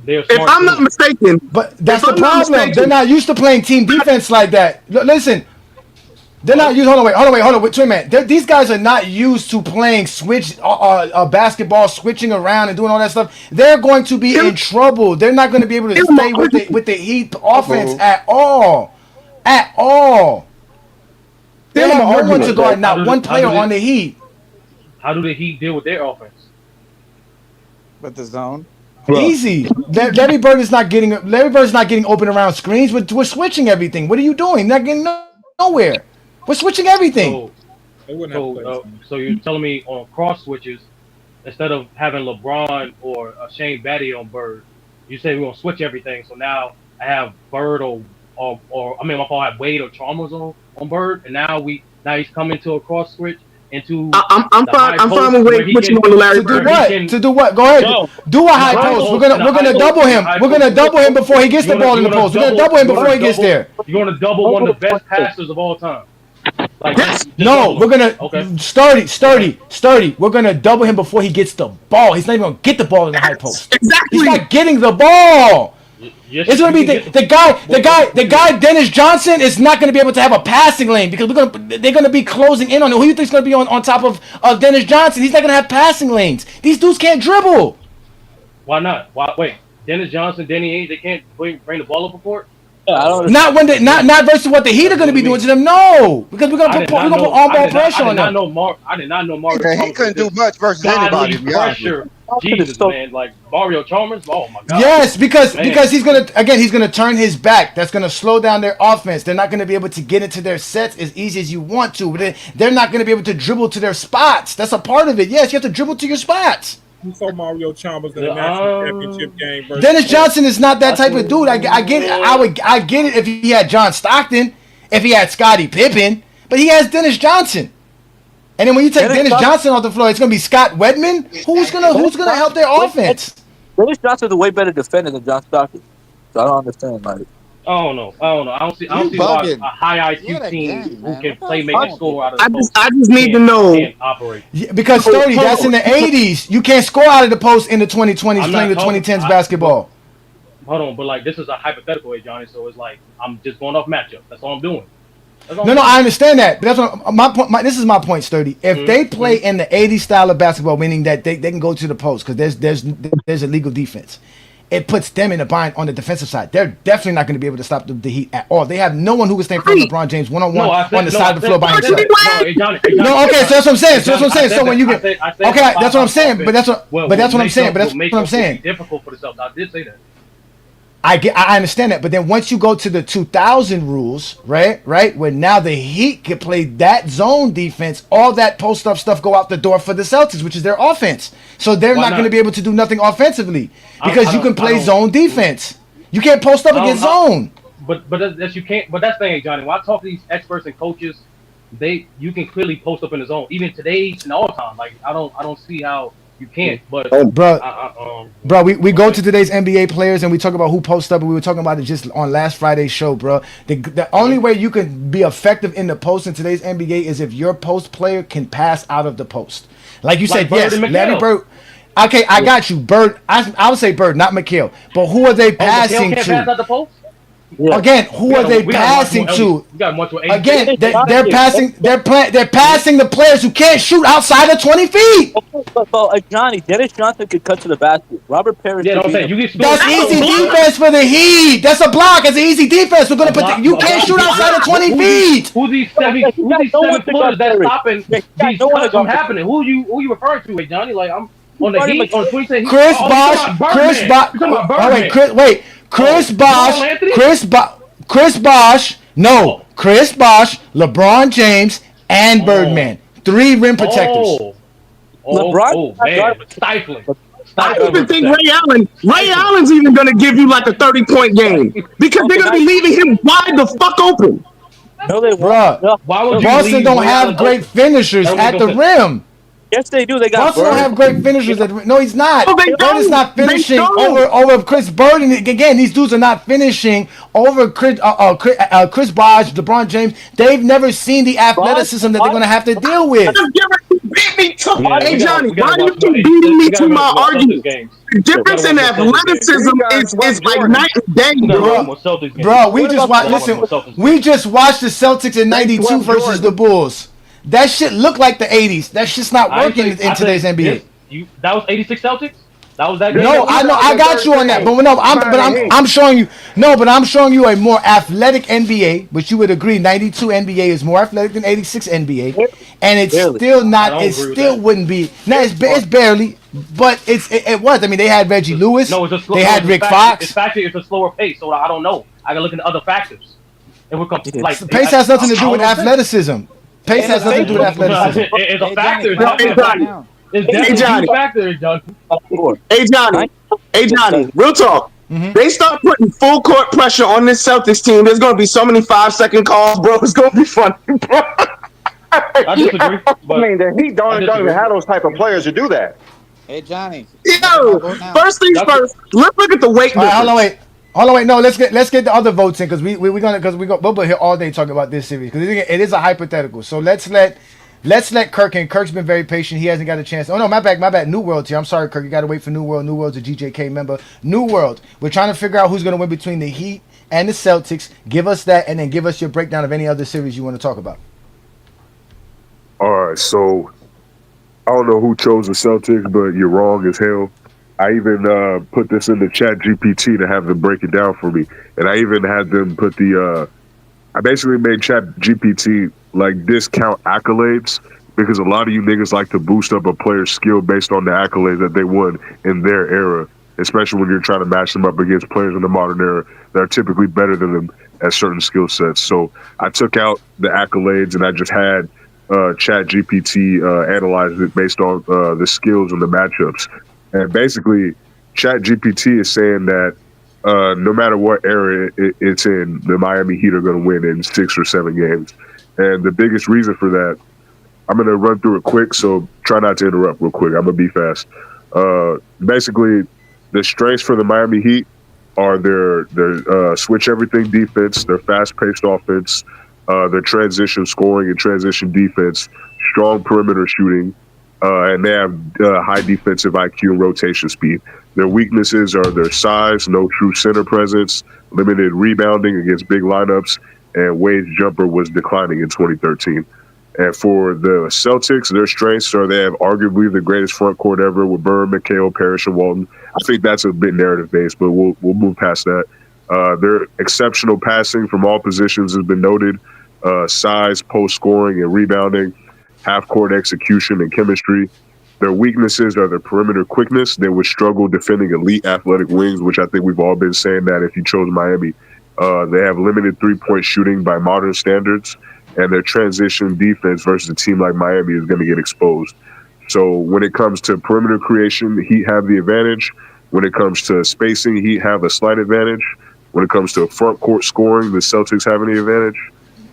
If I'm not mistaken, but that's the problem. They're not used to playing team defense like that. Listen, they're not used. Hold on. Wait a minute. These guys are not used to playing basketball, switching around and doing all that stuff. They're going to be in trouble. They're not going to be able to stay with the Heat offense at all. At all. They have no one to guard, not one player on the Heat. How do the Heat deal with their offense? With the zone. Easy. Larry Bird is not getting open around screens. We're switching everything. What are you doing? Not getting nowhere. We're switching everything. So you're telling me on cross switches, instead of having LeBron or Shane Batty on Bird, you say we're gonna switch everything. So now I have Bird or I mean, I have Wade or Chalmers on Bird, and now he's coming to a cross switch into. I'm fine with Wade switching on Larry Bird. To do what? Go ahead. Do a high post. We're gonna double him. We're gonna double him before he gets the ball in the post. We're gonna double him before he gets there. You're gonna double one of the best passers of all time. Like, no, we're gonna sturdy. We're gonna double him before he gets the ball. He's not even gonna get the ball in the high post. Exactly. He's not getting the ball. It's gonna be the guy Dennis Johnson is not gonna be able to have a passing lane because they're gonna be closing in on him. Who you think's gonna be on top of Dennis Johnson? He's not gonna have passing lanes. These dudes can't dribble. Why not? Wait, Dennis Johnson, Danny Ainge, they can't bring the ball up the court? Not versus what the Heat are going to be doing to them. No, because we're going to put on-ball pressure on them. I did not know Mario. He couldn't do much versus anybody. Pressure, Jesus, man, like Mario Chalmers. Oh my God. Yes, because he's gonna turn his back. That's gonna slow down their offense. They're not gonna be able to get into their sets as easy as you want to. But they're not gonna be able to dribble to their spots. That's a part of it. Yes, you have to dribble to your spots. You saw Mario Chalmers in the national championship game. Dennis Johnson is not that type of dude. I get it. I get it if he had John Stockton, if he had Scottie Pippen, but he has Dennis Johnson. And then when you take Dennis Johnson off the floor, it's gonna be Scott Wedman. Who's gonna help their offense? Dennis Johnson's a way better defender than John Stockton. So I don't understand, like. I don't know. I don't see why a high IQ team who can play, make a score out of the post. I just need to know. Operate. Yeah, because Sturdy, that's in the 80s. You can't score out of the post in the 2020s playing the 2010s basketball. Hold on, but like this is a hypothetical, Johnny. So it's like I'm just going off matchup. That's all I'm doing. No, I understand that. But that's what my point. This is my point, Sturdy. If they play in the 80s style of basketball, meaning that they can go to the post because there's illegal defense. It puts them in a bind on the defensive side. They're definitely not going to be able to stop the Heat at all. They have no one who can stand for LeBron James one-on-one on the side of the floor by himself. No, okay, so that's what I'm saying. So when you get okay, that's what I'm saying. But that's what I'm saying. Difficult for the Celtics. I did say that. I understand that, but then once you go to the 2000 rules, right, where now the Heat can play that zone defense, all that post-up stuff go out the door for the Celtics, which is their offense. So they're not going to be able to do nothing offensively because you can play zone defense. You can't post up against zone. But that's you can't. But that's the thing, Johnny. When I talk to these experts and coaches, you can clearly post up in the zone, even today's and all time. Like I don't see how. You can't, but bro, we go to today's NBA players and we talk about who posts up, and we were talking about it just on last Friday's show, bro. The only way you can be effective in the post in today's NBA is if your post player can pass out of the post. Like you said, yes, Larry Bird. Okay, I got you, Bird. I would say Bird, not McHale. But who are they passing to? Pass out the post? Yeah. Again, who are they passing to? Again, they're passing. They're passing the players who can't shoot outside of 20 feet. But Johnny, Dennis Johnson could cut to the basket. Robert Parrish. Yeah, that's easy defense for the Heat. That's a block. That's an easy defense. We're gonna put. You can't shoot outside of 20 feet. Who these seven footers that's stopping these cuts from happening? Who you referring to, Johnny? Like I'm on the Heat on 2010. Chris Bosh, LeBron James, and Birdman. 3 rim protectors. Man, stifling. I even think Ray Allen's even going to give you like a 30-point game because they're going to be leaving him wide the fuck open. No, they won't. Boston don't have great finishers at the rim. Yes, they do. They got Boston don't have great finishers. No, he's not. Bird is not finishing over Chris Bird. And again, these dudes are not finishing over Chris Bosh, LeBron James. They've never seen the athleticism that they're going to have to deal with. Hey, Johnny, why do you keep beating me to my argument? The difference in athleticism is like night and day, bro. We just watched the Celtics in '92 versus the Bulls. That shit looked like the 80s. That shit's not working in today's NBA. That was 86 Celtics? That was that No, game. I know, I got you on that, but no, I'm showing you. No, but I'm showing you a more athletic NBA, which you would agree, 92 NBA is more athletic than 86 NBA, and it's still not. It still wouldn't be. No, it's barely, but it was. I mean, they had Reggie Lewis. No, it's They had Rick Fox. It's factor. It's a slower pace, so I don't know. I gotta look into other factors. It would come like Pace has nothing to do with athleticism. Pace has nothing to do with athleticism. It's a factor. It's Hey, definitely a factor, John. Hey Johnny, real talk. They start putting full court pressure on this Celtics team. There's gonna be so many 5-second calls, bro. It's gonna be funny, bro. I disagree. I mean, the Heat don't even have those type of players to do that. Hey Johnny. Yo, first things first. Let's look at the weight difference. Hold on, wait. No, let's get the other votes in because we'll be here all day talking about this series because it is a hypothetical. So let's let Kirk in. Kirk's been very patient. He hasn't got a chance. Oh no, my bad. New World's here. I'm sorry, Kirk. You got to wait for New World. New World's a GJK member. New World. We're trying to figure out who's going to win between the Heat and the Celtics. Give us that, and then give us your breakdown of any other series you want to talk about. All right, so I don't know who chose the Celtics, but you're wrong as hell. I even put this in the chat GPT to have them break it down for me. And I even had them put I basically made chat GPT like discount accolades because a lot of you niggas like to boost up a player's skill based on the accolades that they won in their era, especially when you're trying to match them up against players in the modern era that are typically better than them at certain skill sets. So I took out the accolades and I just had chat GPT analyze it based on the skills and the matchups. And basically, Chat GPT is saying that no matter what era it's in, the Miami Heat are going to win in 6 or 7 games. And the biggest reason for that, I'm going to run through it quick, so try not to interrupt real quick. I'm going to be fast. Basically, the strengths for the Miami Heat are their switch everything defense, their fast-paced offense, their transition scoring and transition defense, strong perimeter shooting, and they have high defensive IQ and rotation speed. Their weaknesses are their size, no true center presence, limited rebounding against big lineups, and Wade's jumper was declining in 2013. And for the Celtics, their strengths are they have arguably the greatest front court ever with Bird, McHale, Parrish, and Walton. I think that's a bit narrative-based, but we'll move past that. Their exceptional passing from all positions has been noted. Size, post scoring, and rebounding, half-court execution, and chemistry. Their weaknesses are their perimeter quickness. They would struggle defending elite athletic wings, which I think we've all been saying that if you chose Miami. They have limited three-point shooting by modern standards, and their transition defense versus a team like Miami is going to get exposed. So when it comes to perimeter creation, the Heat have the advantage. When it comes to spacing, Heat have a slight advantage. When it comes to front court scoring, the Celtics have any advantage.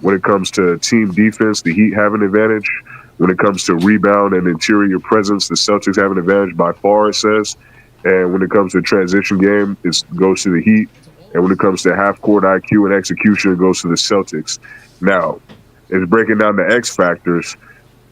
When it comes to team defense, the Heat have an advantage. When it comes to rebound and interior presence, the Celtics have an advantage by far, it says. And when it comes to transition game, it goes to the Heat. And when it comes to half-court IQ and execution, it goes to the Celtics. Now, it's breaking down the X factors.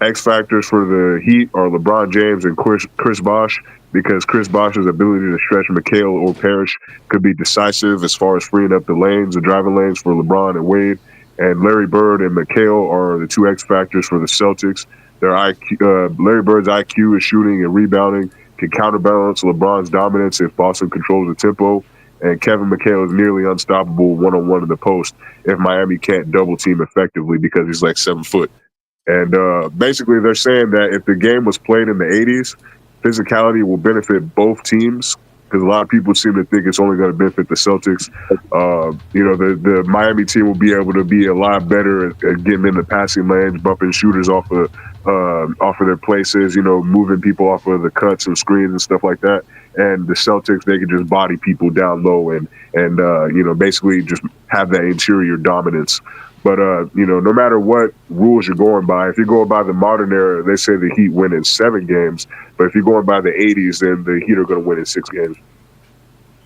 X factors for the Heat are LeBron James and Chris Bosh, because Chris Bosh's ability to stretch McHale or Parrish could be decisive as far as freeing up the lanes, the driving lanes for LeBron and Wade. And Larry Bird and McHale are the two X factors for the Celtics. Their IQ, Larry Bird's IQ is shooting and rebounding can counterbalance LeBron's dominance if Boston controls the tempo. And Kevin McHale is nearly unstoppable one-on-one in the post if Miami can't double team effectively because he's like 7 foot. And basically they're saying that if the game was played in the 80s, physicality will benefit both teams because a lot of people seem to think it's only going to benefit the Celtics. The Miami team will be able to be a lot better at getting in the passing lanes, bumping shooters off of their places, moving people off of the cuts and screens and stuff like that. And the Celtics, they can just body people down low and basically just have that interior dominance. But, no matter what rules you're going by, if you're going by the modern era, they say the Heat win in 7 games. But if you're going by the 80s, then the Heat are going to win in 6 games.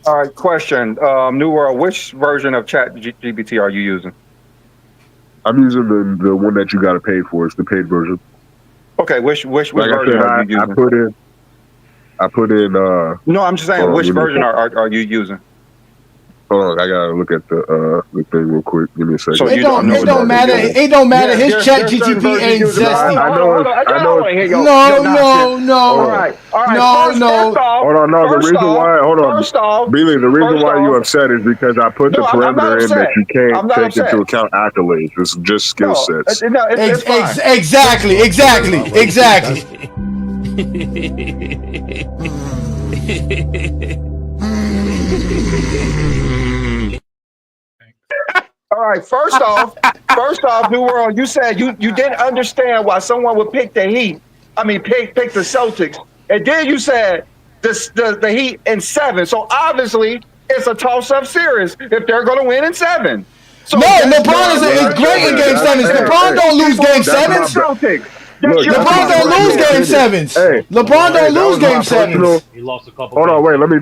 All right, question. New World, which version of ChatGPT are you using? I'm using the one that you got to pay for. It's the paid version. Okay, which version are you using? I put in. No, I'm just saying, which version are you using? Hold on, I gotta look at the thing real quick. Give me a second. So It you don't. know It don't matter. It don't matter. His chat there's certain GTP versions ain't use it. zesty. I Hold on. know. I want to hear your No. nonsense. All Hold on. right. No. First off, Hold on, no. The first reason off, why, hold on, first off, Billy. The reason first why you off. upset is because I put the No, I'm not parameter in that upset. you can't I'm not take into upset. account accolades. It's just skill No, sets. it's fine. Exactly. All right. First off, New World, you said you didn't understand why someone would pick the Heat. I mean, pick the Celtics, and then you said the Heat in 7. So obviously, it's a toss-up series if they're going to win in 7. So No, guess LeBron is great in game sevens. LeBron don't lose game sevens. Celtics. Look, LeBron don't lose game sevens. Hey, LeBron don't lose game sevens. He lost a couple. Hold on, wait. Let me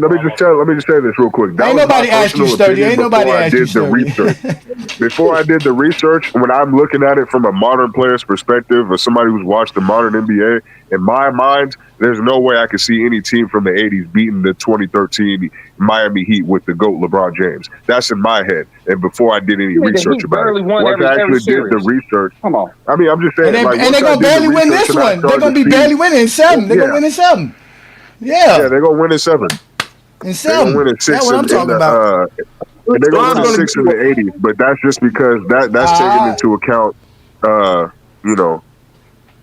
just say this real quick. That Ain't was nobody my asked you, personal Sturdy. opinion Ain't nobody before I asked you, did the Sturdy. research. Before I did the research, when I'm looking at it from a modern player's perspective, or somebody who's watched the modern NBA, in my mind, there's no way I could see any team from the '80s beating the 2013 Miami Heat with the GOAT LeBron James. That's in my head. And before I did any research about it, once I actually did the research, come on. I mean, I'm just saying, And like, they're once I gonna did the barely win research this and I one. They're started gonna to be see- barely winning in 7. They're gonna win in 7. Yeah, they're gonna win in 7. In They're gonna 7. win in 6. That's what I'm talking about. And they're gonna win in 6 in the '80s, but that's just because that's taken into account, you know,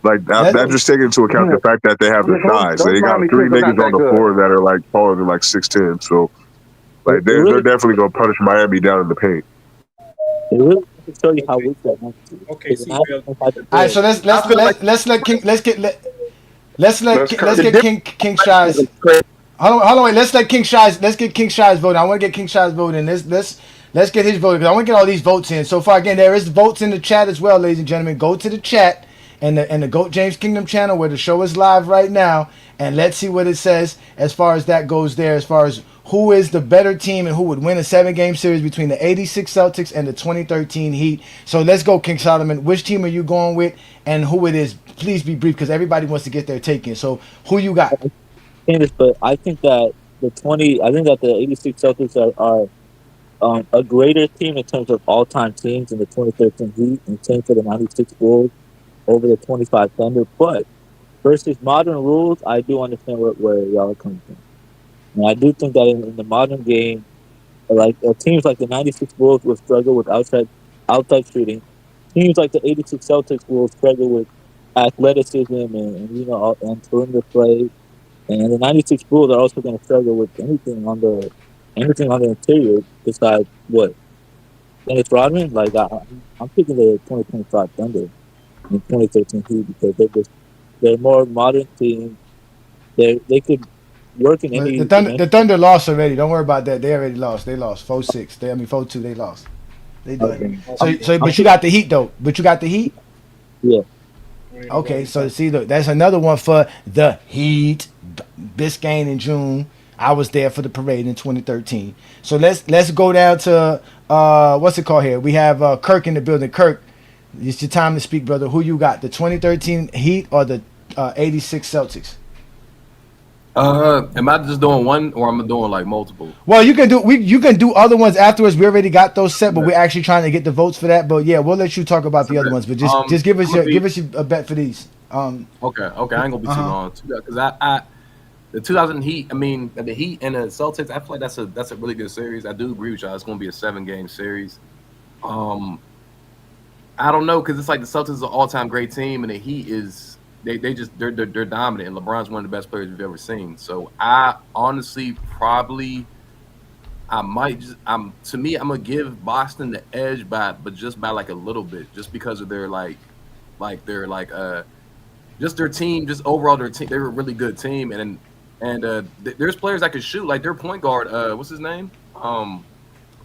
like that just taking into account the fact that they have the size. They got 3 niggas on the floor that are like taller than like 6'10". So, like they're definitely gonna punish Miami down in the paint. It really doesn't show you how weak that man is. Okay, see, Bill. All right, so let's let King Shies. Hold on, wait. Let's get King Shies voting. I want to get King Shies voting. Let's get his vote because I want to get all these votes in. So far, again, there is votes in the chat as well, ladies and gentlemen. Go to the chat and the GOAT James Kingdom channel where the show is live right now, and let's see what it says as far as that goes there. As far as who is the better team and who would win a 7-game series between the '86 Celtics and the 2013 Heat. So let's go, King Solomon. Which team are you going with, and who it is? Please be brief because everybody wants to get their take in. So who you got? But I think that the '86 Celtics are a greater team in terms of all-time teams in the 2013 Heat and same for the '96 Bulls over the 25 Thunder. But versus modern rules, I do understand where y'all are coming from. And I do think that in the modern game, like teams like the '96 Bulls will struggle with outside shooting. Teams like the '86 Celtics will struggle with athleticism and perimeter play. And the '96 Bulls are also going to struggle with anything on the interior besides what Dennis Rodman. Like I'm picking the 2025 Thunder and 2013 Heat because they're a more modern team. They could work in any. The Thunder lost already. Don't worry about that. They already lost. They lost 4-6. 4-2. They lost. They done. So but you got the Heat though. But you got the Heat. Yeah. Okay, so see, look, that's another one for the Heat. Biscayne in June. I was there for the parade in 2013. So let's go down to what's it called here? We have Kirk in the building. Kirk, it's your time to speak, brother. Who you got? The 2013 Heat or the '86 Celtics? Am I just doing one or am I doing like multiple? Well, you can do other ones afterwards. We already got those set, but we're actually trying to get the votes for that. But yeah, we'll let you talk about the other ones. But just give us a bet for these. Okay, I ain't gonna be too long because I the 2000 Heat. I mean, the Heat and the Celtics. I feel like that's a really good series. I do agree with y'all. It's gonna be a 7-game series. I don't know because it's like the Celtics is an all-time great team and the Heat is. They're dominant, and LeBron's one of the best players we've ever seen. So I honestly I'm gonna give Boston the edge but just by like a little bit, just because of their just their team, just overall their team. They're a really good team, and there's players that can shoot, like their point guard. What's his name?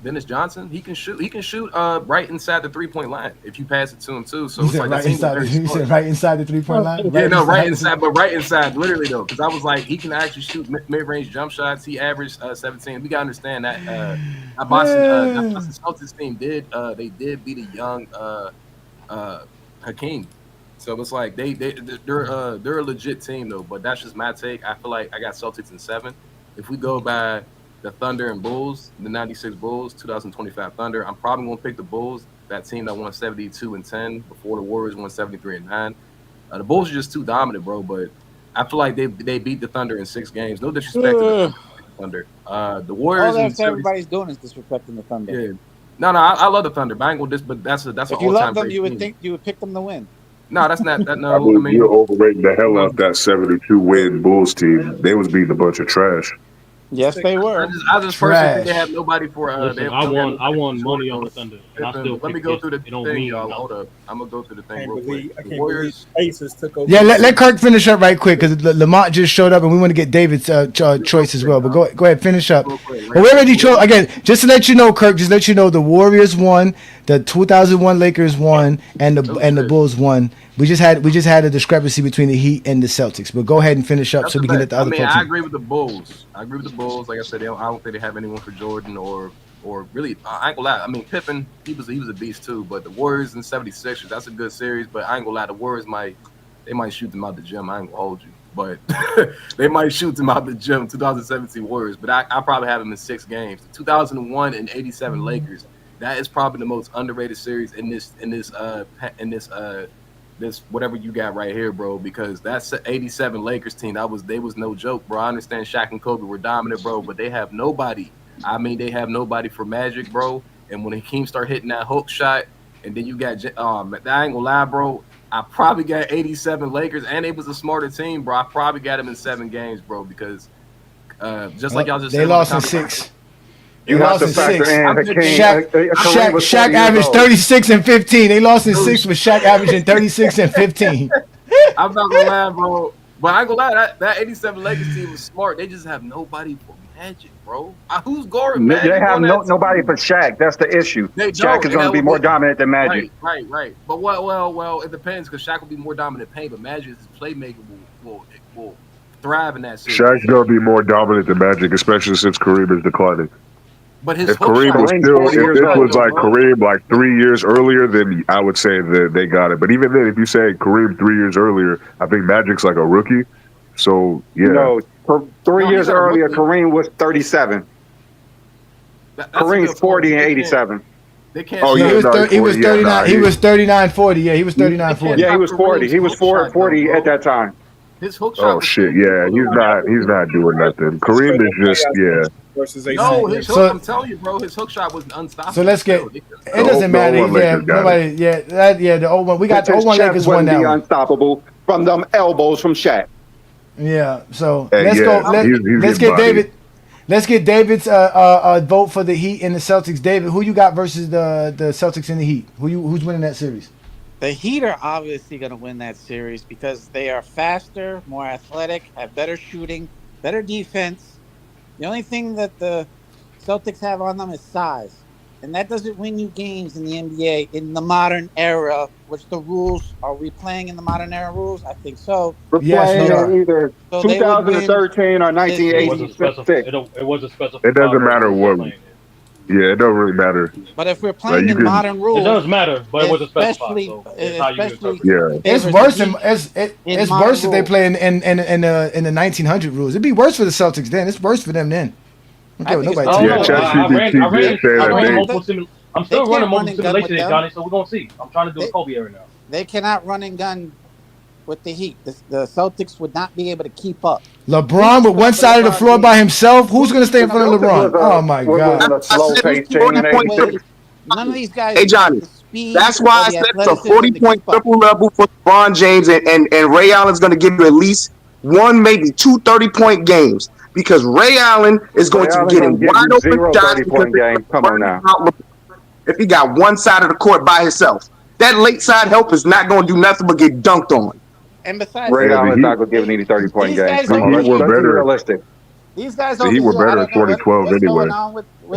Dennis Johnson. He can shoot right inside the 3-point line if you pass it to him too. So it's like right inside. You said right inside the 3-point line. Right inside, literally though, because I was like, he can actually shoot mid-range jump shots. He averaged 17. We gotta understand that Boston Celtics team did beat a young Hakeem. So it's like they're a legit team though. But that's just my take. I feel like I got Celtics in 7. If we go by the Thunder and Bulls, the 96 Bulls, 2025 Thunder. I'm probably going to pick the Bulls, that team that won 72-10 before the Warriors won 73-9. The Bulls are just too dominant, bro, but I feel like they beat the Thunder in 6 games. No disrespect to the Thunder. The Warriors All and that everybody's doing is disrespecting the Thunder. yeah. No, I love the Thunder, but I ain't gonna but that's an If you all-time love them, great you would team. think you would pick them to win. No, that's not that. No, I mean, you're overrating the hell out of that 72-win Bulls team. They was beating a bunch of trash. Yes, they were. I just personally think they have nobody for. Listen, I won money on the Thunder. And I still Let me go through the thing, y'all. Hold up, I'm gonna go through the thing real quick. I can't believe Aces took over. Yeah, let Kirk finish up right quick because Lamont just showed up and we want to get David's choice as well. But go ahead, finish up. But we already chose again. Just to let you know, Kirk. Just let you know, the Warriors won, the 2001 Lakers won, and the Bulls won. We just had a discrepancy between the Heat and the Celtics. But go ahead and finish up so we can get the other folks. I agree with the Bulls. Like I said, I don't think they have anyone for Jordan or really. I ain't gonna lie. I mean, Pippen, he was a beast too. But the Warriors and 76ers, that's a good series. But I ain't gonna lie, the Warriors might shoot them out the gym. I ain't gonna hold you, but they might shoot them out the gym. 2017 Warriors, but I probably have them in 6 games. The 2001 and 87 Lakers. That is probably the most underrated series in this whatever you got right here, bro, because that's 87 Lakers team. They was no joke, bro. I understand Shaq and Kobe were dominant, bro, but they have nobody. I mean, they have nobody for Magic, bro. And when Hakeem start hitting that hook shot, and then you got, I ain't gonna lie, bro. I probably got 87 Lakers, and it was a smarter team, bro. I probably got them in 7 games, bro, because just like y'all just they said, lost in 6. You have to factor in Shaq averaged 36 and 15. They lost in 6 with Shaq averaging 36 and 15. I'm not gonna lie, bro. But I ain't gonna lie, that 87 Lakers team was smart. They just have nobody for Magic, bro. Who's guarding Magic? They have nobody for Shaq. That's the issue. Shaq is going to be more dominant than Magic. Right. But well, it depends because Shaq will be more dominant paint, but Magic's playmaker will thrive in that series. Shaq's going to be more dominant than Magic, especially since Kareem is declining. But if Kareem was still, if this was like Kareem like 3 years earlier, then I would say that they got it. But even then, if you say Kareem 3 years earlier, I think Magic's like a rookie. So yeah, no, 3 years earlier, Kareem was 37. Kareem's 40 and 87. They can't. Oh, yeah, he was 39. He was 39-40. Yeah, he was 39-40. Yeah, he was 40. He was 40 at that time. His hook shot. Oh shit! Yeah, he's not doing nothing. Kareem is just No, his hook. I'm telling you, bro, his hook shot was unstoppable. So let's get. It doesn't matter. Yeah, nobody. Yeah, the 01. We got the 01 Lakers won that one. Unstoppable from them elbows from Shaq. Yeah. So let's go. Let's get David. Let's get David's vote for the Heat and the Celtics. David, who you got versus the Celtics and the Heat? Who's winning that series? The Heat are obviously going to win that series because they are faster, more athletic, have better shooting, better defense. The only thing that the Celtics have on them is size. And that doesn't win you games in the NBA in the modern era, which the rules, are we playing in the modern era rules? I think so. We're playing either 2013 or 1986. It wasn't specified. It doesn't matter what. Yeah, it don't really matter. But if we're playing in modern rules, it does matter. But it wasn't specified. So it's worse than it's worse if they play in the 1900 rules. It'd be worse for the Celtics then. It's worse for them then. Okay, nobody. I'm still running multiple simulation, Johnny. So we're gonna see. I'm trying to do a Kobe right now. They cannot run and gun with the Heat. The Celtics would not be able to keep up. LeBron with one side of the floor by himself. Who's going to stay in front of LeBron? Oh my God! None of these guys. Hey Johnny, that's why I said it's a 40-point triple level for LeBron James, and Ray Allen's going to give you at least 1, maybe 2 30-point games because Ray Allen is going to be getting wide open shots. Come on now. If he got one side of the court by himself, that late side help is not going to do nothing but get dunked on. And besides, Ray Allen's not going to give any 30-point games. Come on, let's be realistic. These guys he were better in 2012 anyway.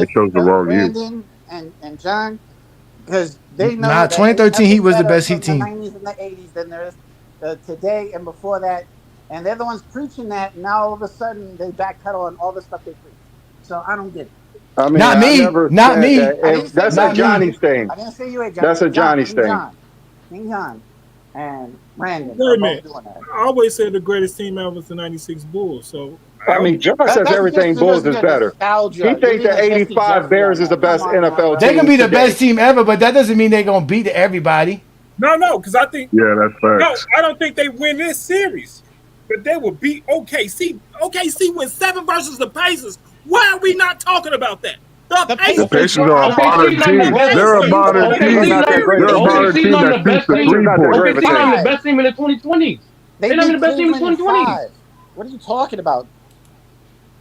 It shows the wrong year. And John, because they know 2013 Heat was the best Heat team. The 90s and the 80s than there is today and before that, and they're the ones preaching that. And now all of a sudden they backpedal on all the stuff they preach. So I don't get it. I mean, not me. That's a Johnny's thing. I didn't say you, Ajani. That's a Johnny's thing. King John. and Brandon Wait are a both minute. doing that. I always said the greatest team ever was the '96 Bulls. So I mean, John says That's everything just Bulls is your better. He nostalgia. You're thinks being the a Jesse '85 Jesse Bears on is the that. Come best on now, NFL bro. They can team be the today. best team ever, but that doesn't mean they're gonna beat everybody. no, because I think Yeah, that's no, facts. I don't think they win this series, but they will beat OKC. OKC wins 7 versus the Pacers. Why are we not talking about that? The The Pacers. Pacers are a modern OKC's not team. the best. They're a modern OKC's team. not that great of They're a a team. modern OKC's team not that even the shoots best the team. Pacers three not that point. great of a OKC's not team. even the best team in the 2020s. They They're not even beat the best team in the Cleveland in 2020s. 5. What are you talking about?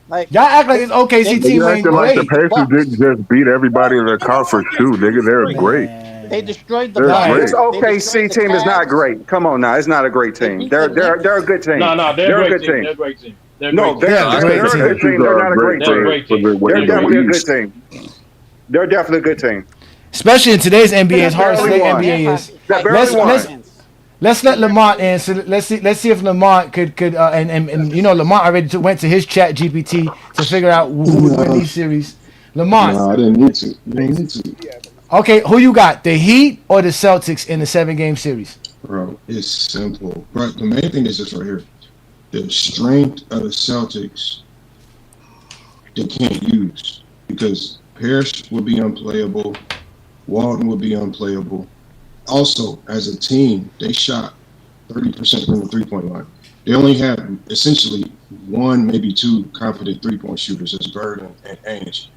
Like Y'all act like this OKC But team you ain't acting like the great. Pacers didn't just beat everybody in the conference too, nigga. They're great. They destroyed the They're Bucks. This great. They destroyed OKC the team is not Cavs. great. Come on now, it's not a great They team. beat the They're Knicks. a good team. No, they're a They're a great good team. team. They're a great team. They're a No, great team. They're a great they're a team. good team. They're not a great They're a team. great team. for They're the definitely a good East. team. They're definitely a good team. Especially in today's NBA, as hard as barely today's won. NBA is. That barely won. Let's let Lamont in. So let's see if Lamont could and you know Lamont already went to his chat GPT to figure out who would win these series. Lamont. No, I didn't need to. You didn't need to. Okay, who you got? The Heat or the Celtics in the 7-game series? Bro, it's simple. But the main thing is this right here. The strength of the Celtics they can't use because Parrish would be unplayable, Walton would be unplayable. Also, as a team, they shot 30% from the three-point line. They only had essentially one, maybe two confident three-point shooters as Bird and Ainge.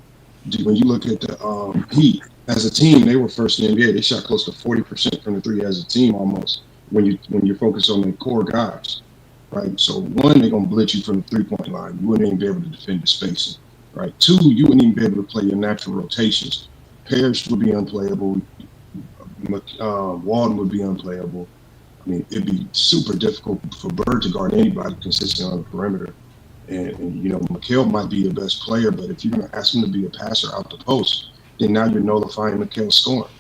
When you look at the Heat, as a team, they were first in the NBA. They shot close to 40% from the three as a team almost when you're focused on the core guys, right? So one, they're gonna blitz you from the three-point line. You wouldn't even be able to defend the spacing, right? Two, you wouldn't even be able to play your natural rotations. Parrish would be unplayable. Walden would be unplayable. I mean, it'd be super difficult for Bird to guard anybody consistent on the perimeter. And you know, McHale might be your best player, but if you're going to ask him to be a passer out the post, then now you're nullifying McHale's scoring.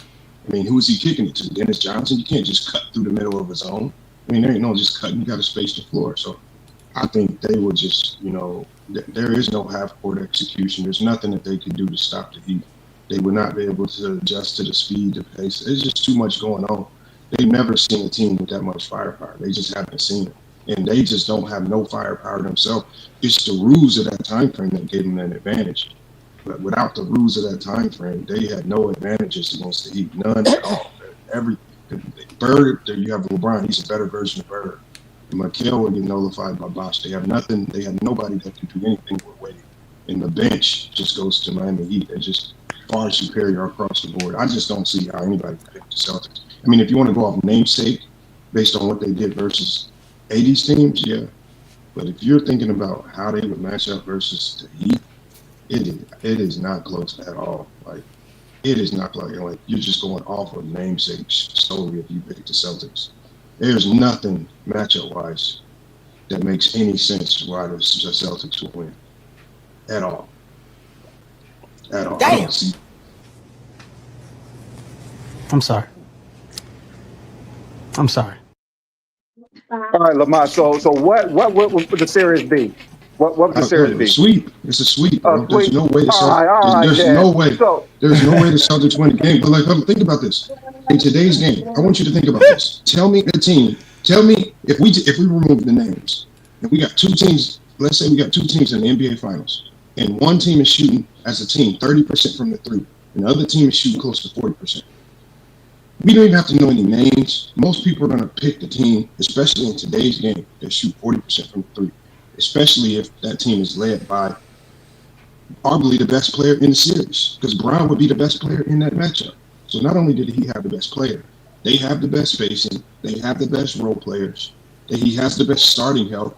I mean, who is he kicking it to? Dennis Johnson? You can't just cut through the middle of his own. I mean, there ain't no just cutting. You got to space the floor. So I think they would just, you know, there is no half-court execution. There's nothing that they could do to stop the Heat. They would not be able to adjust to the speed, the pace. There's just too much going on. They've never seen a team with that much firepower. They just haven't seen it. And they just don't have no firepower themselves. It's the rules of that time frame that gave them an advantage. But without the rules of that time frame, they had no advantages against the Heat. None at all. Bird, you have LeBron. He's a better version of Bird. McHale would get nullified by Bosh. They have nothing. They have nobody that can do anything with Wade. And the bench just goes to Miami Heat. They're just far superior across the board. I just don't see how anybody can pick the Celtics. I mean, if you want to go off namesake based on what they did versus 80s teams, yeah. But if you're thinking about how they would match up versus the Heat, it is not close at all. Like, it is not like you're just going off of namesake solely if you pick the Celtics. There's nothing matchup-wise that makes any sense why the Celtics will win. At all. At all. Damn. I'm sorry. I'm sorry. All right, Lamont. So what would the series be? What would the series be? Sweep. It's a sweep, bro. There's no way the Celtics. There's no way the Celtics win the game. But think about this. In today's game, I want you to think about this. Tell me the team. Tell me if we remove the names, and we got two teams. Let's say we got two teams in the NBA Finals, and one team is shooting as a team 30% from the three, and the other team is shooting close to 40%. We don't even have to know any names. Most people are going to pick the team, especially in today's game, that shoot 40% from the three, especially if that team is led by arguably the best player in the series, because Brown would be the best player in that matchup. So not only did he have the best player, they have the best spacing, they have the best role players, he has the best starting help.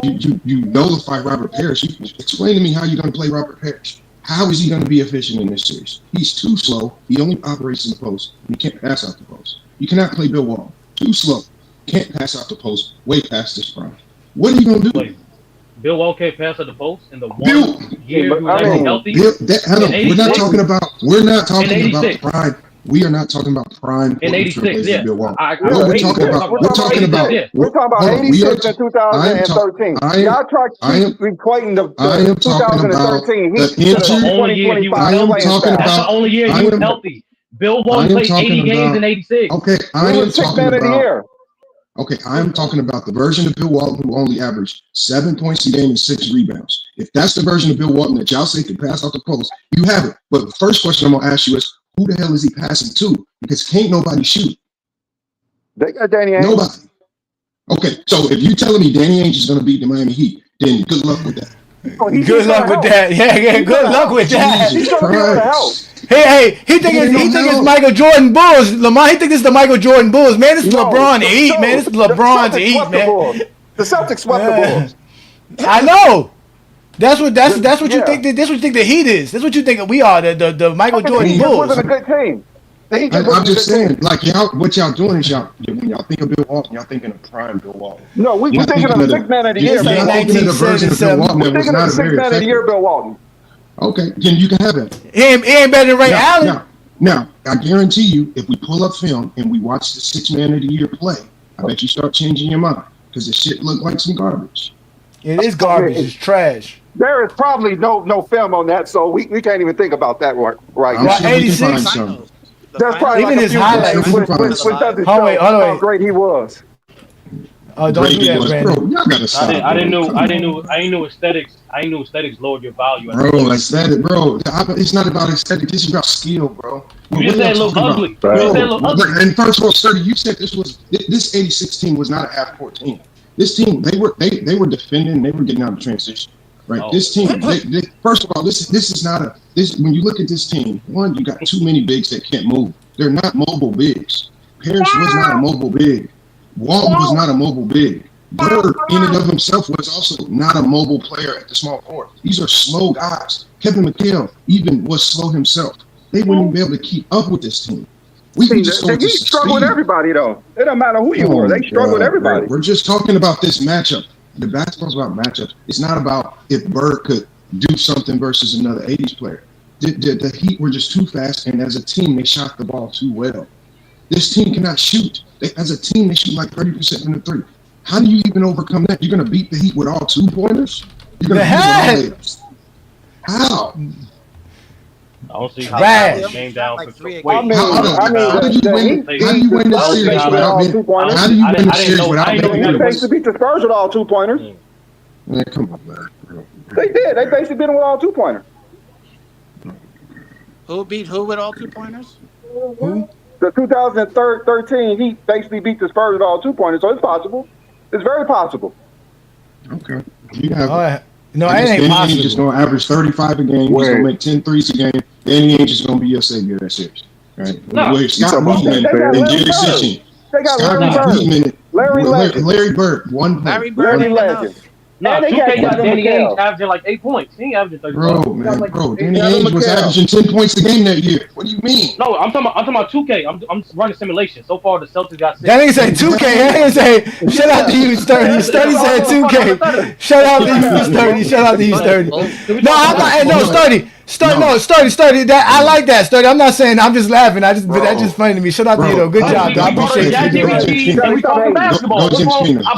You nullify Robert Parrish. Explain to me how you're going to play Robert Parrish. How is he going to be efficient in this series? He's too slow. He only operates in the post. You can't pass out the post. You cannot play Bill Wall. Too slow. Can't pass out the post. Way past this prime. What are you going to do? Wait, Bill Wall can't pass at the post in the one year he was actually healthy. We're not talking about prime. We are not talking about prime. In 86, yeah. Bill Wall. We're talking about 86 and 2013. Y'all try to keep equating the 2013 Heat to the 2025 That's the only year he was healthy. Bill I Walton am played 80 talking games about. in '86. Okay, I He am was sixth talking man of the about. year. Okay, I am talking about the version of Bill Walton who only averaged 7 points a game and 6 rebounds. If that's the version of Bill Walton that y'all say can pass out the post, you have it. But the first question I'm gonna ask you is, who the hell is he passing to? Because can't nobody shoot. They got Danny Ainge. Nobody. Okay, so if you're telling me Danny Ainge is gonna beat the Miami Heat, then good luck with that. Oh, Good luck with that. Yeah, good luck with that. He's gonna be able to help. Hey, he think it's Michael Jordan Bulls. Lamar, he think it's the Michael Jordan Bulls. Man, this is LeBron Heat, man. This is LeBron's Heat, man. The Celtics swept the Bulls. I know. That's what you think. That's what you think the Heat is. That's what you think we are. The Michael Jordan He Bulls. wasn't a good team. I'm just saying, like what y'all doing is when y'all think of Bill Walton, y'all thinking of prime Bill Walton. No, we're thinking of the sixth man of the year. You're thinking of the version of Bill Walton that was not sixth very man of the year, Bill Walton. Okay, then you can have it. He ain't better than Ray Allen. Now, I guarantee you, if we pull up film and we watch the sixth man of the year play, I bet you start changing your mind because the shit look like some garbage. It is garbage. It's trash. There is probably no film on that, so we can't even think about that right I'm now. sure we can find some. There's probably even like his a few highlights. which doesn't show how great he was. Oh, don't do that, Brandon. Bro, y'all gotta stop. I didn't know aesthetics. I didn't know aesthetics lowered your value. Bro, aesthetic, bro. It's not about aesthetic. It's about skill, bro. You just said look ugly. You said look ugly. And first of all, Sturdy, you said this '86 team was not a half-court team. This team, they were defending. They were getting out of transition. Right. Oh. This team. First of all, this is not a. When you look at this team, one, you got too many bigs that can't move. They're not mobile bigs. Parrish was not a mobile big. Walton was not a mobile big. Bird, in and of himself, was also not a mobile player at the small court. These are slow guys. Kevin McHale even was slow himself. They wouldn't even be able to keep up with this team. We can just They struggle with everybody, though. It don't matter who you were. They struggle with everybody. We're just talking about this matchup. The basketball's about matchups. It's not about if Bird could do something versus another 80s player. The Heat were just too fast, and as a team, they shot the ball too well. This team cannot shoot. As a team, they shoot like 30% from the three. How do you even overcome that? You're going to beat the Heat with all 2-pointers? You're going to beat them How? I don't see how Trash. game down. How do you win the series without making They basically beat the Spurs with all 2-pointers. Man, come on, man. They did. They basically beat them with all 2-pointers. Who beat who with all 2-pointers? Who? The 2013 Heat basically beat the Spurs with all 2-pointers, so it's possible. It's very possible. Okay. You have No, it ain't possible. Ainge just going to average 35 a game. He's going to make 10 threes a game. Danny Ainge is going to be your savior of that series. Right? No. Scott Weedman and Jerry Sitchin. They got Larry Bird. 1 point. Larry Bird. Larry Legend. No, 2K got Danny Ainge averaging like 8 points. He ain't averaging 35. Bro, Danny Ainge was averaging 10 points a game that year. What do you mean? No, I'm talking about 2K. I'm running simulation. So far, the Celtics got 6. That nigga said 2K. That nigga say, shout out to you, Sturdy. Sturdy said 2K. Shout out to you, Sturdy. Shout out to you, Sturdy. No, I'm not. No, Sturdy. Sturdy. That I like that, Sturdy. I'm not saying. I'm just laughing. That's just funny to me. Shout out to you, though. Good job, I appreciate you.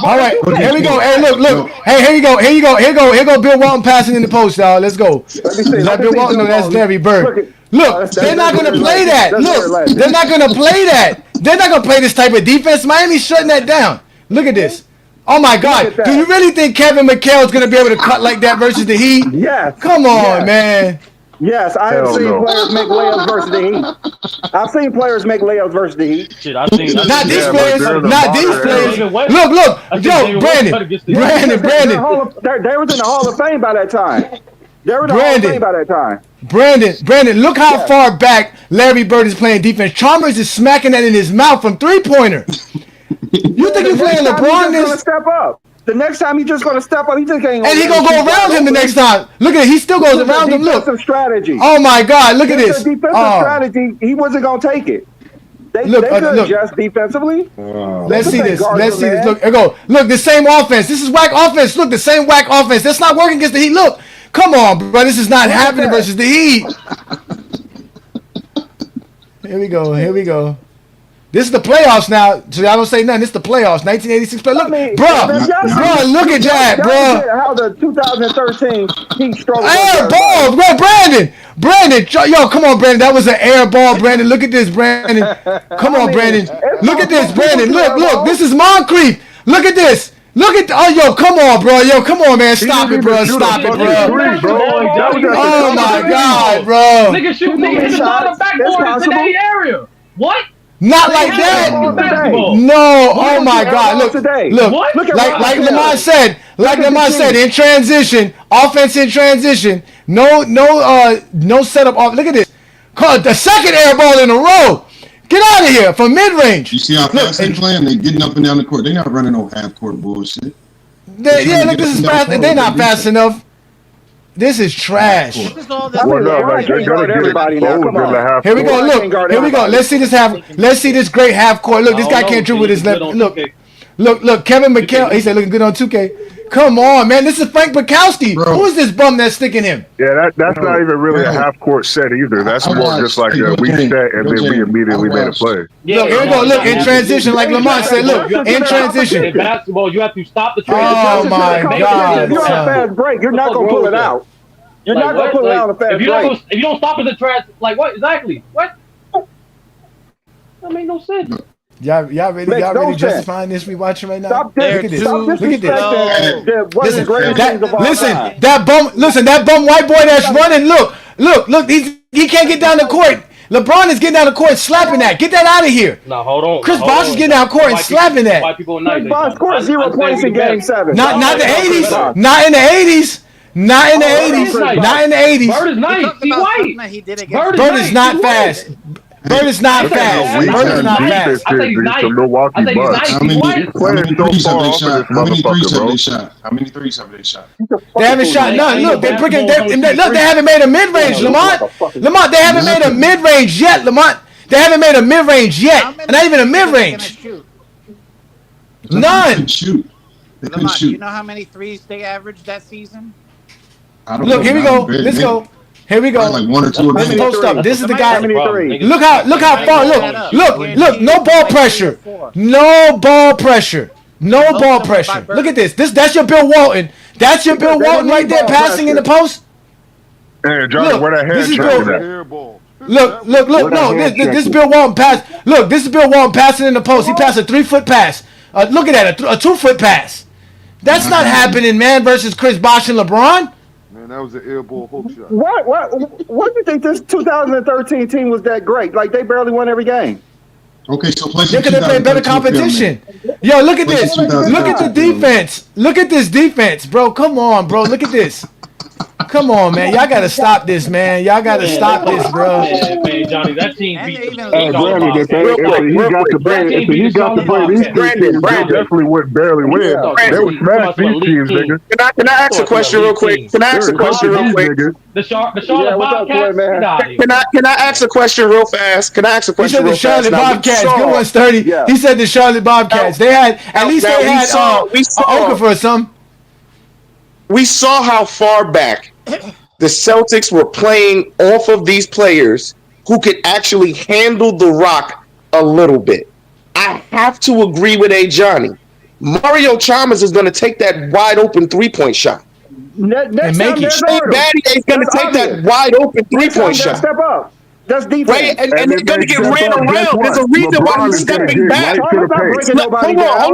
All right, here we go. Hey, look. Hey, here you go. Here go. Bill Walton passing in the post, y'all. Let's go. Let Bill Walton know that's Larry Bird. Look, they're not gonna play that. Look, they're not gonna play that. They're not gonna play this type of defense. Miami's shutting that down. Look at this. Oh my God! Do you really think Kevin McHale is gonna be able to cut like that versus the Heat? Yes. Come on, man. Yes, I have seen players make layups versus the Heat. I've seen players make layups versus the Heat. Shit, I've seen. Not these players. Not these players. Look. Yo, Brandon. They was in the Hall of Fame by that time. They were in the Hall of Fame by that time. Brandon, look how far back Larry Bird is playing defense. Chalmers is smacking that in his mouth from 3-pointer. You think you're playing LeBron this? Step up. The next time he's just going to step up. He just can't. And he going to go around him the next time. Look at it. He still goes around him. Look. Strategy. Oh, my God. Look at this. Defensive strategy. He wasn't going to take it. They could adjust defensively. Let's see this. Look, Look, the same offense. This is whack offense. Look, the same whack offense. That's not working against the Heat. Look. Come on, bro. This is not happening versus the Heat. Here we go. This is the playoffs now. So I don't say nothing. This is the playoffs. 1986 play. Look, bro, look at that, bro. How the 2013 Heat struggled. Air ball, bro, Brandon, yo, come on, Brandon. That was an air ball, Brandon. Look at this, Brandon. Come on, Brandon. Look at this, Brandon. Look. This is Moncrief. Look at this. Yo, come on, bro. Yo, come on, man. Stop it, bro. Stop it, bro. Oh my God, bro. Nigga shoot niggas in the bottom backboard into the area. What? Not like that. No. Oh my God. Look. Like Lamont said. In transition, offense in transition. No setup off. Look at this. The second air ball in a row. Get out of here from mid range. You see how fast they playing? They getting up and down the court. They're not running no half court bullshit. Look, this is fast. They're not fast enough. This is trash. Here we go. Look. Here we go. Let's see this Let's see this great half court. Look, this guy can't dribble with his left. Look. Kevin McHale. He said looking good on 2K. Come on, man. This is Frank Bukowski. Who is this bum that's sticking him? Yeah, that's not even really a half court set either. That's more just like we set and then we immediately made a play. Look, here we go. Look, in transition, like Lamont said. Look, in transition. In basketball, you have to stop the transition. Oh my God! If you're on a fast break, you're not gonna pull it out. You're not gonna pull it out on a fast break. If you don't stop at the trash, like what exactly? What? That made no sense. Y'all really justifying this we watching right now? Look at this. That bum white boy that's running. Look, he can't get down the court. LeBron is getting down the court slapping that. Get that out of here. No, hold on. Chris Bosh is getting down the court and slapping that. Chris Bosh scored 0 points in Game 7. Not the 80s. Not in the 80s. Not in the 80s. Not in the 80s. Bird is nice. See white. Bird is not fast. Bird is not fast. Bird is not fast. I think he's nice. How many threes have they shot? They haven't shot none. Look, they haven't made a mid range, Lamont. They haven't made a mid range yet, Lamont. They haven't made a mid range yet. Not even a mid range. None. Lamont, you know how many threes they averaged that season? Look, here we go. Let's go. Here we go. Like 1 or 2 Let's post up. This is the guy. Look how far. Look. No ball pressure. No ball pressure. Look at this. That's your Bill Walton. That's your Bill Walton right there, passing in the post. Hey, Johnny, where that hand check at? Look. No, this is Bill Walton pass. Look, this is Bill Walton passing in the post. He passed a 3-foot pass. Look at that, a 2-foot pass. That's not happening, man. Versus Chris Bosh and LeBron. Man, that was an air ball hook shot. What do you think this 2013 team was that great? Like they barely won every game. Okay, so play they could have played better competition. Yo, look at this. Look at the defense. Look at this defense, bro. Come on, bro. Look at this. Come on, man. Y'all got to stop this, man. Y'all got to stop this, bro. Man, Johnny, that team beat Brandon, if he got to play these teams, they definitely would barely win. They would smash these teams, nigga. Can I ask a question real quick? The Charlotte Bobcats. Can I ask a question real fast? He said the Charlotte Bobcats. Good one, Sturdy. He said the Charlotte Bobcats. They had Okafor or something. We saw how far back the Celtics were playing off of these players who could actually handle the rock a little bit. I have to agree with Ajani. Mario Chalmers is going to take that wide open 3-point shot. And make it. Batty is going to take that wide open 3-point shot. Step up. That's defense. Right? And they're going to get ran around. There's a reason why he's stepping back. Hold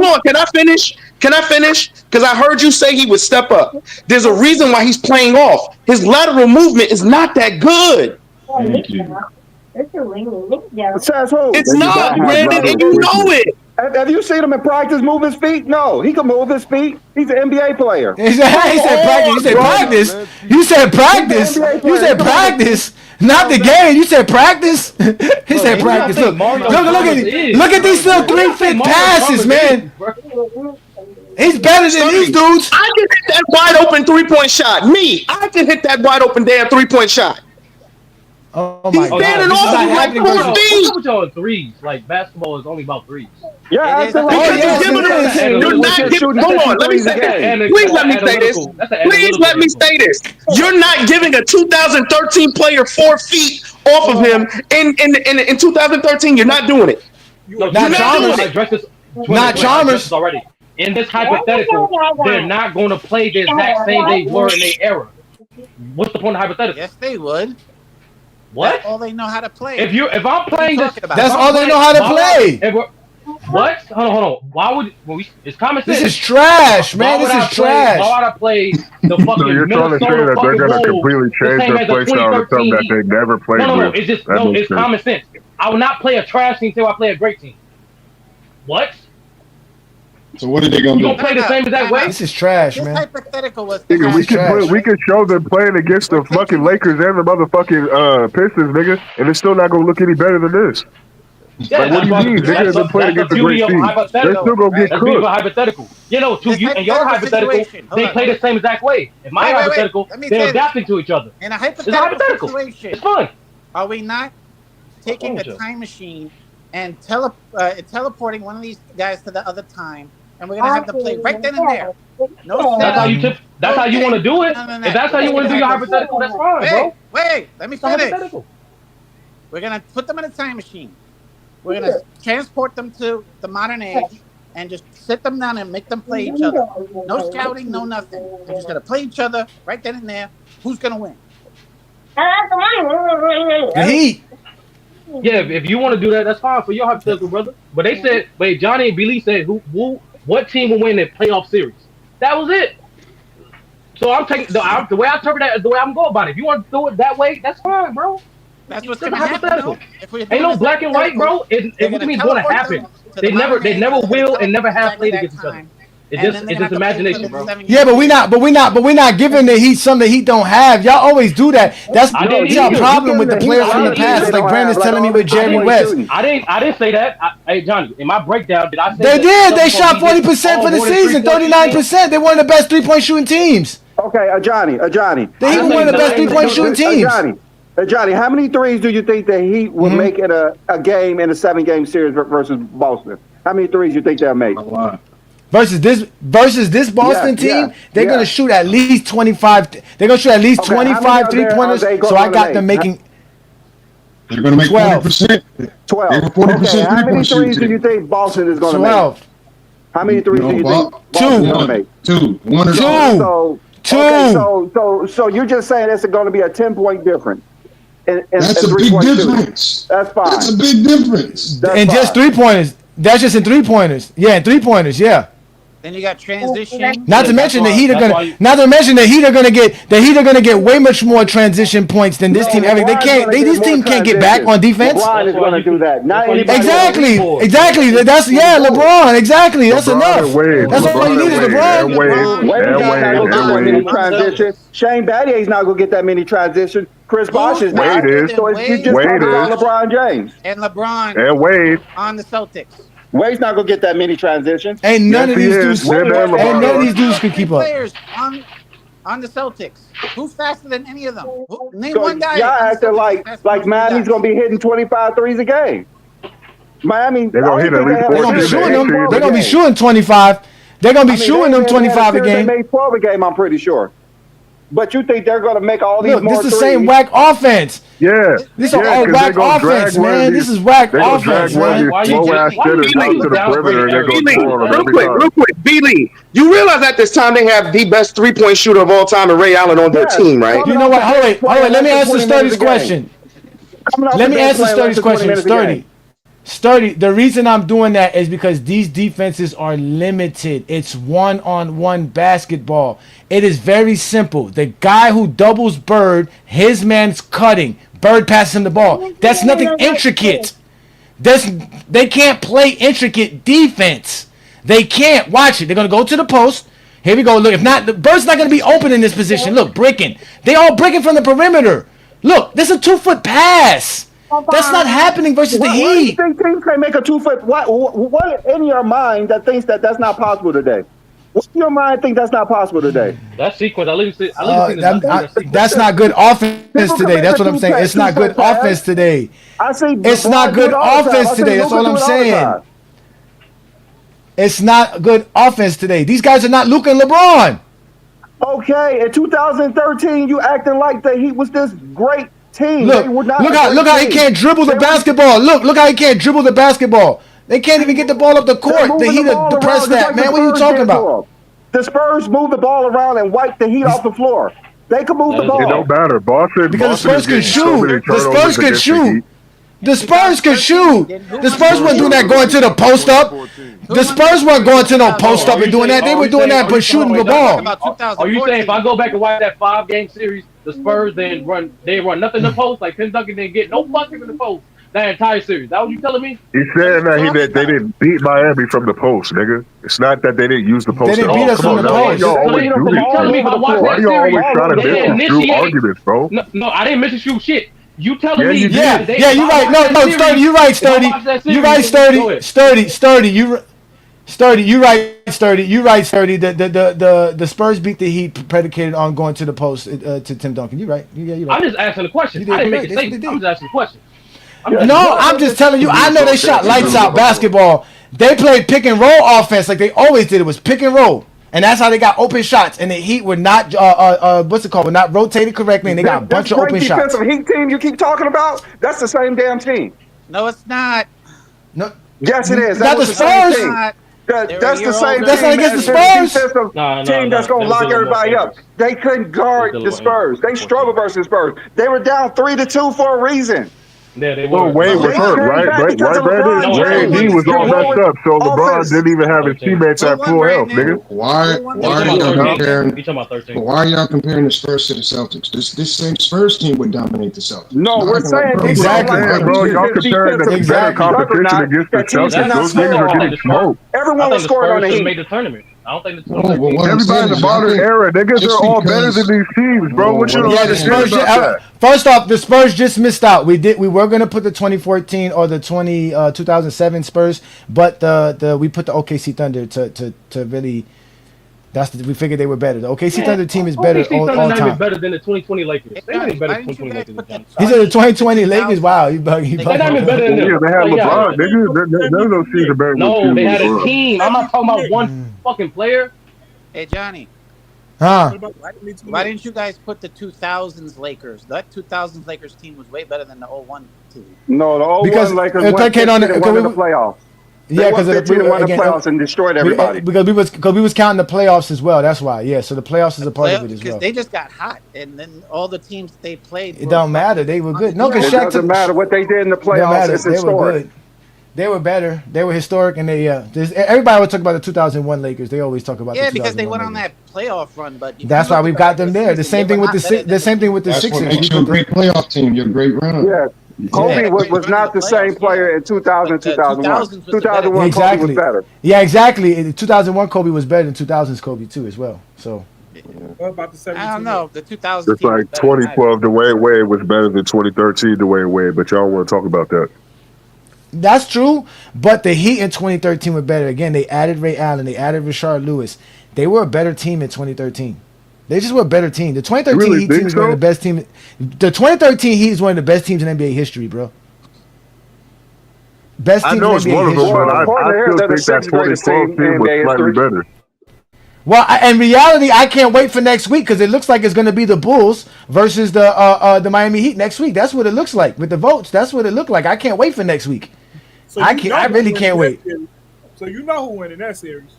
on. Can I finish? Because I heard you say he would step up. There's a reason why he's playing off. His lateral movement is not that good. Thank you. It's not, Brandon, and you know it. Have you seen him in practice move his feet? No, he can move his feet. He's an NBA player. He said practice. You said practice. You said practice. Not the game. You said practice. He said practice. Look at these little 3-foot passes, man. He's better than these dudes. I can hit that wide open 3-point shot. I can hit that wide open damn 3-point shot. Oh my God! Standing off like 4 feet. What's y'all threes? Like basketball is only about threes. Yeah, you're not giving. Hold on, let me say this. Please let me say this. You're not giving a 2013 player 4 feet off of him in 2013. You're not doing it. No, Not Chalmers. I addressed this. Not Chalmers. Already. In this hypothetical, they're not going to play the exact same they were in their era. What's the point of hypothetical? Yes, they would. What? That's all they know how to play. If I'm playing this, that's all they know how to play. What? Hold on. Why would it's common sense? This is trash, man. This is trash. Why would I play the fucking So you're trying to say that they're going to completely change their play style to something that they never played with? No. It's just it's common sense. I will not play a trash team until I play a great team. What? So what are they going to do? You gonna play the same exact way? This is trash, This man. hypothetical was. Nigga, we can show them playing against the fucking Lakers and the motherfucking Pistons, nigga, and it's still not gonna look any better than this. Yeah, like, what do you mean? Niggas been playing against the great team. They're still gonna get That's beauty of cooked. hypothetical. You know, in your hypothetical, they play the same exact way. In my hypothetical, they're adapting to each other. In a hypothetical situation, it's fun. Are we not taking a time machine and teleporting one of these guys to the other time, and we're gonna have to play right then and there? No, that's how you want to do it. If that's how you want to do your hypothetical, that's fine, bro. Wait, let me finish. We're gonna put them in a time machine. We're gonna transport them to the modern age and just sit them down and make them play each other. No scouting, no nothing. They're just gonna play each other right then and there. Who's gonna win? The Heat. Yeah, if you want to do that, that's fine for your hypothetical, brother. But they said, Johnny and Billy said, what team will win the playoff series? That was it. So I'm taking the way I interpret that is the way I'm going about it. If you want to do it that way, that's fine, bro. That's what's It's gonna hypothetical. happen. Ain't no black and white, bro. It means going to happen. They never will and never have played against each other. It's just imagination, bro. Yeah, but we're not giving the Heat something the Heat don't have. Y'all always do that. That's y'all problem with the players from the past. Like Brandon's telling me with Jerry West. I didn't say that. Hey Johnny, in my breakdown, did I say they did? They shot 40% for the season, 39%. They one of the best 3-point shooting teams. Okay, Ajani. They even one of the best 3-point shooting teams. Ajani, how many threes do you think the Heat will make in a game in a 7-game series versus Boston? How many threes do you think they'll make? Versus this Boston team, they're gonna shoot at least 25. They're gonna shoot at least 25 3-pointers. So I got them making. They're gonna make 12. 12. They were 40% How many threes do shooting. you think Boston is gonna 12. make? How many threes do you think Boston is gonna make? Two. One or So you're just saying it's going to be a 10-point difference. That's a big difference. That's fine. That's a big difference. And just 3-pointers. That's just in 3-pointers. Yeah, in 3-pointers. Yeah. Then you got transition. Not to mention the Heat are gonna get way much more transition points than this team ever. This team can't get back on defense. LeBron is going to do that. Exactly. That's LeBron. Exactly. That's enough. That's all you need is LeBron. Wade transition. Shane Battier's not going to get that many transition. Chris Bosh is not. So you just talking about LeBron James and LeBron and Wade on the Celtics. Wade's not gonna get that many transitions. Ain't none of these dudes. None of these dudes can keep up. Players on the Celtics. Who's faster than any of them? Name So one guy. y'all acting like Miami's gonna be hitting 25 threes a game. Miami, they're gonna hit at least 4. They're gonna be shooting them. They're gonna be shooting 25. They're gonna be shooting them 25 a game. They made 12 a game. I'm pretty sure. But you think they're gonna make all these Look, more this is threes? the same whack offense. Yeah. This is all whack offense, man. This is whack offense, man. Real quick, B-Lee. You realize at this time they have the best 3-point shooter of all time, and Ray Allen on their team, right? You know what? Hold on. Let me answer Sturdy's question. Let me answer Sturdy's question. Sturdy, the reason I'm doing that is because these defenses are limited. It's one-on-one basketball. It is very simple. The guy who doubles Bird, his man's cutting. Bird passes him the ball. That's nothing intricate. They can't play intricate defense. They can't. Watch it. They're going to go to the post. Here we go. Look, if not, the Bird's not going to be open in this position. Look, breaking. They all breaking from the perimeter. Look, this is a 2-foot pass. That's not happening versus the Heat. Why do you think teams can make a 2-foot? What in your mind that thinks that that's not possible today? What in your mind think that's not possible today? That sequence, that's not good offense today. That's what I'm saying. It's not good offense today. It's not good offense today. That's all I'm saying. It's not good offense today. These guys are not Luka and LeBron. Okay, in 2013, you acting like the Heat was this great team. Look how he can't dribble the basketball. Look how he can't dribble the basketball. They can't even get the ball up the court. The Heat are depressed that, man. What are you talking about? The Spurs move the ball around and wipe the Heat off the floor. They can move the ball. It don't matter. Boston, Because the Boston Spurs can is getting so many shoot. The Spurs turnovers can against the shoot. Heat. The Spurs can shoot. The Spurs weren't doing that going to the post up. The Spurs weren't going to no post up and doing that. They were doing that but shooting the ball. Are you saying if I go back and watch that 5-game series, the Spurs they run nothing in the post, like Tim Duncan didn't get no bucket in the post that entire series? That what you telling me? He's saying that they didn't beat Miami from the post, nigga. It's not that they didn't use the post. They didn't beat us from the post. Y'all always do this. Why y'all always trying to misconstrue arguments, bro? No, I didn't misconstrue shit. You telling me? You right. No, Sturdy, you right, Sturdy. You right, Sturdy. Sturdy. You right, Sturdy. The Spurs beat the Heat predicated on going to the post to Tim Duncan. You right. Yeah, you right. I'm just asking the question. I didn't make a statement. I'm just asking the question. I'm just telling you. I know they shot lights out basketball. They played pick and roll offense like they always did. It was pick and roll. And that's how they got open shots. And the Heat were not, what's it called? Were not rotated correctly. And they got a bunch of open shots. Defensive Heat team you keep talking about, that's the same damn team. No, it's not. No. Yes, it is. Not the Spurs. That's the same team. That's not against the Spurs. Team that's going to lock everybody up. They couldn't guard the Spurs. They struggled versus the Spurs. They were down 3-2 for a reason. Yeah, they were. Wade was hurt, right? Right, Brandon? Wade was all messed up, so LeBron didn't even have his teammates at full health, nigga. Why are y'all comparing the Spurs to the Celtics? This same Spurs team would dominate the Celtics. No, we're saying exactly, bro. Y'all comparing the better competition against the Celtics. Those niggas are getting smoked. Everyone was scoring on the Heat. Made the tournament. I don't think the everybody in the modern era, niggas are all better than these teams, bro. What you don't understand about that? First off, the Spurs just missed out. We were gonna put the 2014 or the 2007 Spurs, but we put the OKC Thunder to really. We figured they were better. The OKC Thunder team is better all time. Better than the 2020 Lakers. They ain't better than 2020 Lakers. These are the 2020 Lakers. Wow, you bug. They're not even better than them. Yeah, they have LeBron, nigga. None of those teams are better. No, they had a team. I'm not talking about one fucking player. Hey, Johnny. Huh? Why didn't you guys put the 2000s Lakers? That 2000s Lakers team was way better than the 01 team. No, the 01 Lakers went to the playoffs. Yeah, because we won the playoffs and destroyed everybody. Because we was counting the playoffs as well. That's why. Yeah, so the playoffs is a part of it as well. Because they just got hot, and then all the teams they played. It don't matter. They were good. No, because it doesn't matter what they did in the playoffs. It's historic. Were good. They were better. They were historic, and they. Everybody would talk about the 2001 Lakers. They always talk about. Yeah, the because they went Lakers. on that playoff run, but that's why we've got them there. The same thing with the Sixers. That's what makes you a great playoff team. You're a great run. Yeah. Kobe was not the same player in 2000, 2001. 2001 exactly. Kobe was better. Yeah, exactly. In 2001 Kobe was better than 2000's Kobe too as well. So. What about the 17? I don't know. The 2000. It's like 2012 Dwayne Wade was better than 2013 Dwayne Wade, but y'all want to talk about that. That's true, but the Heat in 2013 were better. Again, they added Ray Allen, they added Rashard Lewis. They were a better team in 2013. They just were a better team. The 2013 Heat team is one of the best teams. The 2013 Heat is one of the best teams in NBA history, bro. Best team in NBA history. I know it's one of them, but I still think that 2012 team was slightly better. Well, in reality, I can't wait for next week because it looks like it's going to be the Bulls versus the Miami Heat next week. That's what it looks like with the votes. That's what it looked like. I can't wait for next week. So I really can't wait. So you know who won in that series?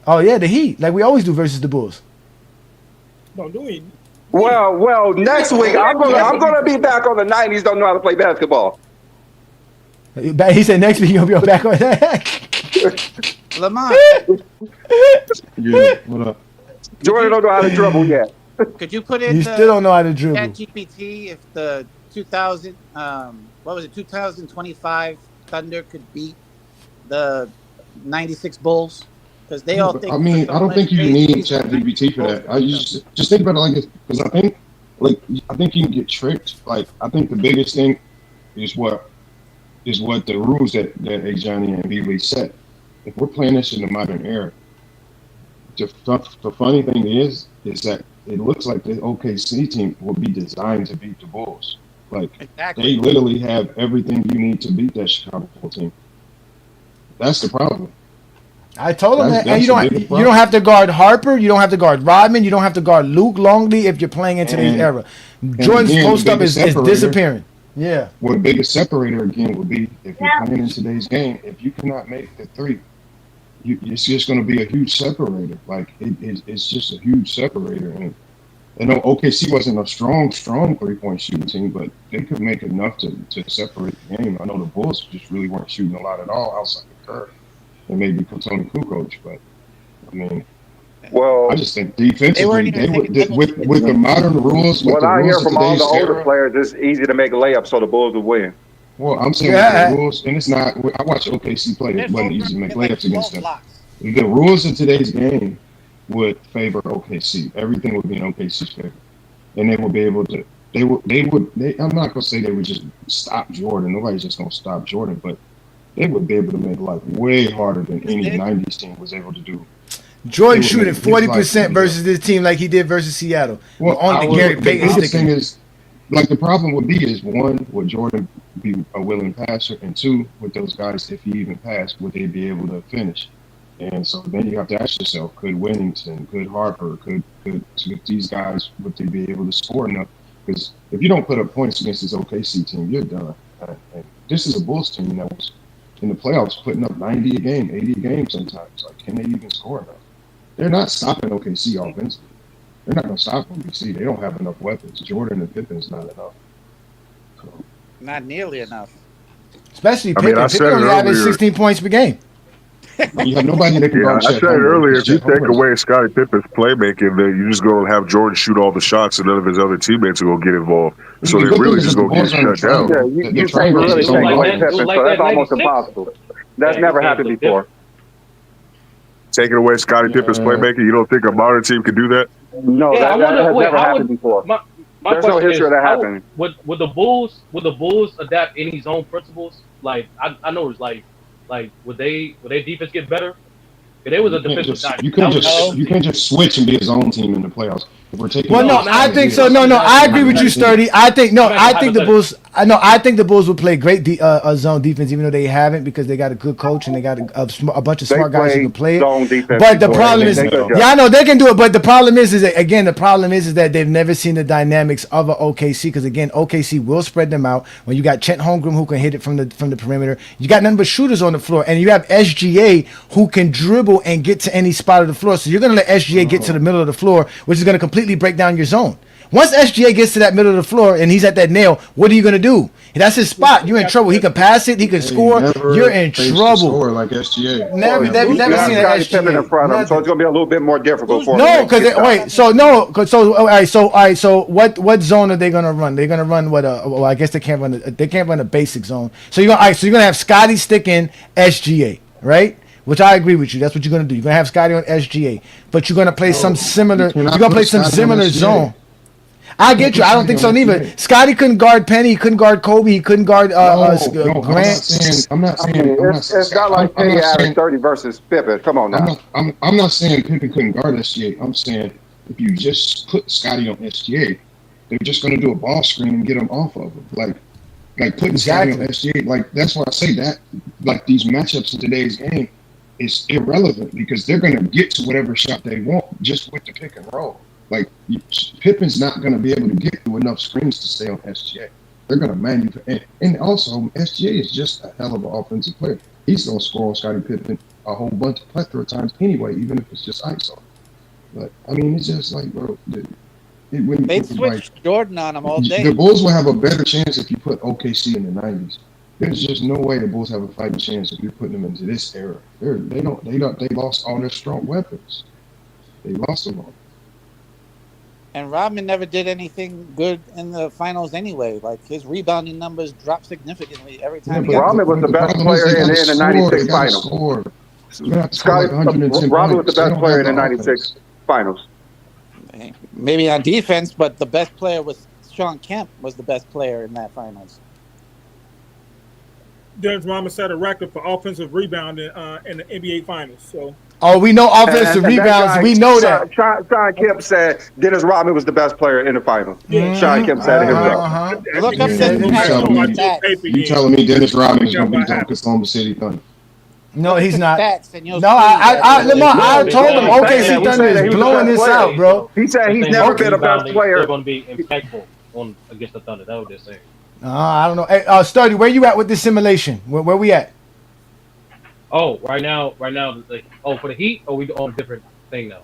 Oh yeah, the Heat, like we always do versus the Bulls. No, do we? Well, next week I'm gonna be back on the 90s. Don't know how to play basketball. He said next week you'll be back on that. Lamont. Yeah, what up? Jordan don't know how to dribble yet. Could you put in? You still don't know how to dribble. ChatGPT, if the 2000, 2025 Thunder could beat the 96 Bulls, because they all think. I mean, I don't think you need ChatGPT for that. I just think about it like this, because I think you can get tricked. Like, I think the biggest thing is what the rules that Ajani and B-Lee set. If we're playing this in the modern era, the funny thing is that it looks like the OKC team will be designed to beat the Bulls. Like, they literally have everything you need to beat that Chicago team. That's the problem. I told him that, and you don't have to guard Harper, you don't have to guard Rodman, you don't have to guard Luke Longley if you're playing in today's era. Jordan's post up is disappearing. Yeah. What the biggest separator again would be if you're playing in today's game, if you cannot make the three, it's just going to be a huge separator. Like it's just a huge separator. And I know OKC wasn't a strong 3-point shooting team, but they could make enough to separate the game. I know the Bulls just really weren't shooting a lot at all outside the curve, and maybe Tony Kukoc, but I mean. Well, I just think defensively, they would with the modern rules. With what the I hear rules of from all the today's older era, players, it's easy to make layups, so the Bulls will win. well, I'm saying with the rules, and it's not. I watch OKC play. It wasn't easy to make layups against them. The rules of today's game would favor OKC. Everything would be in OKC's favor, and they would be able to. I'm not gonna say they would just stop Jordan. Nobody's just gonna stop Jordan, but they would be able to make life way harder than any '90s team was able to do. Jordan shooting 40% versus this team like he did versus Seattle. Well, only Gary Payton biggest sticking. thing is, like, the problem would be is one, would Jordan be a willing passer, and two, with those guys, if he even passed, would they be able to finish? And so then you have to ask yourself, could Winnington, could Harper, could these guys, would they be able to score enough? Because if you don't put up points against this OKC team, you're done. And this is a Bulls team that was in the playoffs putting up 90 a game, 80 a game sometimes. Like, can they even score enough? They're not stopping OKC offensively. They're not going to stop OKC. They don't have enough weapons. Jordan and Pippen's not enough. So. Not nearly enough. Especially Pippen. Pippen only averaged 16 points per game. You have nobody that can guard I said it earlier, if you take away Scottie Pippen's playmaking, then you're just going to have Jordan shoot all the shots and none of his other teammates are going to get involved. So they're really just going to get shut down. Yeah, you can't really take away Pippen, so that's almost impossible. That's never happened before. Taking away Scottie Pippen's playmaking, you don't think a modern team could do that? No, that has never happened before. There's no history of that happening. Would the Bulls adapt any zone principles? Like I know it's like would their defense get better? If they was a defensive guy. You can't just switch and be a zone team in the playoffs. If we're taking I think so. No, I agree with you, Sturdy. I think the Bulls. I think the Bulls will play great zone defense, even though they haven't, because they got a good coach and they got a bunch of smart guys who can play it. But the problem is, I know they can do it. But the problem is that they've never seen the dynamics of an OKC, because again, OKC will spread them out. When you got Chet Holmgren who can hit it from the perimeter, you got nothing but shooters on the floor, and you have SGA who can dribble and get to any spot of the floor. So you're going to let SGA get to the middle of the floor, which is going to completely break down your zone. Once SGA gets to that middle of the floor and he's at that nail, what are you going to do? That's his spot. You're in trouble. He can pass it. He can score. You're in trouble. Score like SGA. Never seen that SGA. In front of him, so it's going to be a little bit more difficult for him. No, because all right. So what zone are they going to run? They're going to run what? Well, I guess they can't run a basic zone. So you're gonna have Scotty sticking SGA, right? Which I agree with you. That's what you're gonna do. You're gonna have Scotty on SGA, but you're gonna play some similar. You're gonna play some similar zone. I get you. I don't think so neither. Scotty couldn't guard Penny. He couldn't guard Kobe. He couldn't guard Grant. I'm not saying. It's not like Penny averaged 30 versus Pippen. Come on now. I'm not saying Pippen couldn't guard SGA. I'm saying if you just put Scotty on SGA, they're just going to do a ball screen and get him off of him. Like putting Scotty on SGA. Like, that's why I say that. Like, these matchups in today's game is irrelevant, because they're going to get to whatever shot they want just with the pick and roll. Like, Pippen's not going to be able to get through enough screens to stay on SGA. They're going to manufacture. And also, SGA is just a hell of an offensive player. He's going to score on Scottie Pippen a whole bunch of plethora of times anyway, even if it's just ISO. But, I mean, it's just like, bro, they switched Jordan on him all day. The Bulls will have a better chance if you put OKC in the 90s. There's just no way the Bulls have a fighting chance if you put them into this era. They lost all their strong weapons. They lost them all. And Rodman never did anything good in the finals anyway. Like, his rebounding numbers dropped significantly every time. Rodman was the best player in the 96 finals. Rodman was the best player in the 96 finals. Maybe on defense, but the best player was Sean Kemp was the best player in that finals. Dennis Rodman set a record for offensive rebounding in the NBA finals. So. Oh, we know offensive rebounds. We know that. Sean Kemp said Dennis Rodman was the best player in the finals. Sean Kemp said it himself. Look up you telling me Dennis Rodman is going to beat the Oklahoma City Thunder? No, he's not. No, I told him OKC Thunder is blowing this out, bro. He said he's never been a best player. They're going to be impactful against the Thunder. That's what they're saying. I don't know. Hey, Sturdy, where you at with this simulation? Where we at? Oh, right now, like, for the Heat, or we on a different thing now?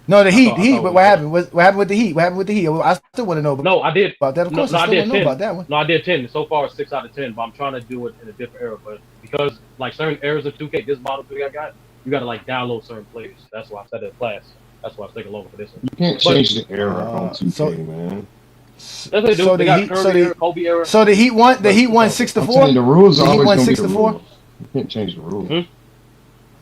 No, the Heat. I But what happened? What happened with the Heat? What happened with the Heat? I still want to know No, I did. about that. Of course, No, I I still did want to know 10. about that one. No, I did 10. So far, 6 out of 10. But I'm trying to do it in a different era. But because like certain eras of 2K, this model 2K I got, you got to like download certain players. That's why I said it class. That's why I was taking longer for this one. You can't change the era on 2K, man. That's what they do. So They the got Heat, Curry era, Kobe era. so the Heat won. The Heat won 6-4. I'm telling you, the rules The are Heat always won going to be 6-4. the rules. You can't change the rules.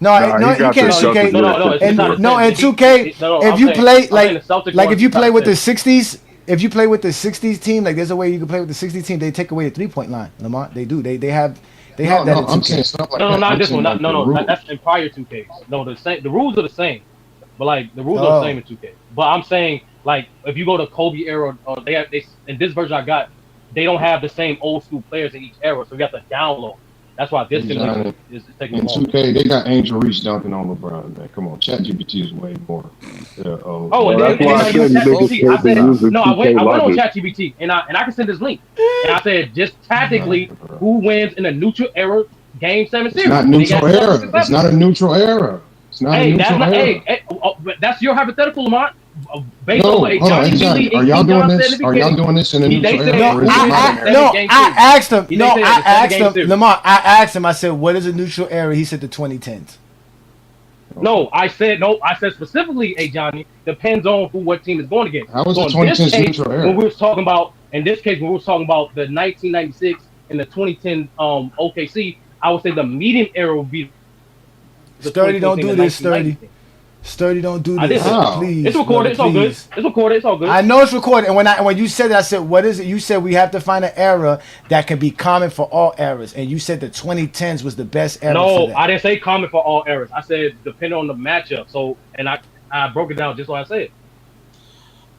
No, Nah, no, he you got can't. the 2K. Celtics with And no, and 2K. If you play like if you play with the 60s, if you play with the 60s team, like there's a way you can play with the 60s team. They take away the 3-point line. Lamont, they do. They have that. No, in 2K. I'm saying stuff like No, that. not I'm this saying one. like No, the no, rules. that's in prior 2Ks. No, the same. The rules are the same, but like the rules are the same in 2K. But I'm saying like if you go to Kobe era, they in this version I got, they don't have the same old school players in each era, so you have to download. That's why this simulation is taking In longer. 2K, they got Angel Reese dunking on LeBron, man. Come on, ChatGPT is way more. Oh, and then that's why I I use said niggas ChatGPT. I supposed to said use the no. 2K I went on logic. ChatGPT and I can send this link. And I said just tactically who wins in a neutral era Game 7 It's series. not And they neutral got era. 7. It's not a neutral era. It's not a Hey, that's neutral not. era. But that's your hypothetical, Lamont. Based No, on what hold on, Ajani Ajani. Lee Are and y'all King doing John said this? in the Are y'all beginning. doing this in a They neutral said era, or is it modern era? I asked him. They No, said I it's a asked game him. series. Lamont, I asked him. I said, "What is a neutral era?" He said the 2010s. No, I said specifically, Ajani, depends on what team is going against. How was So the in this 2010s case, neutral era? when we was talking about the 1996 and the 2010 OKC, I would say the medium era would be the Sturdy, don't 2010 do and this, 1990. Sturdy. Sturdy, don't do I did this. say that. Please, It's recorded. brother, It's all good. please. It's recorded. It's all good. I know it's recorded. And when you said that, I said, "What is it?" You said we have to find an era that can be common for all eras. And you said the 2010s was the best era for No, that. I didn't say common for all eras. I said depending on the matchup. So, and I broke it down just like I said.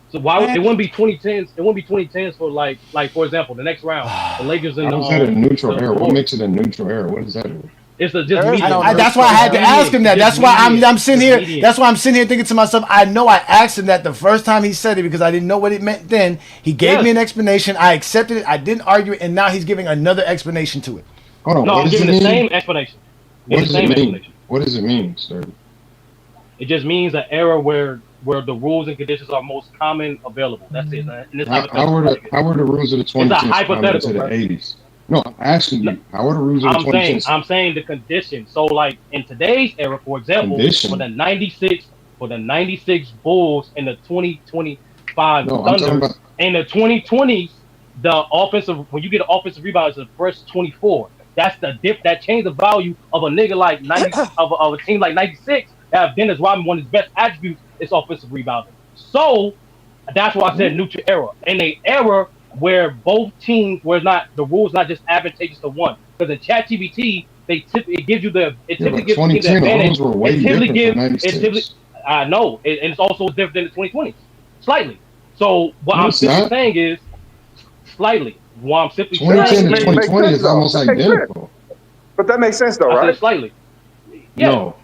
So why it wouldn't be 2010s? It wouldn't be 2010s for like for example, the next round, the Lakers and How is that a neutral the era? What Warriors. makes it a neutral era? What does that mean? It's just medium. That's why I had to ask him that. That's why I'm sitting here. Medium. That's why I'm sitting here thinking to myself. I know I asked him that the first time he said it because I didn't know what it meant then. He gave me an explanation. I accepted it. I didn't argue it, and now he's giving another explanation to it. Hold on. No, what I'm does giving it the mean? same explanation. What It's does the it same mean? explanation. What does it mean, sir? It just means an era where the rules and conditions are most common available. That's it. Man. And it's How were the rules of the 2010s common hypothetical, to the bro. 80s? No, I'm asking you. How are the rules of the 2010s? I'm saying the conditions. So like in today's era, for example, Condition. for the 96 Bulls and the 2025 No, I'm talking Thunder about. and the 2020s, the offensive when you get an offensive rebound, it's the first 24. That's the dip that changed the value of a nigga like 90 of a team like 96 that have Dennis Rodman. One of his best attributes is offensive rebounding. So that's why I said neutral era. In a era where both teams the rules not just advantageous to one. Because in ChatGPT, it gives you it typically gives the 2010 advantage. rules were way different from 96. I know, and it's also different than the 2020s, slightly. So what No, I'm it's simply not. saying is slightly. What I'm simply 2010 saying to is 2020 is almost That makes identical. But that makes sense, though, I right? said slightly. Yeah. No.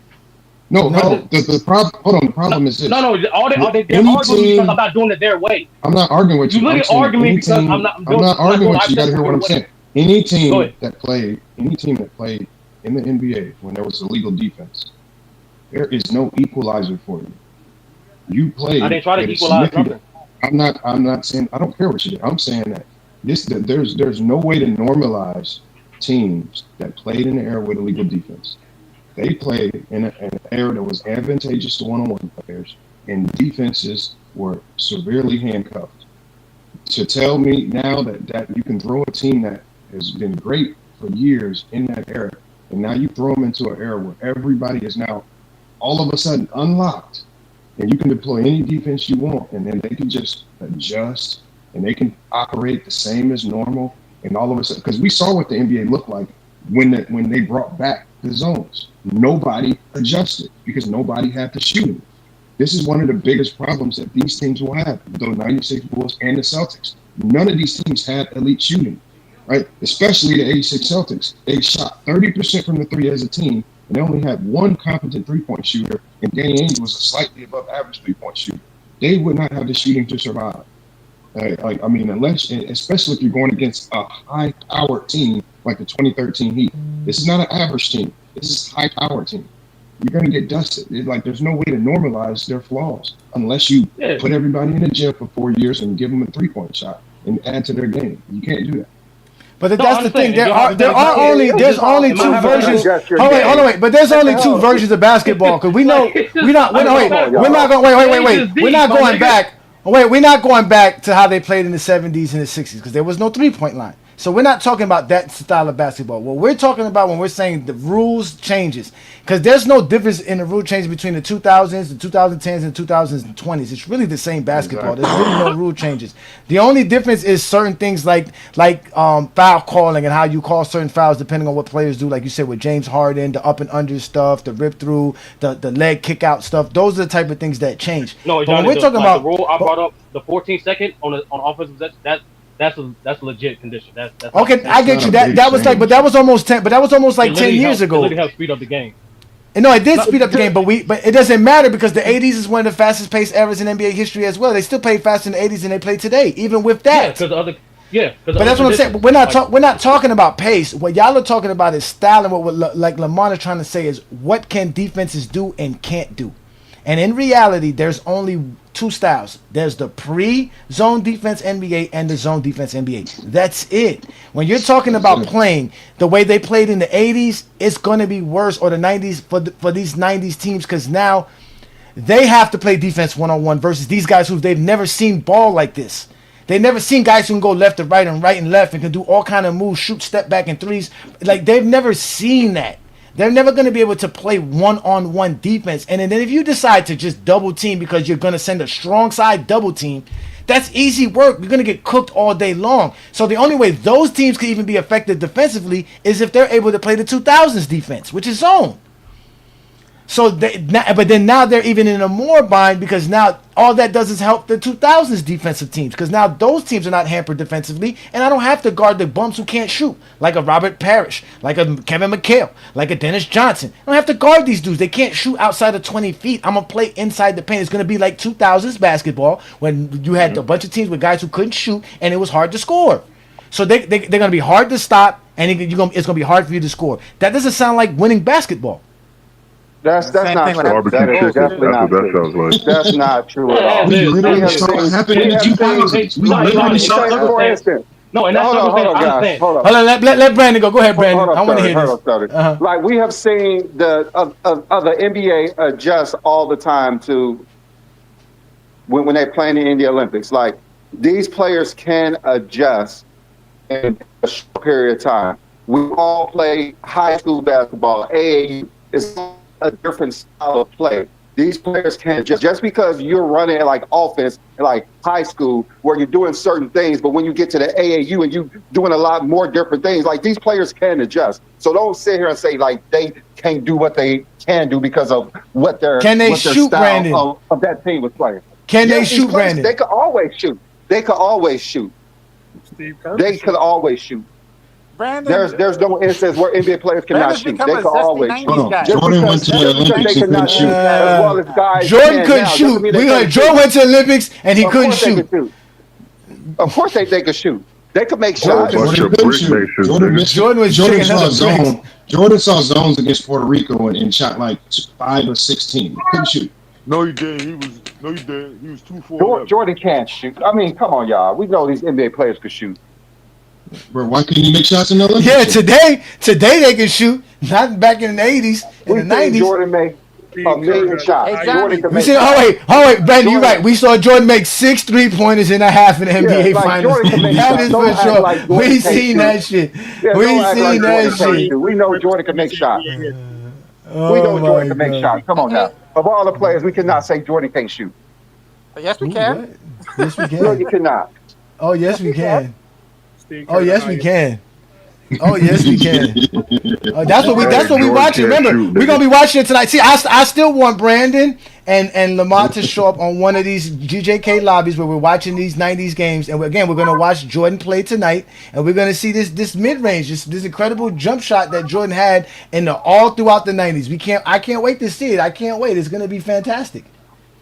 The problem. Hold on. The problem is this. No, they're arguing because I'm not doing it their way. I'm not arguing with you. You I'm literally saying arguing any because team- I'm not arguing with you. You got to hear what I'm way. saying. Any Go team ahead. that played in the NBA when there was illegal defense, there is no equalizer for you. You played. I didn't try to at a equalize significant- nothing. I'm not saying I don't care what you did. I'm saying that there's no way to normalize teams that played in the era with illegal defense. They played in an era that was advantageous to one-on-one players, and defenses were severely handcuffed. To tell me now that you can throw a team that has been great for years in that era, and now you throw them into an era where everybody is now all of a sudden unlocked, and you can deploy any defense you want, and then they can just adjust, and they can operate the same as normal, and all of a sudden, because we saw what the NBA looked like when they brought back the zones. Nobody adjusted because nobody had the shooting. This is one of the biggest problems that these teams will have, the 96 Bulls and the Celtics. None of these teams had elite shooting, right? Especially the 86 Celtics. They shot 30% from the three as a team, and they only had one competent three-point shooter, and Danny Ainge was a slightly above average three-point shooter. They would not have the shooting to survive. I mean, unless, especially if you're going against a high-powered team like the 2013 Heat, this is not an average team. This is a high-powered team. You're going to get dusted. There's no way to normalize their flaws unless you put everybody in the gym for 4 years and give them a three-point shot and add to their game. You can't do that. But that's the thing. There's only two versions. Hold on, wait. But there's only two versions of basketball because we know we're not going back. We're not going back to how they played in the 70s and the 60s because there was no 3-point line. So we're not talking about that style of basketball. What we're talking about when we're saying the rules changes, because there's no difference in the rule changes between the 2000s, the 2010s, and the 2020s. It's really the same basketball. There's really no rule changes. The only difference is certain things like foul calling and how you call certain fouls depending on what players do. Like you said with James Harden, the up and under stuff, the rip through, the leg kick out stuff. Those are the type of things that change. No, but Johnny, when we're talking about the rule I brought up, the 14-second on offensive possession, that's a legit condition. That's okay. I get you. That was like, but that was almost 10. But that was almost like 10 years ago. It literally helped speed up the game. And no, it did speed up the game, but it doesn't matter because the 80s is one of the fastest paced eras in NBA history as well. They still play faster in the 80s than they play today, even with that. But that's what I'm saying. But we're not talking about pace. What y'all are talking about is style, and what like Lamont is trying to say is what can defenses do and can't do. And in reality, there's only two styles. There's the pre-zone defense NBA and the zone defense NBA. That's it. When you're talking about playing the way they played in the 80s, it's going to be worse, or the 90s for these 90s teams, because now they have to play defense one-on-one versus these guys who they've never seen ball like this. They've never seen guys who can go left to right and left and can do all kind of moves, shoot, step back, and threes. Like, they've never seen that. They're never going to be able to play one-on-one defense. And then if you decide to just double team because you're going to send a strong side double team, that's easy work. You're going to get cooked all day long. So the only way those teams can even be effective defensively is if they're able to play the 2000s defense, which is zone. So but then now they're even in a more bind because now all that does is help the 2000s defensive teams, because now those teams are not hampered defensively, and I don't have to guard the bumps who can't shoot, like a Robert Parrish, like a Kevin McHale, like a Dennis Johnson. I don't have to guard these dudes. They can't shoot outside of 20 feet. I'm going to play inside the paint. It's going to be like 2000s basketball when you had a bunch of teams with guys who couldn't shoot, and it was hard to score. So they're going to be hard to stop, and it's going to be hard for you to score. That doesn't sound like winning basketball. That's not true. That is definitely not true. That's not true at all. We literally saw it happen in the 2000s. We literally saw it for instance. No, and that's hold on. Hold on, let Brandon go. Go ahead, Brandon. I want to hear this. Like, we have seen the NBA adjust all the time to when they play in the Olympics. Like, these players can adjust in a short period of time. We all play high school basketball, AAU. It's a different style of play. These players can't just because you're running like offense in like high school where you're doing certain things, but when you get to the AAU and you doing a lot more different things, like, these players can adjust. So don't sit here and say like they can't do what they can do because of what their shoot, Brandon? Of that team was playing. Can they shoot, Brandon? They could always shoot. They could always shoot. They could always shoot. Brandon, there's no instance where NBA players cannot shoot. They could always shoot. Jordan went to the Olympics and couldn't shoot. As well as guys Jordan couldn't shoot. Jordan went to the Olympics and he couldn't shoot. Of course they could shoot. They could make shots. Jordan saw zones against Puerto Rico and shot like 5 or 16. He couldn't shoot. No, he didn't. He was 2-4. Jordan can't shoot. I mean, come on, y'all. We know these NBA players could shoot. Bro, why couldn't you make shots in the Olympics? Yeah, today they can shoot. Not back in the 80s, in the 90s. Jordan made a million shots. Exactly. Wait, Brandon, you're right. We saw Jordan make 6 3-pointers in a half in the NBA Finals. That is for sure. We seen that shit. We seen that shit. We know Jordan can make shots. We know Jordan can make shots. Come on now. Of all the players, we cannot say Jordan can't shoot. Yes, we can. Yes, we can. No, you cannot. Oh, yes, we can. Oh, yes, we can. Oh, yes, we can. That's what we watching. Remember, we're gonna be watching it tonight. See, I still want Brandon and Lamont to show up on one of these GJK lobbies where we're watching these 90s games, and we're gonna watch Jordan play tonight, and we're gonna see this mid range, this incredible jump shot that Jordan had all throughout the 90s. I can't wait to see it. I can't wait. It's gonna be fantastic.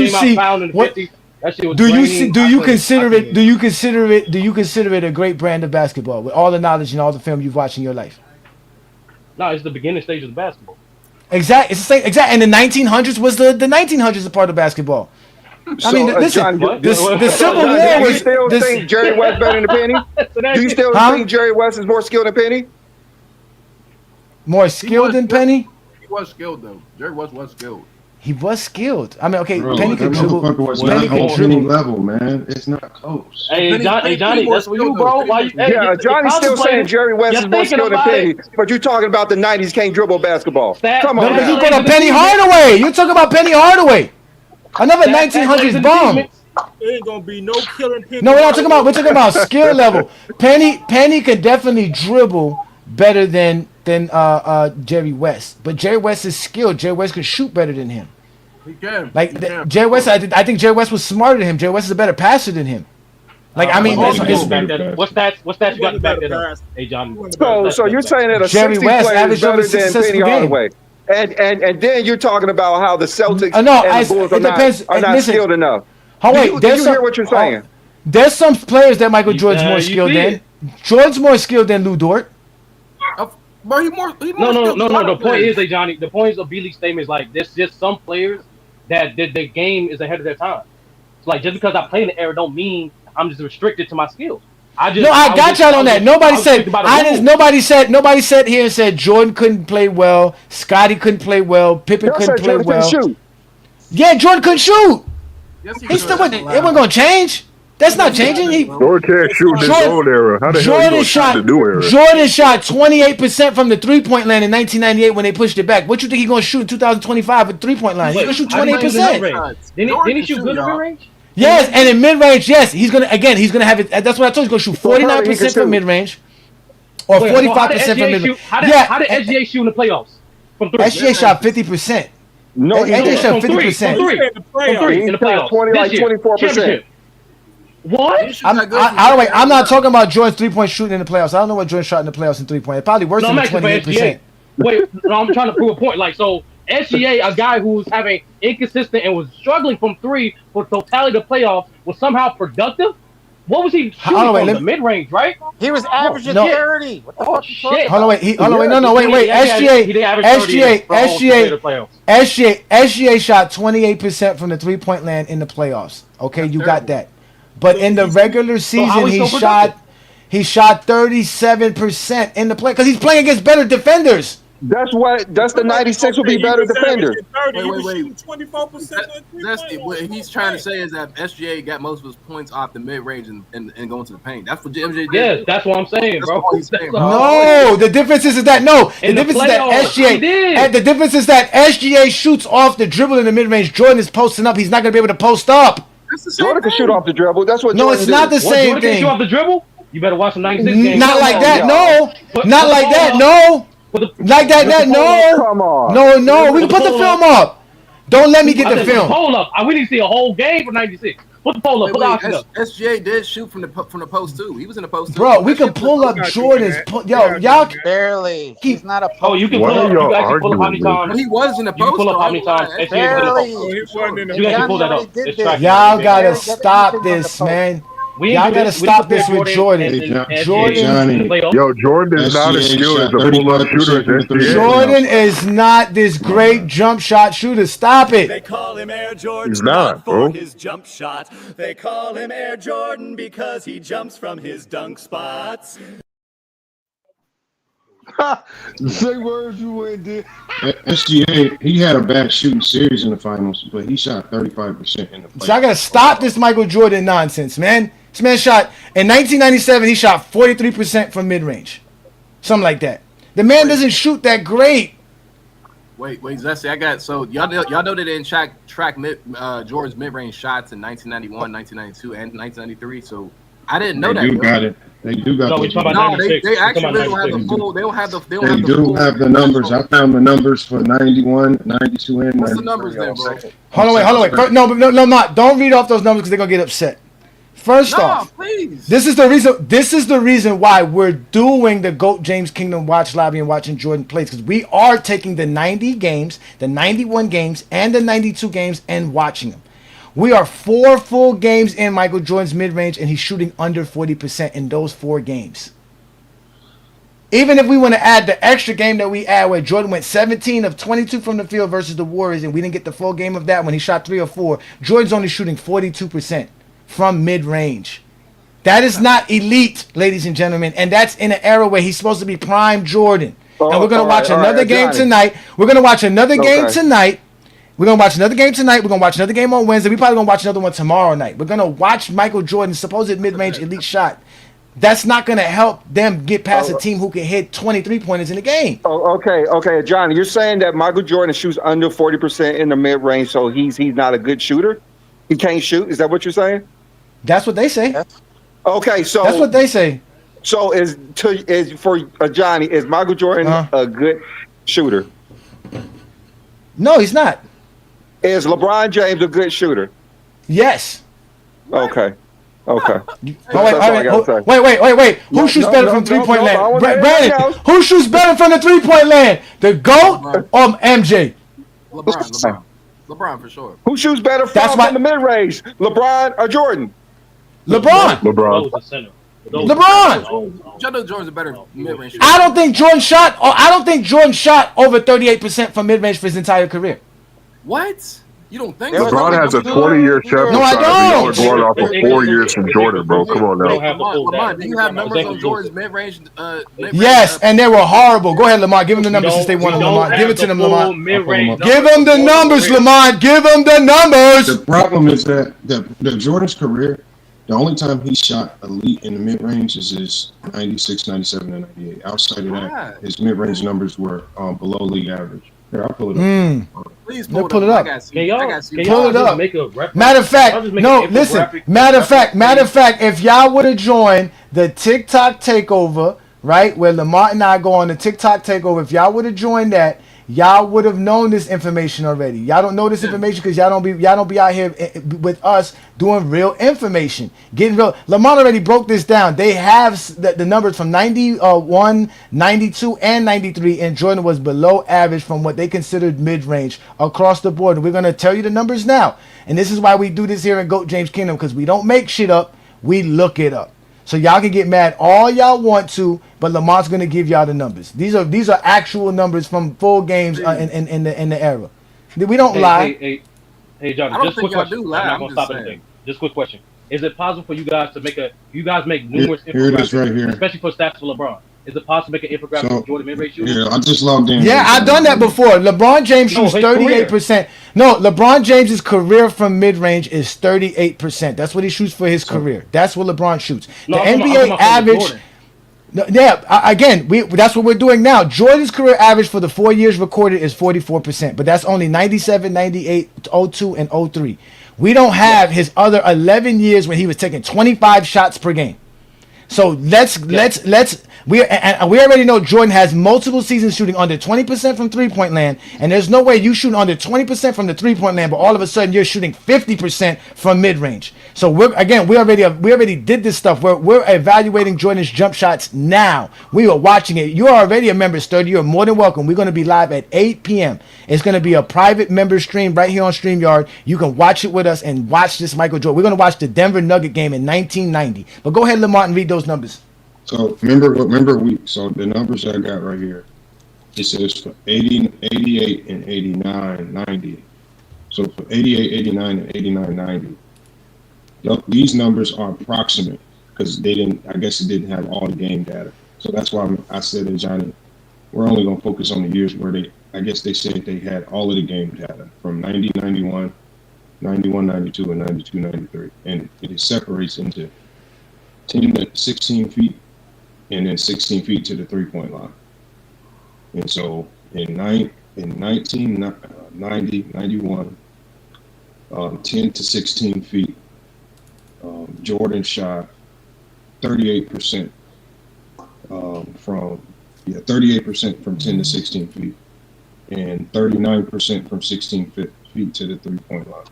you came out see pounding what 50. That shit was Do you grainy. do you consider it? Do you consider it? Do you consider it a great brand of basketball with all the knowledge and all the film you've watched in your life? No, it's the beginning stages of basketball. Exact. It's the same. Exact. And the 1900s was the 1900s a part of basketball. I mean, listen. The Civil War Do you was. still think Jerry West better than Penny? Do you still think Jerry West is more skilled than Penny? More skilled than Penny? He was skilled though. Jerry West was skilled. He was skilled. I mean, okay, Bro, Penny that could dribble. motherfucker was Penny not on could Penny dribble. level, man. It's not close. Hey, Johnny, that's for you, bro. Why you? Hey, Yeah, you're Johnny's still saying Jerry West is You're more thinking skilled than about Penny, it. but you're talking about the 90s can't dribble basketball. Come No, on, because you now. go to Penny Hardaway. You're talking about Penny Hardaway. Another 1900s bomb. There ain't gonna be no killing Penny. No, we're not talking about. We're talking about skill level. Penny could definitely dribble better than Jerry West, but Jerry West is skilled. Jerry West could shoot better than him. He can. Like He can. Jerry West, I think Jerry West was smarter than him. Jerry West is a better passer than him. Like I mean, What's stats you got to back that up? Hey, John. So you're saying that a Jerry 60 West player is averaged better over than 6 Penny assists per game. Hardaway, and then you're talking about how the Celtics No, and the Bulls are it depends. not Listen, skilled enough. Oh Do wait, you there's hear what you're saying? There's some players that Michael Jordan's more you skilled see than. it. Jordan's more skilled than Lou Dort. Bro, he more No. skilled than a lot The of point players. is, Johnny. The point of B League statement is like there's just some players that the game is ahead of their time. It's like just because I play in the era don't mean I'm just restricted to my skills. I got y'all on that. Nobody said. Nobody said here and said Jordan couldn't play well. Scotty couldn't play well. Pippen Y'all couldn't said play Jordan well. couldn't shoot. Yeah, Jordan couldn't shoot. Yes, He still wasn't. It wasn't gonna change. That's not changing. Jordan can't shoot in his own era. How the hell you gonna shoot in the new era? Jordan shot 28% from the 3-point line in 1998 when they pushed it back. What you think he's gonna shoot in 2025 at 3-point line? He's gonna shoot 28%. Didn't he shoot good in mid range? Yes, and in mid range, yes, he's gonna have it. That's what I told you. He's gonna shoot 49% from mid range, or 45% from mid range. How did SGA shoot in the playoffs? From three. SGA shot 50%. No, he SGA didn't. shot From 50%. three in the playoffs. 24%. What? I'm not talking about Jordan's 3-point shooting in the playoffs. I don't know what Jordan shot in the playoffs in 3-point. It probably worse No, than I'm the asking for 28%. SGA. Wait, no, I'm trying to prove a point. Like, so SGA, a guy who was having inconsistent and was struggling from three for totality of the playoffs, was somehow productive. What was he shooting from? The mid range, right? He was averaging no. 30. What the fuck you talking Hold on, wait. SGA shot 28% from the 3-point land in the playoffs. Okay, you got that. But in the regular season, he shot 37% in the play because he's playing against better defenders. That's the 96 will be better defenders. Wait. 24%. That's what he's trying to say is that SGA got most of his points off the mid range and going to the paint. That's what MJ did. Yes, that's what I'm saying, bro. No, the difference is that the difference is that SGA shoots off the dribble in the mid range. Jordan is posting up. He's not going to be able to post up. Jordan can shoot off the dribble. That's what. No, Jordan it's not did. the same Jordan can thing. shoot off the dribble? You better watch some 96 games. Not like that, no. Not like that, no. Like that, no. Come on. No. We can put the film up. Don't let me get the film. Hold up. We need to see a whole game for 96. Put the poll up. Put the option up. SGA did shoot from the post too. He was in the post too. Bro, we can pull up Jordan's. Y'all barely. He's not a post. Oh, you can pull up. You can actually pull up how many times. He was in the You post. can pull up how many times SGA Barely. was in the post. You can pull that up. It's tracking. Y'all gotta stop this, man. Y'all gotta stop this with Jordan. Johnny. Yo, Jordan is not as skilled as a pull-up shooter as SGA. Jordan is not this great jump shot shooter. Stop They it. call him Air Jordan He's not, for bro. his jump shot. They call him Air Jordan because he jumps from his dunk spots. Say words you ain't did. SGA, he had a bad shooting series in the finals, but he shot 35% in the playoffs. So I gotta stop this Michael Jordan nonsense, man. This man shot in 1997. He shot 43% from mid range, something like that. The man doesn't shoot that great. Wait, Zesty, I got so y'all know they didn't track Jordan's mid range shots in 1991, 1992, and 1993. So I didn't know They that. do bro. got it. They do got No, the we talking about No, 96. they We talking actually about don't have the 96. full. They don't have the. They do have the numbers. I found the numbers for 91, 92, and 93. What's the numbers then, bro? Hold on, wait. First, no. Don't read off those numbers because they're gonna get upset. First off, please. this is the reason why we're doing the GOAT James Kingdom Watch Lobby and watching Jordan plays, because we are taking the 90 games, the 91 games, and the 92 games and watching them. We are 4 full games in Michael Jordan's mid-range, and he's shooting under 40% in those 4 games. Even if we want to add the extra game that we add where Jordan went 17 of 22 from the field versus the Warriors, and we didn't get the full game of that when he shot 3 or 4, Jordan's only shooting 42% from mid-range. That is not elite, ladies and gentlemen, and that's in an era where he's supposed to be prime Jordan. And we're going to watch another game tonight. We're going to watch another game tonight. We're going to watch another game tonight. We're going to watch another game on Wednesday. We're probably going to watch another one tomorrow night. We're going to watch Michael Jordan's supposed mid-range elite shot. That's not going to help them get past a team who can hit 23-pointers in a game. Oh, okay, Johnny, you're saying that Michael Jordan shoots under 40% in the mid-range, so he's not a good shooter? He can't shoot? Is that what you're saying? That's what they say. Okay, so that's what they say. So is for Johnny, is Michael Jordan a good shooter? No, he's not. Is LeBron James a good shooter? Yes. Okay. Wait. Who shoots better from 3-point land? Brandon, who shoots better from the 3-point land? The GOAT or MJ? LeBron for sure. Who shoots better from the mid-range? LeBron or Jordan? LeBron. Jordan Jordan's a better mid-range shooter. I don't think Jordan shot over 38% from mid-range for his entire career. What? You don't think LeBron has a 20-year sample No, I size. don't. Y'all are going off of 4 years from Jordan, bro. Come on now. Lamont, do you have numbers on Jordan's mid-range? Yes, and they were horrible. Go ahead, Lamont. Give him the numbers since they won, Lamont. Give it to them, Lamont. Give them the numbers, Lamont. Give them the numbers. The problem is that the Jordan's career, the only time he shot elite in the mid-range is his 96, 97, and 98. Outside of that, his mid-range numbers were below league average. Here, I'll pull it up. Please pull it up. Can y'all Pull it up. make a reference? Matter of fact, no, listen. Matter of fact, if y'all would have joined the TikTok takeover, right, where Lamont and I go on the TikTok takeover, if y'all would have joined that, y'all would have known this information already. Y'all don't know this information because y'all don't be out here with us doing real information, getting real. Lamont already broke this down. They have the numbers from 91, 92, and 93, and Jordan was below average from what they considered mid-range across the board. And we're gonna tell you the numbers now, and this is why we do this here in GOAT James Kingdom, because we don't make shit up, we look it up. So y'all can get mad all y'all want to, but Lamont's gonna give y'all the numbers. These are actual numbers from full games in the era. We don't lie. Hey, John. Just quick question. I'm not gonna stop anything. Just quick question. Is it possible for you guys to make numerous Here it is right here. especially for stats for LeBron? Is it possible to make an infographic of Jordan mid-range shooting? Yeah, I just logged in. Yeah, I've done that before. LeBron James shoots 38%. No, LeBron James's career from mid-range is 38%. That's what he shoots for his career. That's what LeBron shoots. The NBA average. No, again, that's what we're doing now. Jordan's career average for the 4 years recorded is 44%, but that's only 97, 98, 02, and 03. We don't have his other 11 years when he was taking 25 shots per game. So we already know Jordan has multiple seasons shooting under 20% from 3-point land, and there's no way you shoot under 20% from the 3-point land, but all of a sudden you're shooting 50% from mid-range. So we already did this stuff. We're evaluating Jordan's jump shots now. We are watching it. You are already a member, Sturdy. You're more than welcome. We're going to be live at 8 p.m. It's going to be a private member stream right here on StreamYard. You can watch it with us and watch this Michael Jordan. We're going to watch the Denver Nugget game in 1990. But go ahead, Lamont, and read those numbers. So so the numbers I got right here, it says for 80, 88, and 89, 90. So for 88, 89, and 89, 90, these numbers are approximate because I guess it didn't have all the game data. So that's why I said to Johnny, we're only going to focus on the years where I guess they said they had all of the game data from 90, 91, 91, 92, and 92, 93. And it separates into 10 to 16 feet, and then 16 feet to the 3-point line. And so in 1990, 91, 10 to 16 feet, Jordan shot 38% from 38% from 10 to 16 feet, and 39% from 16 feet to the 3-point line.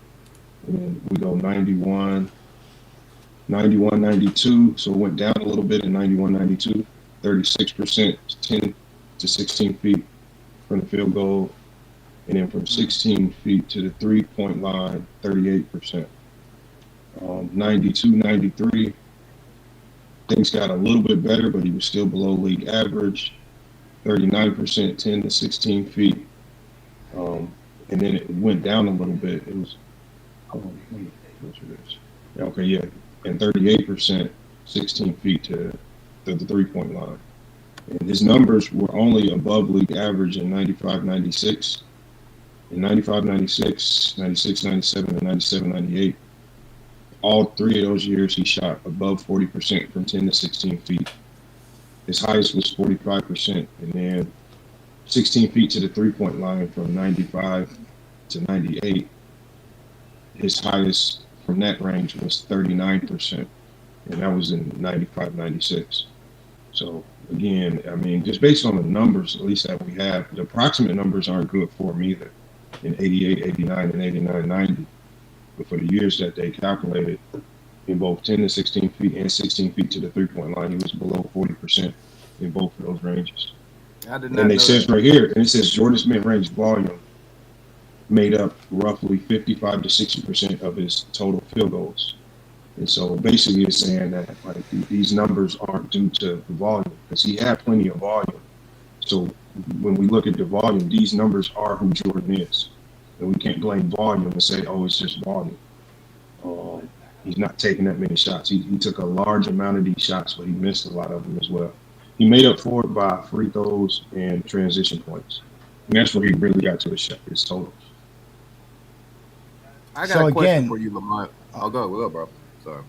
And we go 91, 92, so it went down a little bit in 91, 92, 36%, 10 to 16 feet from the field goal, And then from 16 feet to the 3-point line, 38%. 92, 93, things got a little bit better, but he was still below league average. 39%, 10 to 16 feet. And then it went down a little bit. It was, okay, yeah. And 38%, 16 feet to the 3-point line. And his numbers were only above league average in 95, 96. In 95, 96, 96, 97, and 97, 98. All three of those years, he shot above 40% from 10 to 16 feet. His highest was 45%, and then 16 feet to the 3-point line from 95 to 98. His highest from that range was 39%, and that was in 95, 96. So again, I mean, just based on the numbers, at least that we have, the approximate numbers aren't good for him either in 88, 89, and 89, 90. But for the years that they calculated, in both 10 to 16 feet and 16 feet to the 3-point line, he was below 40% in both of those ranges. I did not And know it says that. right here, and it says Jordan's mid-range volume made up roughly 55 to 60% of his total field goals. And so basically it's saying that like these numbers aren't due to the volume, because he had plenty of volume. So when we look at the volume, these numbers are who Jordan is. And we can't blame volume and say, oh, it's just volume. He's not taking that many shots. He took a large amount of these shots, but he missed a lot of them as well. He made up for it by free throws and transition points. And that's where he really got to his totals. I got So a question again- for you, Lamont. I'll go, bro. Sorry.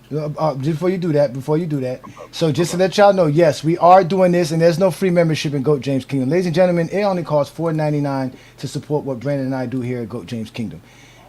Before you do that, so just to let y'all know, yes, we are doing this, and there's no free membership in GOAT James Kingdom. Ladies and gentlemen, it only costs $4.99 to support what Brandon and I do here at GOAT James Kingdom.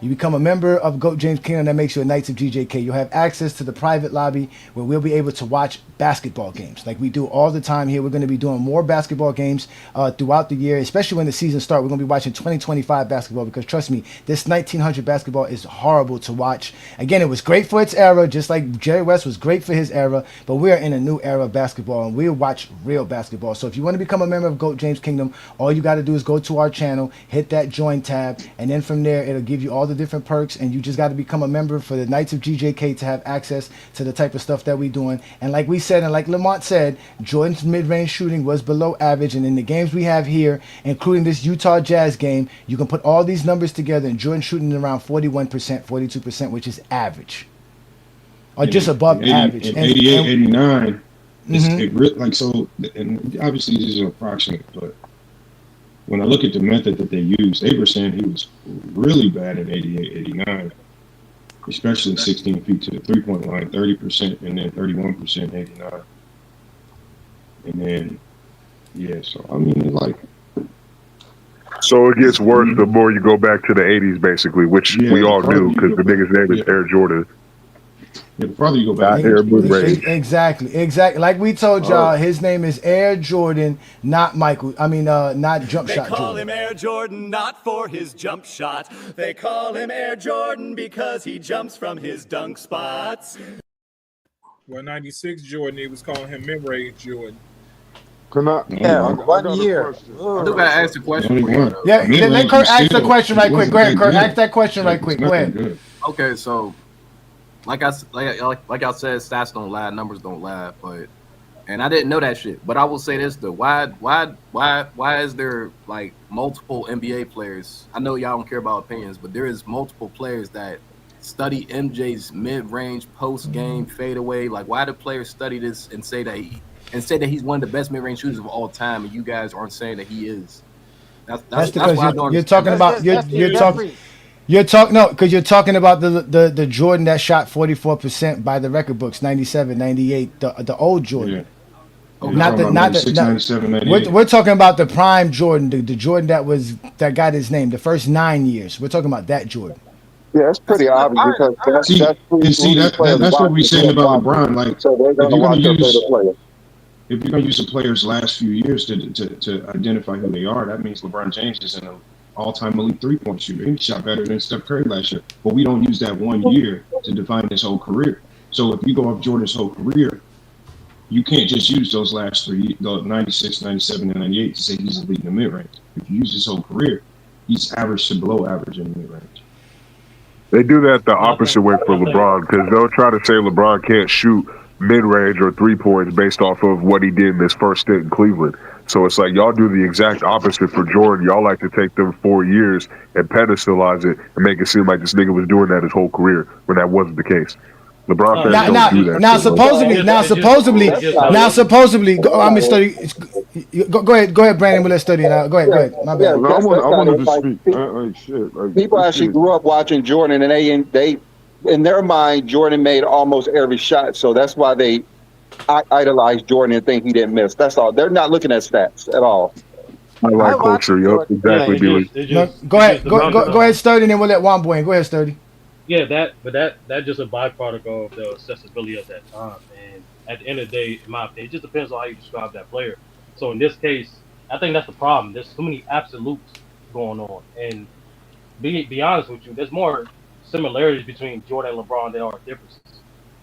You become a member of GOAT James Kingdom, that makes you a Knights of GJK. You'll have access to the private lobby where we'll be able to watch basketball games like we do all the time here. We're going to be doing more basketball games throughout the year, especially when the season starts. We're going to be watching 2025 basketball because, trust me, this 1900 basketball is horrible to watch. Again, it was great for its era, just like Jerry West was great for his era, but we're in a new era of basketball, and we'll watch real basketball. So if you want to become a member of GOAT James Kingdom, all you got to do is go to our channel, hit that join tab, and then from there, it'll give you all the different perks, and you just got to become a member for the Knights of GJK to have access to the type of stuff that we're doing. And like we said, and like Lamont said, Jordan's mid-range shooting was below average, and in the games we have here, including this Utah Jazz game, you can put all these numbers together, and Jordan shooting around 41%, 42%, which is average, or just above average. In 88, 89, like so, and obviously this is approximate, but when I look at the method that they used, they were saying he was really bad in 88, 89, especially 16 feet to the 3-point line, 30%, and then 31% 89. And then, yeah, so I mean, like. So it gets worse the more you go back to the 80s, basically, which we all knew because the nigga's name is Air Jordan. Yeah, the farther you go back, Exactly. Like we told y'all, his name is Air Jordan, not Michael. I mean, not Jump They Shot call Jordan. him Air Jordan not for his jump shot. They call him Air Jordan because he jumps from his dunk spots. Well, 96 Jordan, he was calling him mid-range Jordan. Can I? Yeah, I one got year. A question. I do gotta ask a question for you. Yeah, let Kurt ask the question right quick. Go ahead, Kurt. Ask that question right quick. Go ahead. Okay, so like I said, stats don't lie, numbers don't lie, and I didn't know that shit. But I will say this though: why is there like multiple NBA players? I know y'all don't care about opinions, but there is multiple players that study MJ's mid-range, post-game, fadeaway. Like, why do players study this and say that he's one of the best mid-range shooters of all time, and you guys aren't saying that he is? That's because why I don't you're understand. talking about because you're talking about the Jordan that shot 44% by the record books, 97, 98, the old Jordan. Yeah. We're talking about the prime Jordan, the Jordan that got his name the first 9 years. We're talking about that Jordan. Yeah, it's pretty obvious because that's what we're saying about LeBron. Like, so they're going to watch your favorite player. If you're going to use a player's last few years to identify who they are, that means LeBron James is an all-time elite three-point shooter. He shot better than Steph Curry last year. But we don't use that 1 year to define his whole career. So if you go off Jordan's whole career, you can't just use those last 3, the 96, 97, and 98 to say he's elite in the mid-range. If you use his whole career, he's average to below average in the mid range. They do that the opposite way for I think LeBron because they'll try to say LeBron can't shoot mid range or 3 points based off of what he did in his first stint in Cleveland. So it's like y'all do the exact opposite for Jordan. Y'all like to take them 4 years and pedestalize it and make it seem like this nigga was doing that his whole career when that wasn't the case. LeBron fans don't do that. Supposedly, I'm gonna study. Go ahead, Brandon. We'll let study it out. Go ahead. My bad. Yeah, I wanted to like, speak. Like shit. Like people this actually shit. grew up watching Jordan, and they in their mind, Jordan made almost every shot. So that's why they idolize Jordan and think he didn't miss. That's all. They're not looking at stats at all. Highlight culture, yup, exactly, Billy. Go ahead, Sturdy, and then we'll let Juan Boy in. Go ahead, Sturdy. Yeah, that just a byproduct of the accessibility of that time. And at the end of the day, in my opinion, it just depends on how you describe that player. So in this case, I think that's the problem. There's too many absolutes going on. And be honest with you, there's more similarities between Jordan and LeBron than there are differences.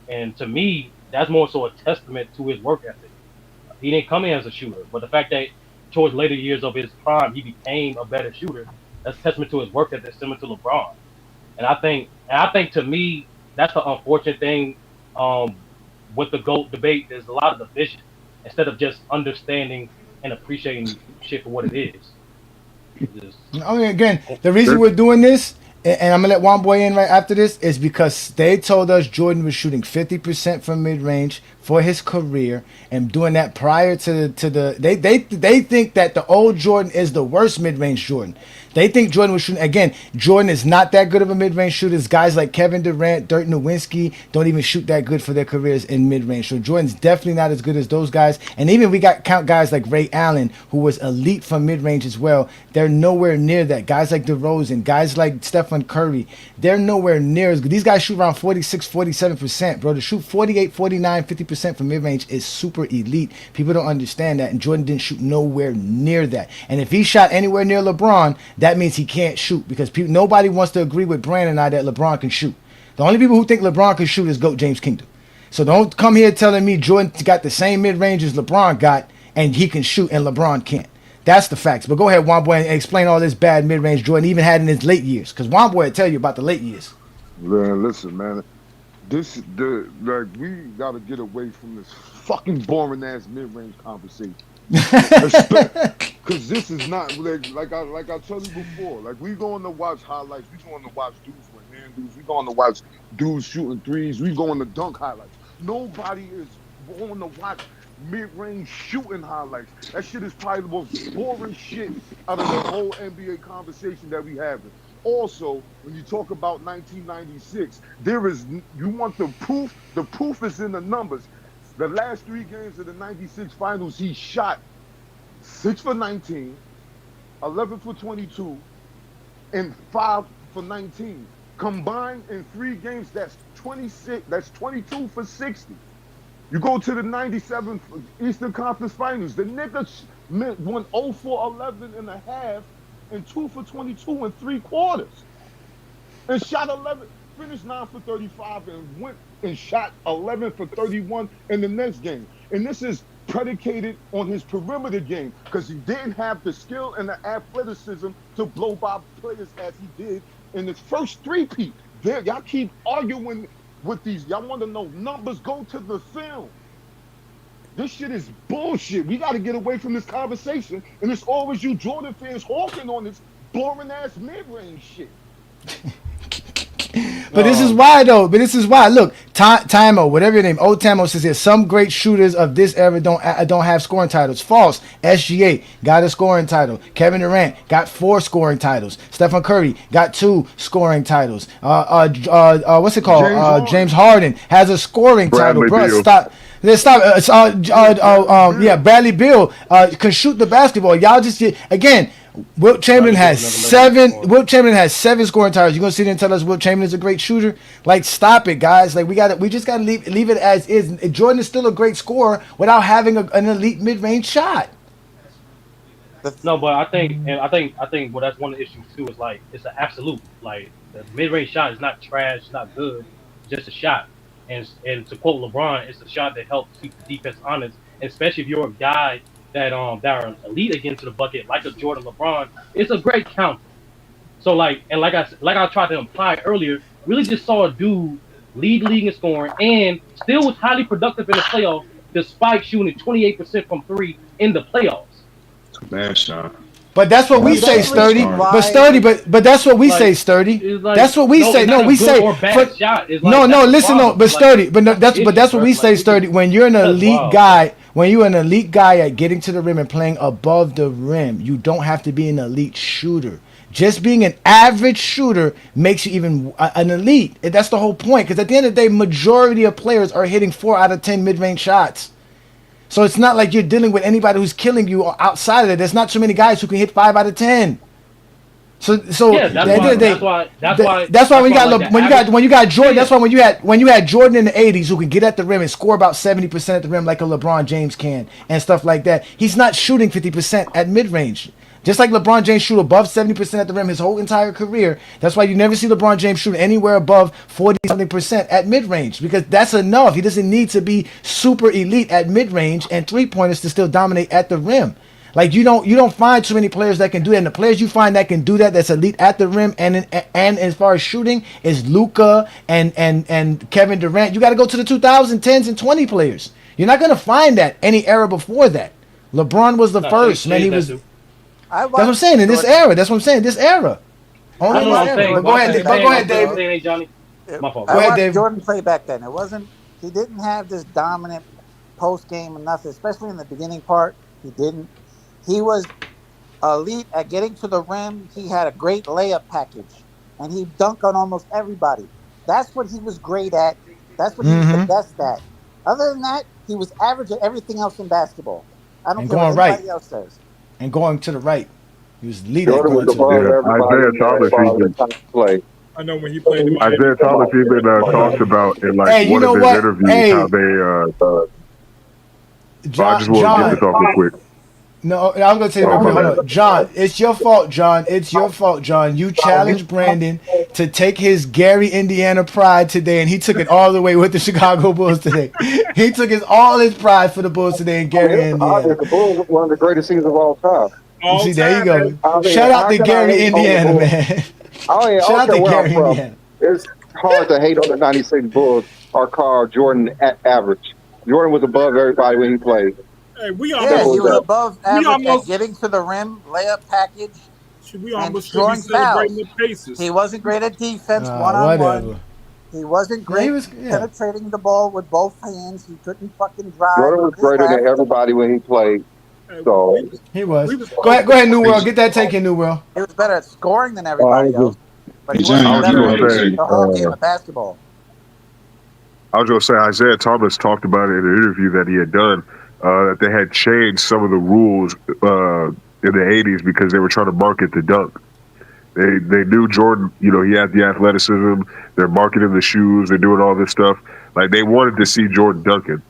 And to me, that's more so a testament to his work ethic. He didn't come in as a shooter, but the fact that towards later years of his prime, he became a better shooter, that's a testament to his work ethic, similar to LeBron. And I think to me, that's the unfortunate thing with the GOAT debate. There's a lot of division instead of just understanding and appreciating shit for what it is. Again, the reason we're doing this, and I'm gonna let Juan Boy in right after this, is because they told us Jordan was shooting 50% from mid range for his career, and doing that prior to the they think that the old Jordan is the worst mid range Jordan. They think Jordan was shooting. Again, Jordan is not that good of a mid-range shooter. Guys like Kevin Durant, Dirk Nowitzki don't even shoot that good for their careers in mid-range. So Jordan's definitely not as good as those guys. And even we got count guys like Ray Allen, who was elite from mid-range as well. They're nowhere near that. Guys like DeRozan, guys like Stephen Curry, they're nowhere near as good. These guys shoot around 46, 47%, bro. To shoot 48, 49, 50% from mid-range is super elite. People don't understand that. And Jordan didn't shoot nowhere near that. And if he shot anywhere near LeBron, that means he can't shoot, because nobody wants to agree with Brandon and I that LeBron can shoot. The only people who think LeBron can shoot is GOAT James Kingdom. So don't come here telling me Jordan got the same mid-range as LeBron got and he can shoot and LeBron can't. That's the facts. But go ahead, Juan Boy, and explain all this bad mid-range Jordan even had in his late years, because Juan Boy will tell you about the late years. Man, listen, man. We gotta get away from this fucking boring ass mid-range conversation. Because this is not like I told you before. Like, we going to watch highlights. We going to watch dudes with handles. We going to watch dudes shooting threes. We going to dunk highlights. Nobody is going to watch mid-range shooting highlights. That shit is probably the most boring shit out of the whole NBA conversation that we having. Also, when you talk about 1996, you want the proof. The proof is in the numbers. The last 3 games of the 96 finals, he shot 6 for 19, 11 for 22, and 5 for 19. Combined in 3 games, that's 26. That's 22 for 60. You go to the 97 Eastern Conference Finals. The nigga won 0 for 11 and a half and 2 for 22 in 3 quarters. And shot 11, finished 9 for 35 and went and shot 11 for 31 in the next game. And this is predicated on his perimeter game, because he didn't have the skill and the athleticism to blow by players as he did in his first three-peat. Y'all keep arguing with these. Y'all want to know numbers, go to the film. This shit is bullshit. We got to get away from this conversation. And it's always you Jordan fans hawking on this boring-ass mid-range shit. But this is why, though. But this is why. Look, Timo, whatever your name, Old Timo says here, some great shooters of this era don't have scoring titles. False. SGA got a scoring title. Kevin Durant got 4 scoring titles. Stephen Curry got 2 scoring titles. What's it called? James Harden has a scoring title. Bro, stop. Let's stop. Bradley Beal can shoot the basketball. Y'all just again. Wilt Chamberlain has 7. Wilt Chamberlain has 7 scoring titles. You gonna sit there and tell us Wilt Chamberlain's a great shooter? Like, stop it, guys. Like, we just gotta leave it as is. Jordan is still a great scorer without having an elite mid-range shot. No, but I think well, that's one of the issues too. Is like, it's an absolute. Like, the mid-range shot is not trash, it's not good, just a shot. And to quote LeBron, it's a shot that helps keep the defense honest, especially if you're a guy that are elite against the bucket, like a Jordan, LeBron. It's a great counter. So like I tried to imply earlier, really just saw a dude lead the league in scoring and still was highly productive in the playoffs despite shooting 28% from three in the playoffs. Bad shot. But that's what we That's the say, only sturdy. reason But why. sturdy. But that's what we say, Like sturdy. it's like That's what we no, say. it's No, not a we good say. or bad shot. It's No, like no. that's the Listen, no. problem. But Like sturdy. But no, that's the that's issue, what bro. we Like say, we just sturdy. When you're an that's elite wild. guy, when you're an elite guy at getting to the rim and playing above the rim, you don't have to be an elite shooter. Just being an average shooter makes you even an elite. That's the whole point. Because at the end of the day, majority of players are hitting 4 out of 10 mid-range shots. So it's not like you're dealing with anybody who's killing you outside of it. There's not too many guys who can hit 5 out of 10. So Yeah, at the end of the day, that's why when you I got like the when you got Jordan, yeah. that's why when you had Jordan in the '80s who could get at the rim and score about 70% at the rim like a LeBron James can and stuff like that. He's not shooting 50% at mid range. Just like LeBron James shoot above 70% at the rim his whole entire career. That's why you never see LeBron James shoot anywhere above 40 something percent at mid range because that's enough. He doesn't need to be super elite at mid range and 3-pointers to still dominate at the rim. Like you don't find too many players that can do that. And the players you find that can do that, that's elite at the rim and as far as shooting, is Luka and Kevin Durant. You got to go to the 2010s and 20 players. You're not gonna find that any era before that. LeBron was the first man. He was. That's what I'm saying in this era. That's what I'm saying. This era. Only in this era. But go ahead, David. Saying, Johnny. My fault. I watched Jordan play back then. It wasn't. He didn't have this dominant post game and nothing, especially in the beginning part. He didn't. He was elite at getting to the rim. He had a great layup package, and he dunked on almost everybody. That's what he was great at. That's what he was the best at. Other than that, he was average at everything else in basketball. I don't And care what going anybody right. else says. And going to the right. He was leading Jordan going was to the right. above everybody. Isaiah Thomas even play. I know when he played in Miami. Isaiah Thomas even talked about in like Hey, you one know of his what? interviews Hey, how they. I just want to John. get this off real quick. No, I was gonna say real quick. Hold on. John, it's your fault, John. It's your fault, John. You challenged Brandon to take his Gary, Indiana pride today, and he took it all the way with the Chicago Bulls today. He took all his pride for the Bulls today in Gary, Indiana. The Bulls are one of the greatest seasons of all time. See, there you go. I mean, Shout out how to can I Gary, hate on the Indiana, Bulls? man. I Shout don't out care to where Gary, I'm from. Indiana. It's hard to hate on the 96 Bulls or call Jordan average. Jordan was above everybody when he played. Hey, he was above average at getting to the rim, layup package, we and almost should be drawing celebrating fouls. the Pacers. He wasn't great at defense one-on-one. Whatever. He wasn't great penetrating the ball with both hands. He couldn't fucking drive. Jordan was greater than everybody when he played. So he was. Go ahead, New World. Get that take in, New World. He was better at scoring than everybody else, but he Johnny, wasn't better at say, the whole game of basketball. I was going to say Isaiah Thomas talked about it in an interview that he had done that they had changed some of the rules in the 80s because they were trying to market the dunk. They knew Jordan, he had the athleticism. They're marketing the shoes. They're doing all this stuff. Like they wanted to see Jordan dunking,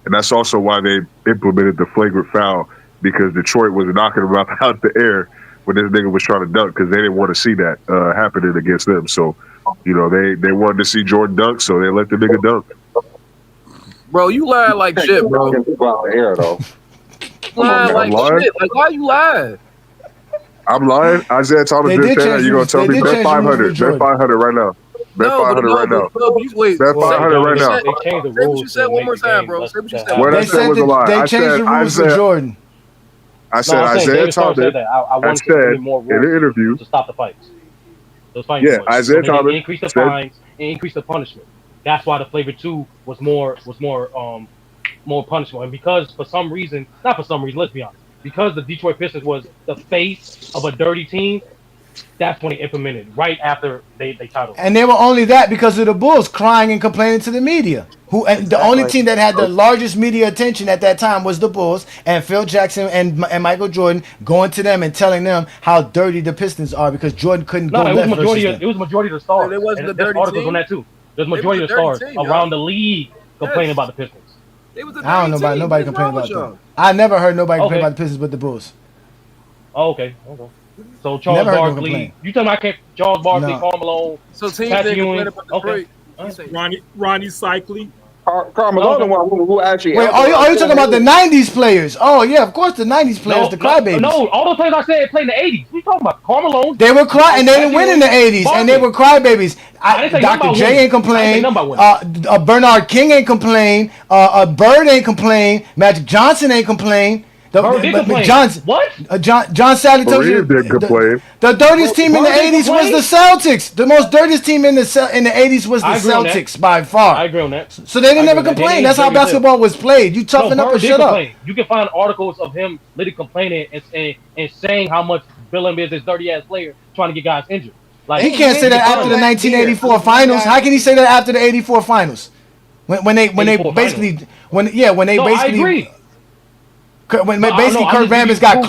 and that's also why they implemented the flagrant foul because Detroit was knocking him out the air when this nigga was trying to dunk because they didn't want to see that happening against them. So, they wanted to see Jordan dunk, so they let the nigga dunk. Bro, you lying like shit, bro. Air, though. Lying like shit. Like, why you lying? I'm lying. Isaiah Thomas did say that. You're gonna tell me bet 500. Bet 500 right now. Bet 500 right now. Wait, bet 500 right now. They changed the Say what rules. you said one more time, bro. Say what you said. What I said was a lie. They changed the rules for Jordan. I said Isaiah Thomas. I I said more in an interview to stop the fights. Those fighting Yeah, points. Isaiah They Thomas increased the said- fines and increased the punishment. That's why the flavor 2 was more punishment. And because for some reason, not for some reason, let's be honest, because the Detroit Pistons was the face of a dirty team, that's when they implemented right after they titled. And they were only that because of the Bulls crying and complaining to the media. The only team that had the largest media attention at that time was the Bulls, and Phil Jackson and Michael Jordan going to them and telling them how dirty the Pistons are because Jordan couldn't go it was left majority. versus them. It was majority of the stars. It wasn't And a there's dirty articles team. on that too. There's majority of the dirty stars team, around y'all. the league complaining about the Pistons. It was a I don't know about nobody complaining about them. I never heard nobody complain about the Pistons but the Bulls. Oh, okay. So Charles Never heard them Barkley, complain. you talking about Charles Barkley, No. Karl Malone, So teams Pat didn't Ewing. complain about Detroit. Okay. Ronnie Cycli. Karl Malone, the one who actually. Wait, are you talking about the '90s players? Oh yeah, of course the '90s players, the crybabies. No, all those players I said played in the '80s. What are you talking about? Karl Malone. They were cry and they didn't win in the '80s, and they were crybabies. Dr. J ain't complain. Bernard King ain't complain. Bird ain't complain. Magic Johnson ain't complain. What? John Sally told you the dirtiest team in the '80s was the Celtics. The most dirtiest team in the '80s was the Celtics by far. I agree on that. So they didn't ever complain. That's how basketball was played. You toughen up and shut up. You can find articles of him literally complaining and saying how much Bill Embiid is this dirty ass player trying to get guys injured. Like he can't say that after the 1984 finals. How can he say that after the '84 finals? When they basically. I agree. When basically Kurt Rambis got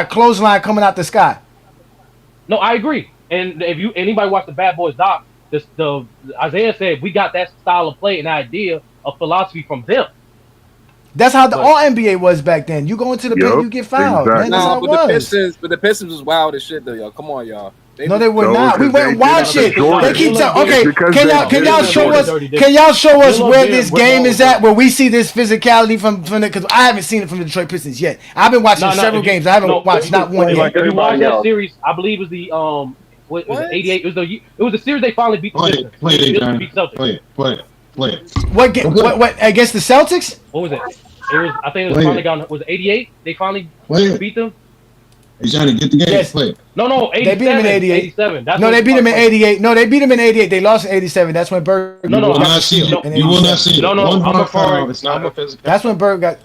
clothesline coming out the sky. No, I agree. And if anybody watch the Bad Boys doc, the Isaiah said we got that style of play and idea of philosophy from them. That's how the All NBA was back then. You go into the paint, you get fouled. Man, that's how it was. The Pistons was wild as shit though, y'all. Come on, y'all. No, they were not. We went wild shit. They keep telling. Okay, can y'all show us? Can y'all show us where this game is at? Where we see this physicality from the? Because I haven't seen it from the Detroit Pistons yet. I've been watching several games. I haven't watched not one yet. If you watch that series, I believe it was the was it 88? It was the series they finally beat the Pistons. Play it. What against the Celtics? What was it? I think it was finally gone. Was it 88? They finally beat them. Hey Johnny, get the game. Yes. Play. No, 87. They beat him in 88. 87. No, they beat him in 88. No, they beat him in 88. They lost in 87. That's when Bird. You will not see it. You will not see it. No, One I'm hard foul. referring. It's not a physical. That's when Bird got.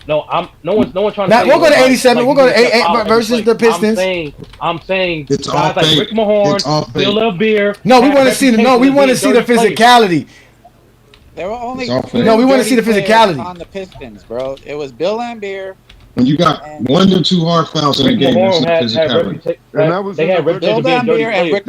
No one's trying to. Now, we'll go to 87. We'll go to 88 versus the Pistons. I'm saying it's guys like Rick Mahorn, Bill Embiid. No, we want to see the physicality. There were only we want to see the physicality on the Pistons, bro. It was Bill Embiid. When you got 1 to 2 hard fouls in a game, that's not physicality. The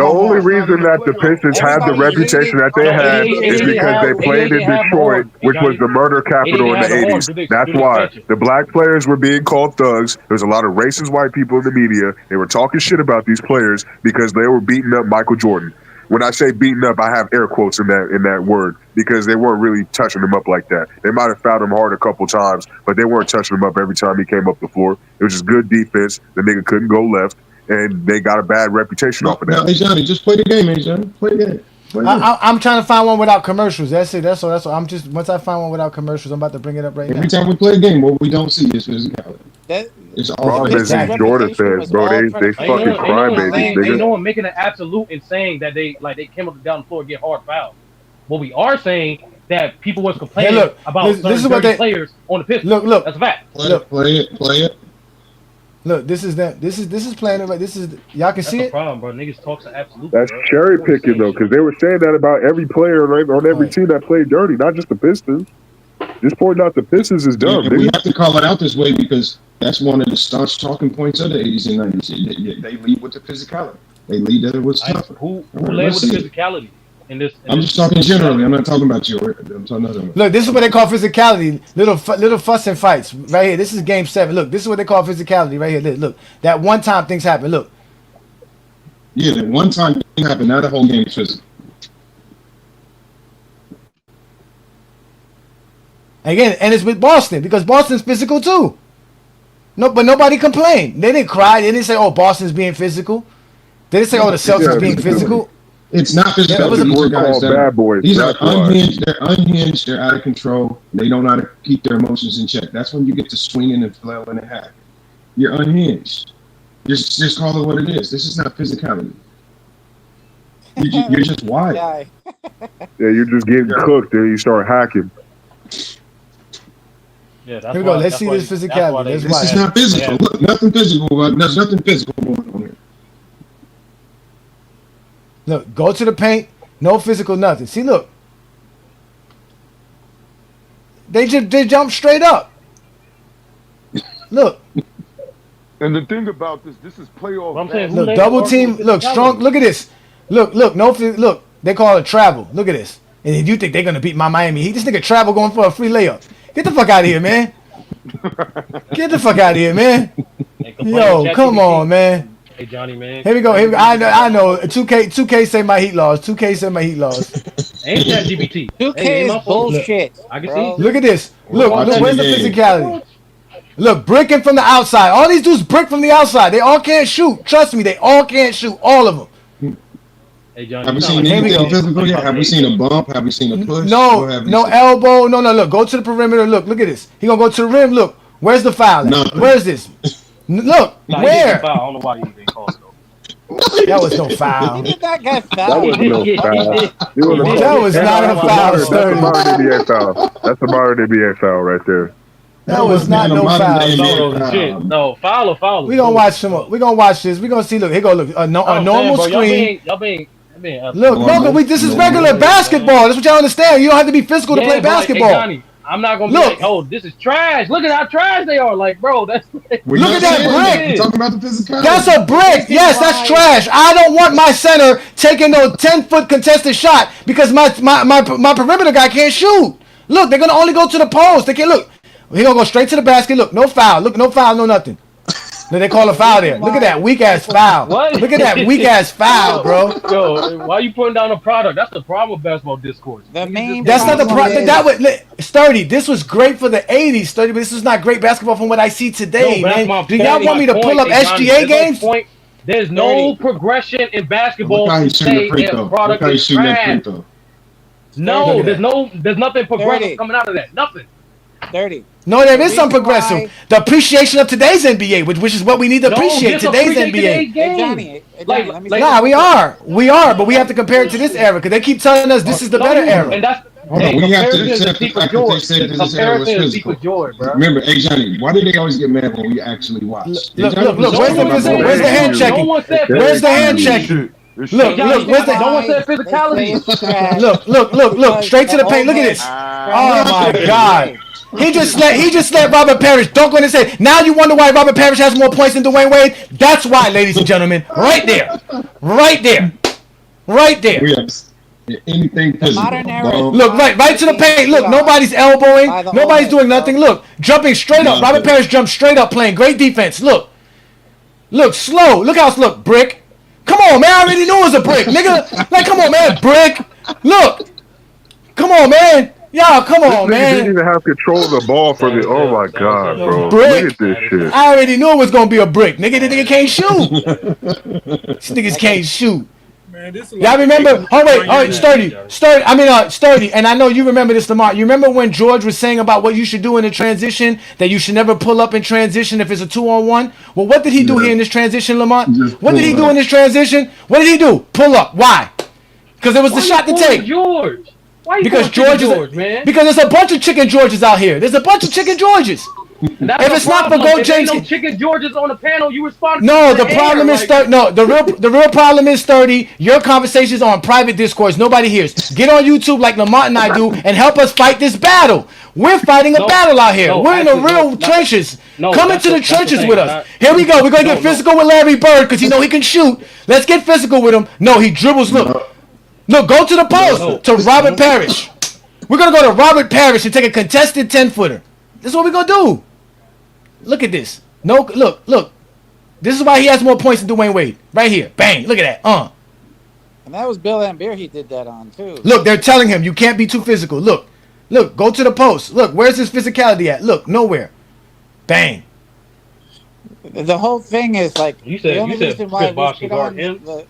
only reason that the Pistons had the reputation that they had is because they played in Detroit, which was the murder capital in the 80s. That's why. The black players were being called thugs. There was a lot of racist white people in the media. They were talking shit about these players because they were beating up Michael Jordan. When I say beating up, I have air quotes in that word because they weren't really touching him up like that. They might have fouled him hard a couple times, but they weren't touching him up every time he came up the floor. It was just good defense. The nigga couldn't go left, and they got a bad reputation off of that. Hey Johnny, just play the game, Johnny. Play the game. I'm trying to find one without commercials. That's it. That's all. I'm just once I find one without commercials, I'm about to bring it up right now. Every time we play a game, what we don't see is physicality. It's all Jordan fans, bro. They fucking crybabies, nigga. Ain't no one making an absolute and saying that they came up down the floor and get hard fouls. What we are saying that people was complaining about this is what players on the Pistons. Look. That's a fact. Play it. Look, this is that. This is playing it right. This is y'all can see it. Problem, bro. Niggas talks an absolute. That's cherry picking though, because they were saying that about every player on every team that played dirty, not just the Pistons. Just pointing out the Pistons is dumb. We have to call it out this way because that's one of the staunch talking points of the 80s and 90s. They lead with the physicality. They lead that it was tougher. Who led with the physicality in this? I'm just talking generally. I'm not talking about you. I'm talking about. Look, this is what they call physicality. Little fuss and fights right here. This is game 7. Look, this is what they call physicality right here. Look, that one time things happen. Look. Yeah, that one time thing happened. Now the whole game is physical. Again, and it's with Boston because Boston's physical too. No, but nobody complained. They didn't cry. They didn't say, "Oh, Boston's being physical." They didn't say, "Oh, the Celtics being physical." It's not physical. Bad boys. These are unhinged. They're unhinged. They're out of control. They don't know how to keep their emotions in check. That's when you get to swinging and flailing and hacking. You're unhinged. Just call it what it is. This is not physicality. You're just wild. Yeah, you're just getting cooked and you start hacking. Yeah, that's here we go. Let's see this physicality. This is not physical. Look, nothing physical. There's nothing physical going on here. Look, go to the paint. No physical, nothing. See, look. They jump straight up. Look. And the thing about this is playoff. Look, double team. Look, strong. Look at this. Look. Look. They call it travel. Look at this. And if you think they're gonna beat my Miami Heat, this nigga travel going for a free layup. Get the fuck out of here, man. Get the fuck out of here, man. Yo, come on, man. Hey, Johnny, man. Here we go. I know. 2K say my Heat lost. 2K say my Heat lost. Ain't ChatGPT. 2K Hey, ain't is my fault. bullshit. I can bro. see. Look at this. Look, Watching where's the the game. physicality? Look, bricking from the outside. All these dudes brick from the outside. They all can't shoot. Trust me, they all can't shoot. All of them. Hey, John, Have you we sound seen like Here we anything go. physical yet? about Have to we age seen a us. bump? Have we seen a push? No, What have we no seen? elbow. No, look. Go to the perimeter. Look at this. He gonna go to the rim. Look. Where's the foul at? Nothing. Where's this? Look. Nah, he didn't Where? foul. I don't know why he even called it though. That was no He foul. did not get That fouled. was no foul. He You wanna did. That was that's not a foul, that's a Sturdy. modern NBA foul. That's a modern NBA foul right there. That was not a no modern foul. day No, NBA shit. foul. No, foul or foul. We gonna watch some. We gonna watch this. We gonna see. Look, here go. Look, a normal bro, screen. Y'all being Look, Normal, no, this is normal. regular basketball. That's what y'all understand. You don't have to be physical to play but, like, hey, basketball. Johnny, I'm not gonna be Look. like, oh, this is trash. Look at how trash they are. Like, bro, that's We're Look not at that saying brick. We're talking about the physicality. That's a brick. Yes, that's trash. I don't want my center taking no 10-foot contested shot because my perimeter guy can't shoot. Look, they're gonna only go to the post. They can't look. He gonna go straight to the basket. Look, no foul. Look, no foul, no nothing. Then they call a foul there. Look at that weak ass foul. What? Look at that weak ass foul, bro. Yo, why you putting down a product? That's the problem with basketball discourse. The main That's not the problem problem. is- Sturdy. This was great for the '80s, Sturdy, but this is not great basketball from what I see today, No, that's man. my Do y'all point. want me to My pull up point, Ajani, SGA there's no games? point. There's no progression in basketball Look how to he's shooting say the free a throw. Look product how he's is shooting that free trash. throw. No, there's nothing progressive 30. coming out of that. Nothing. 30. No, there is The some reason progressive. why- The appreciation of today's NBA, which is what we need to appreciate just today's appreciate NBA. today's game. Hey, Johnny, Like, let me like- say Nah, this. we are, but we have to compare it to this era because they keep telling us this is the better era. And that's Hold on, we have to comparison is accept the Deeper fact that they George. said that this era was Comparison is physical. Deeper George, bro. Remember, hey Johnny, why do they always get mad when we actually watch? Look, Johnny was where's the talking about physical? Where's the hand No checking? one said Where's the hand physicality. checking? It's Look, Johnny, where's the? no one said They say physicality. it's trash. Look, straight to the paint. Look at this. Oh my God. He just let Robert Parrish dunk on his head. Now you wonder why Robert Parrish has more points than Dwayne Wade? That's why, ladies and gentlemen. Right there. Right there. Right there. Yes. Anything physical. modern era- Bump. Look, right to the paint. Look, nobody's elbowing. By the Nobody's owners, doing nothing. Look, jumping straight up. Robert Parrish jumped straight up, playing great defense. Look, slow. Look how slow. Brick. Come on, man. I already knew it was a brick, nigga. Like, come on, man. Brick. Look. Come on, man. Y'all, come This on, nigga didn't man. even have control of the ball for the. Oh my God, bro! Brick. Look at this shit. I already knew it was gonna be a brick, nigga. This nigga can't shoot. These niggas can't shoot. Man, this is Y'all like remember? Oh wait, Yeah. Sturdy. And I know you remember this, Lamar. You remember when George was saying about what you should do in a transition? That you should never pull up in transition if it's a 2-on-1. Well, what did he do here in this transition, Lamont? What did he do in this transition? What did he do? Pull up. Why? Because it was the shot to take. George. Why you Because going George man? because there's a bunch of chicken Georges out here. There's a bunch of chicken Georges. That's If the it's not for problem. Gold If James, ain't no chicken Georges on the panel, you respond. no, the problem is the real problem is 30. Your conversations are on private discourse. Nobody hears. Get on YouTube like Lamont and I do and help us fight this battle. We're fighting a battle out here. We're in the real trenches. Come into the trenches with us. Here we go. We're gonna get physical with Larry Bird because he know he can shoot. Let's get physical with him. No, he dribbles. Look, go to the post to Robert Parrish. We're gonna go to Robert Parrish and take a contested 10-footer. This is what we're gonna do. Look at this. Look. This is why he has more points than Dwayne Wade. Right here. Bang. Look at that. And that was Bill Lambier he did that on, too. Look, they're telling him you can't be too physical. Look, go to the post. Look, where's his physicality at? Look, nowhere. Bang. The whole thing is like You the said only reason why Chris Bosh we can put guard on him.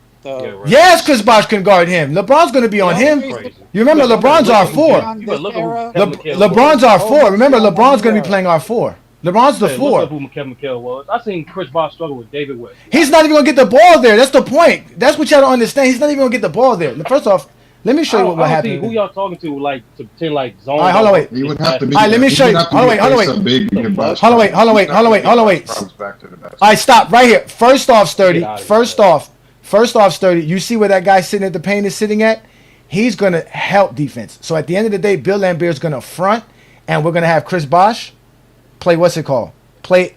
Yes, Chris Bosh can guard him. LeBron's going to be on him. You remember LeBron's R4. LeBron's R4. Remember LeBron's going to be playing R4. LeBron's the 4. Look up who Kevin McHale was. I seen Chris Bosh struggle with David West. He's not even going to get the ball there. That's the point. That's what y'all don't understand. He's not even going to get the ball there. First off, let me show you what happened. Who y'all talking to? Like to pretend like zone. All right, hold on, wait. He would have to be. All right, let me show you. Hold on, wait. Hold on, wait. All right, stop right here. First off, Sturdy. First off, Sturdy. You see where that guy sitting at the paint is sitting at? He's gonna help defense. So at the end of the day, Bill Lambier is gonna front, and we're gonna have Chris Bosh play play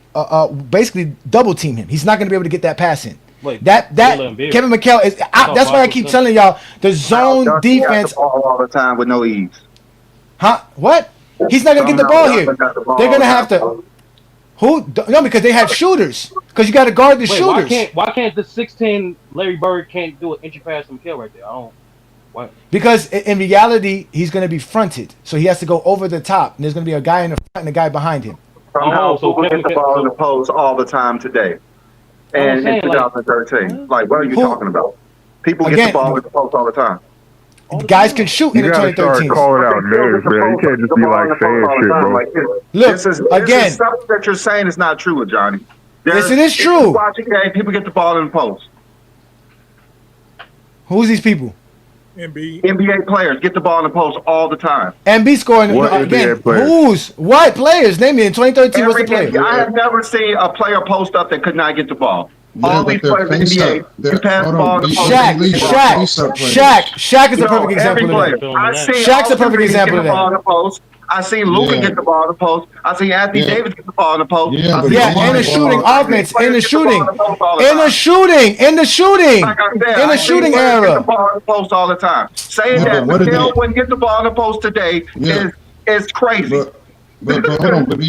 basically double team him. He's not gonna be able to get that pass in. Wait, that Kevin McHale is out. That's why I keep telling y'all the zone defense all the time with no ease. Huh? What? He's not gonna get the ball here. They're gonna have to. Who? No, because they have shooters. Because you got to guard the shooters. Why can't the 6'10" Larry Bird can't do an entry pass from McHale right there? I don't. What? Because in reality, he's going to be fronted. So he has to go over the top. And there's going to be a guy in the front and a guy behind him. Somehow, so people get Kevin the ball in the so- post all the time today, and in saying, like, 2013. Like, what are you talking about? People get Again, the ball in the post all the time. Guys can shoot in You the gotta start 2013s. calling out names, man. You can't just be like saying shit, bro. Look, this is again. something that you're saying is not true, Johnny. Yes, it is If you true. watch a game, people get the ball in the post. Who's these people? NBA players get the ball in the post all the time. MB scoring. What Again, NBA players? who's? What players? Name me in 2013. What's the player? I have never seen a player post up that could not get the ball. Yeah, all but these they're players in the face NBA, up. They're- you pass the hold ball on, in the these post. are face up players. Shaq is a No, perfect example every of player. that. I've seen Shaq's a Austin perfect Reeves example get of the ball in that. the post. I seen Luka Yeah. get the ball in the post. I seen Anthony Yeah. Davis get the ball in the post. Yeah, I but seen Yeah, Lamar in the get the shooting ball. offense, Players in the get the ball shooting, in the post all the in time. the shooting, in the shooting, Like I said, in I the see shooting players get the era. ball in the post all the time. Saying Yeah, that but what are Miguel they- wouldn't get the ball in the post today Yeah. is crazy. But hold on, but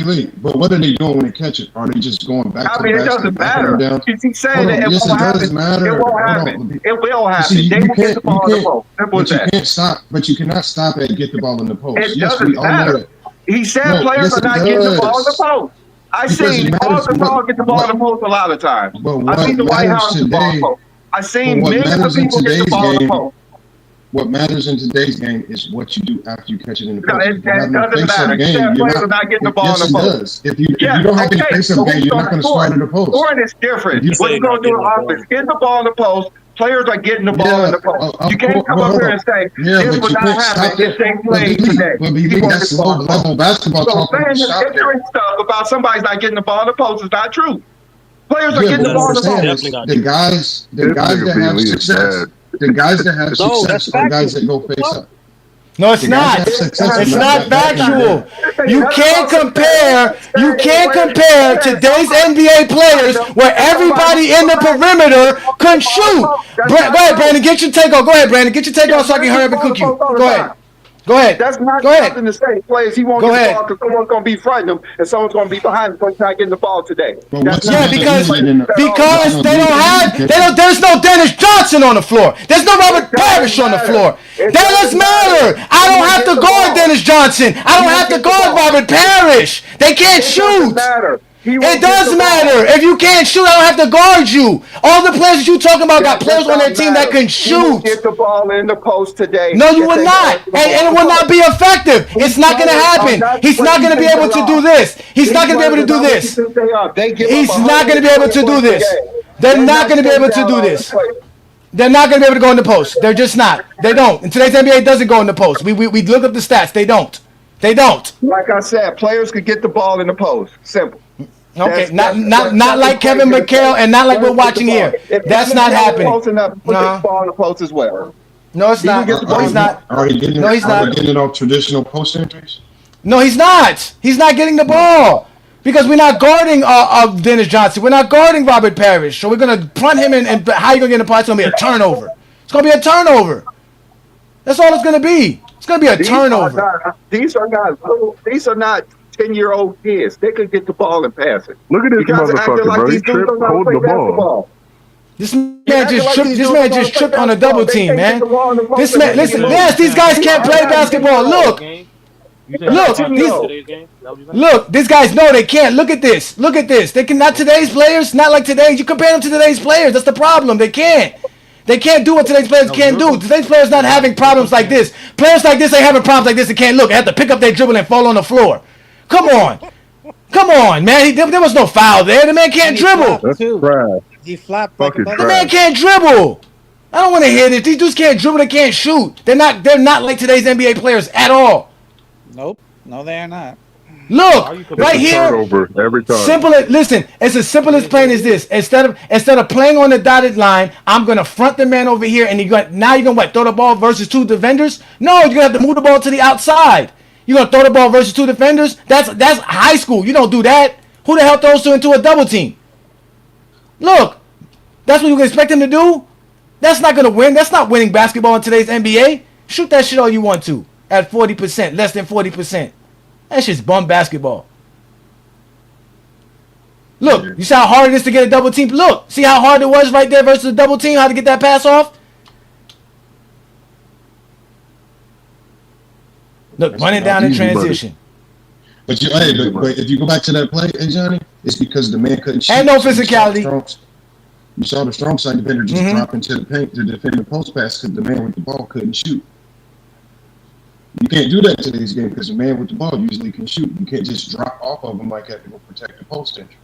but what are they doing when they catch it? Are they just going back I to mean, the it basket, doesn't backing them matter. down? He's saying Hold that on, it yes, won't it happen. does matter. It won't Hold happen. on. It will You happen. see, They you will get the ball in the post. Simple as but you that. can't stop. But you cannot stop at get the ball in the post. It Yes, doesn't we all know matter. that. He said No, players yes, are it not getting the ball in the does. post. I Because seen it matters. Paul Gasol get the ball in the post a lot of times. But I what seen the White matters House get the ball in the today? post. I But seen what millions of matters in people get the today's ball in the game? post. What matters in today's game is what you do after you catch it in the No, post. it If you're having a doesn't face-up matter. He game, said you're players not. are not getting the ball Yes, in it the post. does. If you don't have any face-up so game, who's you're not gonna going to score? start in the post. Scoring is different. If you What say you going to do in offense? Get the ball in the post. Players are getting the ball in the post. You can't come up here and say, Yeah, this but would you not can't stop happen if it. they played today. But He won't that's get the ball in the post. low-level basketball So talk. When saying you this stop it. ignorant stuff about somebody's not getting the ball in the post is not true. Players are Yeah, getting but the ball in what the I'm saying post. is the guys This that nigga have Beasley is success, the guys that have No, success that's are guys factual. that go face up. No, it's The guys not. that have success It's are not back in factual. there. You can't compare. You can't compare today's NBA players where everybody in the perimeter can shoot. Go ahead, Brandon. Get your take on. Go ahead, Brandon. Get your take on so I can hurry up and cook you. Go ahead. Go ahead. That's not Go ahead. something to say. Players, he won't Go get the ahead. ball because someone's going to be fronting him and someone's going to be behind him so he's not getting the ball today. That's Yeah, not because what he said because all they the don't time. have there's no Dennis Johnson on the floor. There's no Robert Parrish on the floor. That does matter. I don't have to guard Dennis Johnson. I don't have to guard Robert Parrish. They can't shoot. It does matter. If you can't shoot, I don't have to guard you. All the players that you talking about got players on their team that can He will shoot. get the ball in the post today. No, you if would they not. don't get the And ball it in will the not be effective. It's not going to happen. He's not going to be able to do this. He's not going to be able to do this. He's not going to be able to do this. They're not going to be able to do this. They're not going to be able to go in the post. They're just not. They don't. And today's NBA doesn't go in the post. We look up the stats. They don't. They don't. Like I said, players could get the ball in the post. Simple. Okay, not like Kevin McHale and not like we're watching here. That's not happening. Close enough, put the ball in the post as well. No, it's not. No, he's not. Are they getting No, he's not. getting it off traditional post entries? No, he's not. He's not getting the ball because we're not guarding Dennis Johnson. We're not guarding Robert Parrish. So we're gonna punt him and how you gonna get in the pot? It's gonna be a turnover. It's gonna be a turnover. That's all it's gonna be. It's gonna be a turnover. These are not 10-year-old kids. They could get the ball and pass it. Look at this You guys are acting motherfucker, like bro. He these dudes tripped don't know how to holding play the ball. basketball. This man just tripped on a double team, man. This man, listen, yes, these guys can't play basketball. Look, these guys know they can't. Look at this. Look at this. They can not today's players, not like today's. You compare them to today's players. That's the problem. They can't. They can't do what today's players can't do. Today's players not having problems like this. Players like this ain't having problems like this and can't look. They have to pick up their dribble and fall on the floor. Come on. Come on, man. There was no foul there. The man can't dribble. That's trash. He flopped Fucking The man can't dribble. I don't want to hear this. These dudes can't dribble. They can't shoot. They're not like today's NBA players at all. Nope. No, they are not. Look, right here. Turnover every time. Listen, it's as simple as plain as this. Instead of playing on the dotted line, I'm gonna front the man over here, and now you're gonna what? Throw the ball versus two defenders? No, you're gonna have to move the ball to the outside. You're gonna throw the ball versus two defenders? That's high school. You don't do that. Who the hell throws two into a double team? Look, that's what you expect him to do? That's not gonna win. That's not winning basketball in today's NBA. Shoot that shit all you want to at 40%, less than 40%. That's just bum basketball. Look, you see how hard it is to get a double team? Look, see how hard it was right there versus a double team, how to get that pass off? Look, running down in transition. But but if you go back to that play, Ajani, it's because the man couldn't shoot. And no physicality. You saw the strong side defender just drop into the paint to defend the post pass because the man with the ball couldn't shoot. You can't do that in today's game because the man with the ball usually can shoot. You can't just drop off of him like that to go protect the post entry.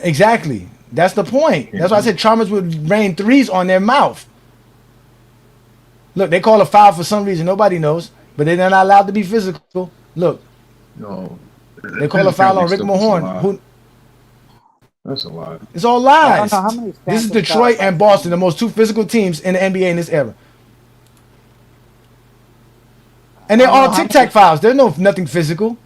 Exactly. That's the point. That's why I said Chalmers would rain threes on their mouth. Look, they call a foul for some reason. Nobody knows. But they're not allowed to be physical. Look. No. They call a foul on Rick Mahorn. That's a lie. It's all lies. This is Detroit and Boston, the most two physical teams in the NBA in this era. And they're all tic-tac fouls. There's nothing physical.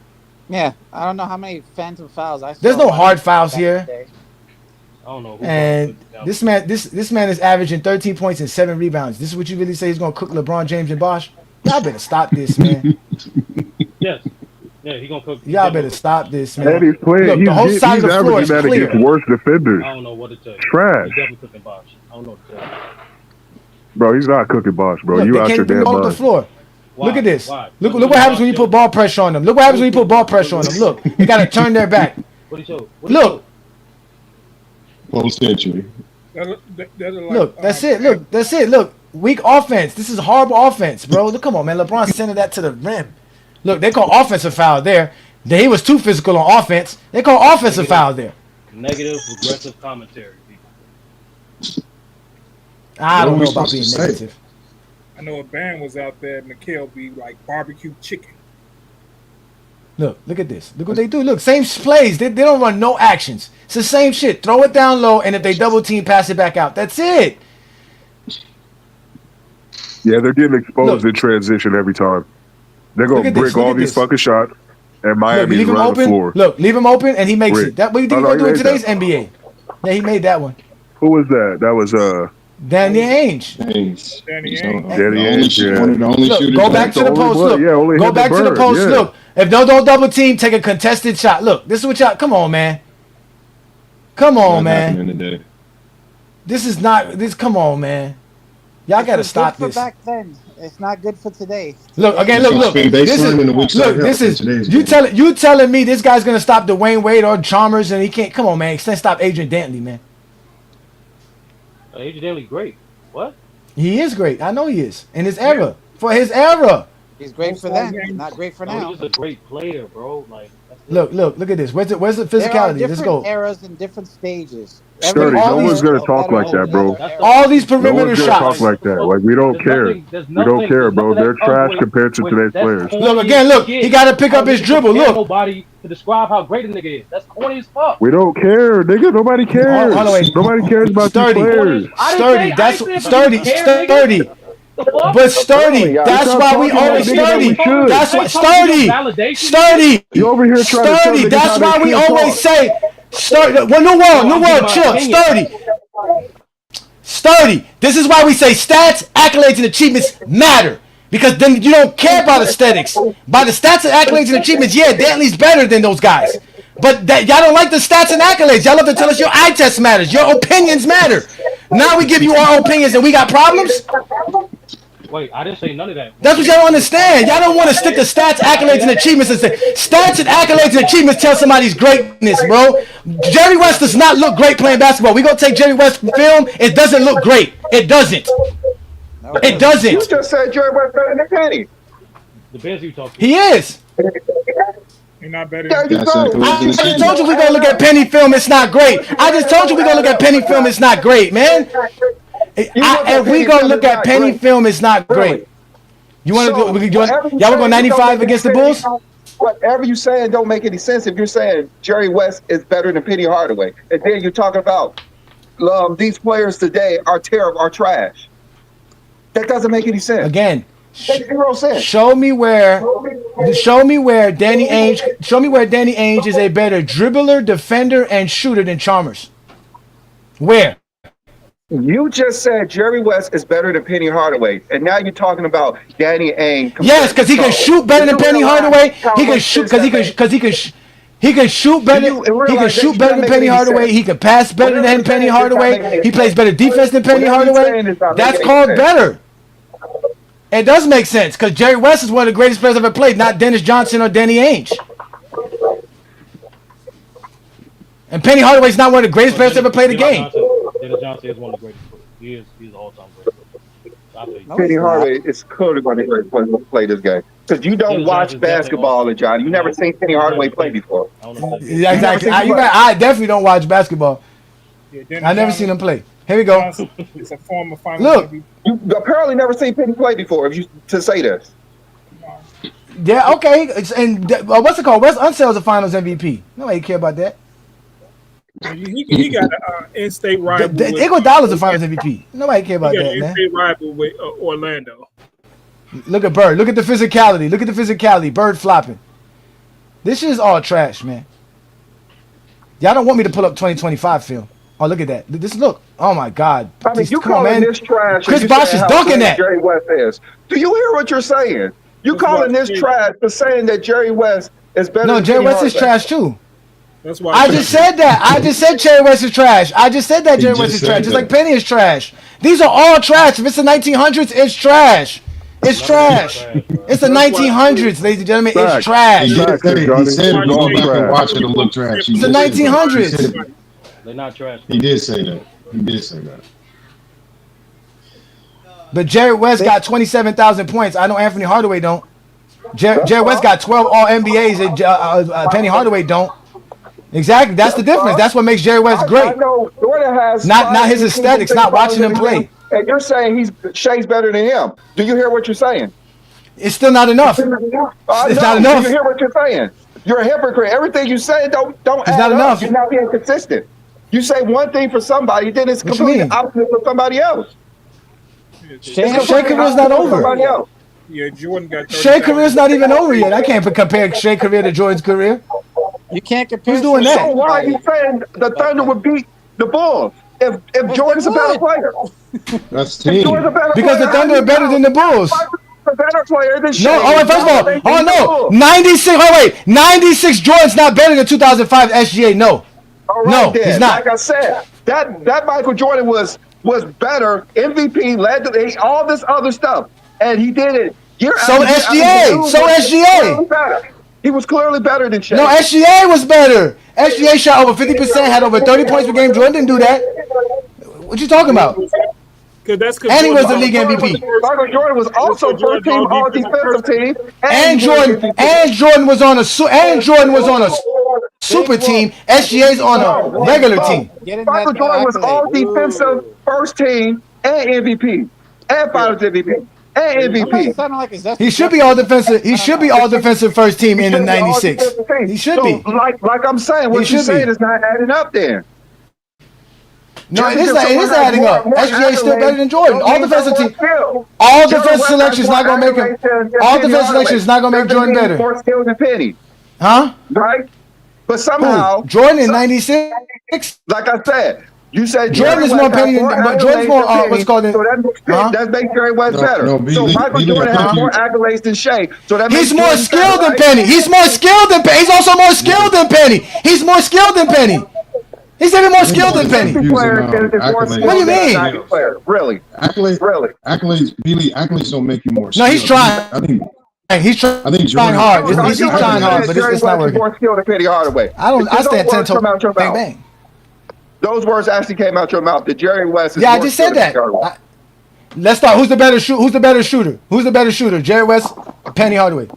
Yeah, I don't know how many phantom fouls I saw. There's no hard fouls here. I don't know. And this man is averaging 13 points and 7 rebounds. This is what you really say he's gonna cook LeBron James and Bosh? Y'all better stop this, man. Yes. Yeah, he gonna cook. Y'all better stop this, man. And he's playing. Look, the whole side of the floor is clear. Against worse defenders. I don't know what to tell you. Trash. He's definitely cooking Bosh. I don't know what to tell you. Bro, he's not cooking Bosh, bro. Look, You they out can't your even damn go to the mind. floor. Why? Look at this. Why? Look what happens when you put ball pressure on them. Look what happens when you put ball pressure on them. Look, they gotta turn their back. What did he show? Look. Post entry. Look, that's it. Look, that's it. Look, weak offense. This is horrible offense, bro. Look, come on, man. LeBron centered that to the rim. Look, they call offensive foul there. He was too physical on offense. They call offensive foul there. Negative, aggressive commentary. I don't know about being negative. I know a band was out there, Mikhail be like barbecue chicken. Look at this. Look what they do. Look, same plays. They don't run no actions. It's the same shit. Throw it down low, and if they double team, pass it back out. That's it. Yeah, they're getting exposed in transition every time. They're going to break all these fucking shots, and Miami's running the floor. Look, leave him open, and he makes it. That what you think he's going to do in today's that. NBA? Yeah, he made that one. Who was that? That was Danny Ainge. Danny Ainge, yeah. Look, go back to the post. Look, go back to the post. Look, if don't double team, take a contested shot. Look, this is what y'all. Come on, man. Come on, man. This is not. This. Come on, man. Y'all got to stop this. Back then, it's not good for today. Look again. Look. This is. You telling me this guy's gonna stop Dwayne Wade or Chalmers, and he can't. Come on, man. He can't stop Adrian Dantley, man. Adrian Dantley, great. What? He is great. I know he is. In his era. For his era. He's great for then. Not great for now. He's a great player, bro. Like. Look at this. Where's the physicality? Let's go. Different eras and different stages. Sturdy, no one's gonna talk like that, bro. All these perimeter no one's shots. Talk like that. Like we don't care. We don't care, bro. They're trash compared to today's players. Look again. Look, he got to pick up his dribble. Look. Nobody to describe how great a nigga is. That's corny as fuck. We don't care, nigga. Nobody cares. Nobody cares about these players. Sturdy. That's sturdy. But sturdy. That's why we always sturdy. That's why sturdy. You over here trying sturdy. That's why we always say sturdy. Well, new world, chill. Sturdy. This is why we say stats, accolades, and achievements matter. Because then you don't care about aesthetics. By the stats and accolades and achievements, yeah, Dantley's better than those guys. But that y'all don't like the stats and accolades. Y'all love to tell us your eye test matters. Your opinions matter. Now we give you our opinions and we got problems? Wait, I didn't say none of that. That's what y'all don't understand. Y'all don't want to stick to stats, accolades, and achievements and say stats and accolades and achievements tell somebody's greatness, bro. Jerry West does not look great playing basketball. We gonna take Jerry West film. It doesn't look great. It doesn't. It doesn't. You just said Jerry West better than Penny. Depends who you talk to. He is. You're not better I just told you we're gonna look at Penny film. It's not great. I just told you we're gonna look at Penny film. It's not great, man. If we go look at Penny film, it's not great. You want to go? Y'all want to go 95 against the Bulls? Whatever you saying don't make any sense if you're saying Jerry West is better than Penny Hardaway, and then you're talking about these players today are terrible, are trash. That doesn't make any sense. Again, makes 0 sense. Show me where Danny Ainge is a better dribbler, defender, and shooter than Chalmers. Where? You just said Jerry West is better than Penny Hardaway, and now you're talking about Danny Ainge. Yes, because he can shoot better than Penny Hardaway. He can shoot he can shoot better. He can shoot better than Penny Hardaway. He can pass better than Penny Hardaway. He plays better defense than Penny Hardaway. That's called better. It does make sense because Jerry West is one of the greatest players ever played, not Dennis Johnson or Danny Ainge. And Penny Hardaway's not one of the greatest players ever played the game. Dennis Johnson is one of the greatest. He's an all-time great. Penny Hardaway is clearly one of the greatest players to play this game. Because you don't watch basketball, Ajani. You never seen Penny Hardaway play before. Yeah, exactly. I definitely don't watch basketball. I never seen him play. Here we go. It's a former finals. Look, you apparently never seen Penny play before. If you to say this. Yeah, okay. And what's it called? Wes Unsell's a Finals MVP. Nobody care about that. He got an in-state rival. Iguodala's a Finals MVP. Nobody care about that, man. In-state rival with Orlando. Look at Bird. Look at the physicality. Look at the physicality. Bird flopping. This shit is all trash, man. Y'all don't want me to pull up 2025 film. Oh, look at that. Look. Oh, my God. I mean, you calling this trash. Chris Bosh is dunking that. Jerry West is. Do you hear what you're saying? You calling this trash for saying that Jerry West is better than Jerry West is trash, too. That's why I just said that. I just said Jerry West is trash. I just said that Jerry West is trash. Just like Penny is trash. These are all trash. If it's the 1900s, it's trash. It's trash. It's the 1900s, ladies and gentlemen. It's trash. He said going back and watching them look trash. It's the 1900s. They're not trash. He did say that. He did say that. But Jerry West got 27,000 points. I know Anthony Hardaway don't. Jerry West got 12 All-NBAs and Penny Hardaway don't. Exactly. That's the difference. That's what makes Jerry West great. I know Jordan has not his aesthetics, not watching him play. And you're saying Shay's better than him. Do you hear what you're saying? It's still not enough. It's not enough. Do you hear what you're saying? You're a hypocrite. Everything you say don't it's add not up. enough. You're not being consistent. You say one thing for somebody, then it's completely opposite for somebody else. Shea career's not over. Yeah, Jordan got. Shea career's not even over yet. I can't compare Shea career to Jordan's career. You can't compare. Who's doing that? So why are you saying the Thunder would beat the Bulls if Jordan's a better player? That's team. Because the Thunder are better than the Bulls. A better player than Shea. No, first of all, 96. Oh wait, 96. Jordan's not better than 2005 SGA. No, no, he's not. Like I said, that Michael Jordan was better. MVP led to all this other stuff, and he did it. SGA. He was clearly better than Shaq. No, SGA was better. SGA shot over 50%, had over 30 points per game. Jordan didn't do that. What you talking about? And he was the league MVP. Michael Jordan was also first team all defensive team. And Jordan was on a super team. SGA's on a regular team. Michael Jordan was all defensive first team and MVP and Finals MVP. And MVP. He should be all defensive. He should be all defensive first team in the '96. He should be. Like I'm saying, what you're saying is not adding up there. No, it is adding up. SGA is still better than Jordan. All defensive team. All defensive selection is not gonna make him. All defensive selection is not gonna make Jordan better. More skills than Penny. Huh? Right. But somehow Jordan in '96. Like I said. You said Jordan is more Penny than, but Jordan's more what's called it. So that makes Jerry West better. So Michael Jordan has more accolades than Shea. So that he's more skilled than Penny. He's more skilled than Penny. He's also more skilled than Penny. He's more skilled than Penny. He's even more skilled than Penny. What do you mean? Really? Accolades, Billy. Accolades don't make you more. No, he's trying. He's trying hard. He's trying hard, but it's not working. More skilled than Penny Hardaway. I stand 10 toes. Bang bang. Those words actually came out your mouth. That Jerry West is I just said that. Let's start. Who's the better shooter? Who's the better shooter? Jerry West, Penny Hardaway.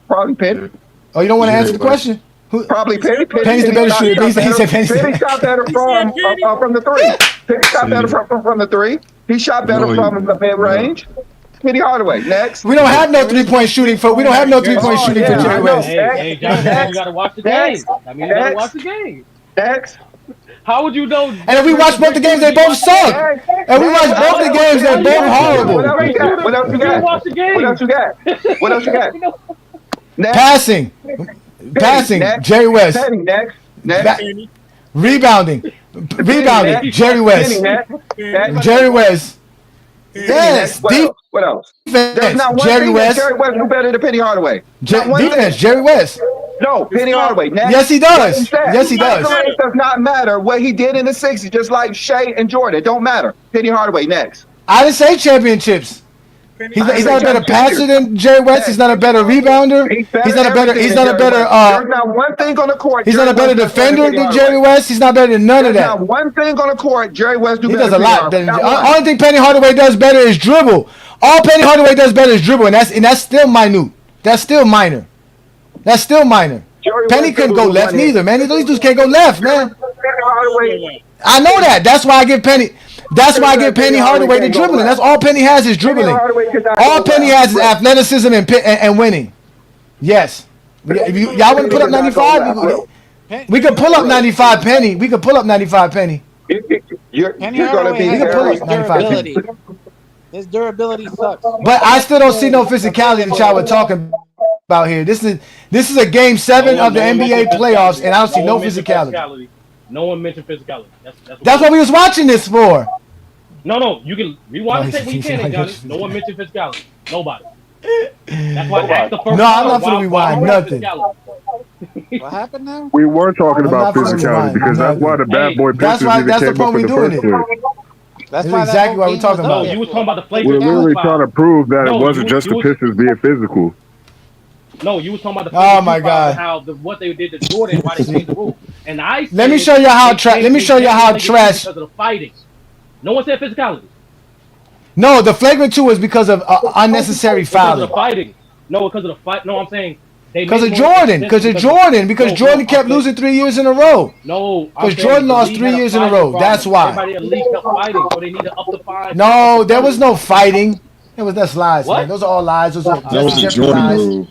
Probably Penny. Oh, you don't want to answer the question? Probably Penny. Penny's the better shooter. He said Penny's the Penny shot better from the three. Penny shot better from the three. He shot better from the mid range. Penny Hardaway. Next. We don't have no 3-point shooting for. We don't have no 3-point shooting for Jerry West. Hey, John, you gotta watch the game. I mean, you gotta watch the game. Next. How would you know? And if we watch both the games, they both suck. And we watch both the games, they're both horrible. What else you got? Watch the game. What else you got? What else you got? Passing. Jerry West. Next. Rebounding. Jerry West. Jerry West. Yes. What else? There's not one Jerry thing West. that Jerry West do better than Penny Hardaway. Defense. Jerry West. No, Penny Hardaway. Next. Yes, he does. Yes, he does. It does not matter what he did in the '60s, just like Shea and Jordan. It don't matter. Penny Hardaway next. I didn't say championships. He's not a better passer than Jerry West. He's not a better rebounder. He's not a better. He's not a better. There's not one thing on the court. He's not a better defender than Jerry West. He's not better than none of There's that. not one thing on the court Jerry West do He better. does a lot better. Only thing Penny Hardaway does better is dribble. All Penny Hardaway does better is dribble, and that's still minute. That's still minor. That's still minor. Penny couldn't go left neither, man. These dudes can't go left, man. I know that. That's why I give Penny. That's why I give Penny Hardaway the dribbling. That's all Penny has is dribbling. All Penny has is athleticism and winning. Yes. Y'all want to put up 95? We could pull up 95 Penny. We could pull up 95 Penny. You're Penny going to Hardaway be has very durability. His durability sucks. But I still don't see no physicality that y'all were talking about here. This is a game 7 of the NBA playoffs, and I don't see no physicality. No one mentioned physicality. That's what we was watching this for. No, you can rewind the tape when you can, Johnny. No one mentioned physicality. Nobody. That's why I asked the first. No, I'm not gonna rewind nothing. What happened now? We were talking about not gonna physicality rewind because that's why the bad boy That's Pistons why. even That's the came up point we in the doing first it. place. That's why exactly what we're talking about. You was talking about the flagrant. We're literally trying to prove that No, it wasn't just the Pistons being physical. No, you was talking about the Oh my God. how what they did to Jordan, why they changed the rule. And I Let me show you how trash. Let me show you how trash. Because of the fighting. No one said physicality. No, the flagrant 2 is because of unnecessary Because of fouling. the fighting. No, because of the fight. No, I'm saying Because of Jordan. Because Jordan kept losing 3 years in a row. No, because Jordan lost 3 years in a row. That's why. Everybody at least kept fighting, so they need to up the fine. No, there was no fighting. That's lies, What? man. Those are all lies. Those are That was a just Jordan lies. rule.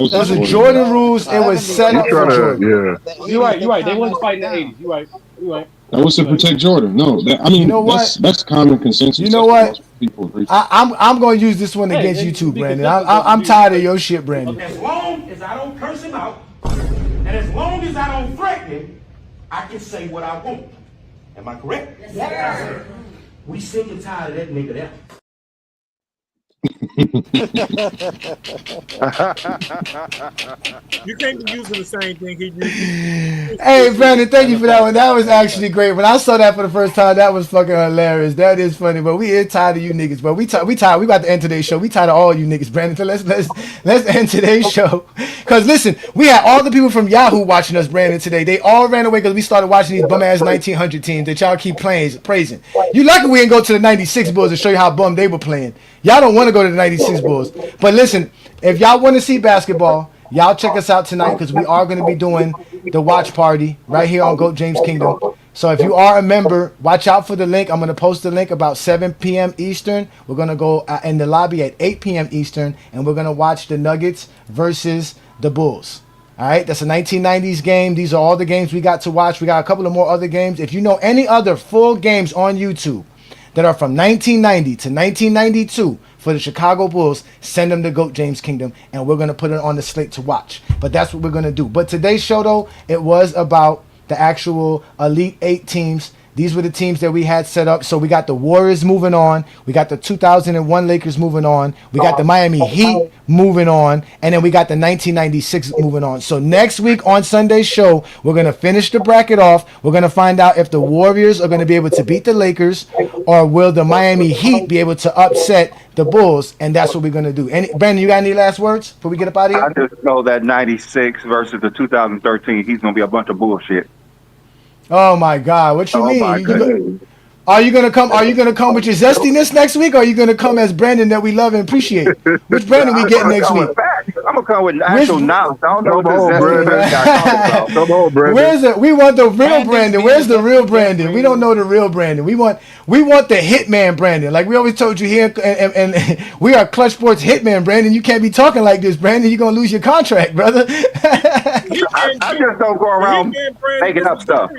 Those are Jordan rules. It was set up for Jordan. Yeah. You're right. They wasn't fighting in the 80s. You're right. That was to protect Jordan. No, You know what? that's common consensus. You know That's what? most people agree. I'm going to use this one against you too, Brandon. I'm tired of your shit, Brandon. As long as I don't curse him out, and as long as I don't threaten him, I can say what I want. Am I correct? Yes, sir. We sick and tired of that nigga there. You can't be using the same thing he used. Hey, Brandon, thank you for that one. That was actually great. When I saw that for the first time, that was fucking hilarious. That is funny, but we is tired of you niggas. But we tired. We about to end today's show. We tired of all you niggas, Brandon. So let's end today's show. Cause listen, we had all the people from Yahoo watching us, Brandon, today. They all ran away because we started watching these bum ass 1900 teams that y'all keep praising. You lucky we didn't go to the 96 Bulls to show you how bum they were playing. Y'all don't want to go to the 96 Bulls. But listen, if y'all want to see basketball, y'all check us out tonight because we are going to be doing the watch party right here on GOAT James Kingdom. So if you are a member, watch out for the link. I'm going to post the link about 7 p.m. Eastern. We're going to go in the lobby at 8 p.m. Eastern, and we're going to watch the Nuggets versus the Bulls. All right, that's a 1990s game. These are all the games we got to watch. We got a couple of more other games. If you know any other full games on YouTube that are from 1990 to 1992 for the Chicago Bulls, send them to GOAT James Kingdom, and we're going to put it on the slate to watch. But that's what we're going to do. But today's show, though, it was about the actual Elite 8 teams. These were the teams that we had set up. So we got the Warriors moving on. We got the 2001 Lakers moving on. We got the Miami Heat moving on. And then we got the 1996 moving on. So next week on Sunday's show, we're going to finish the bracket off. We're going to find out if the Warriors are going to be able to beat the Lakers, or will the Miami Heat be able to upset the Bulls. And that's what we're going to do. Brandon, you got any last words before we get up out of here? I just know that 96 versus the 2013, he's going to be a bunch of bullshit. Oh my God! What you mean? Are you gonna come? Are you gonna come with your zestiness next week? Or are you gonna come as Brandon that we love and appreciate? Which Brandon we getting next week? I'm gonna come with actual knowledge. I don't know what this zestiness. Come on, Brandon. Where's it? We want the real Brandon. Where's the real Brandon? We don't know the real Brandon. We want the hitman Brandon. Like we always told you here, and we are Clutch Sports hitman Brandon. You can't be talking like this, Brandon. You're gonna lose your contract, brother. I just don't go around making up stuff.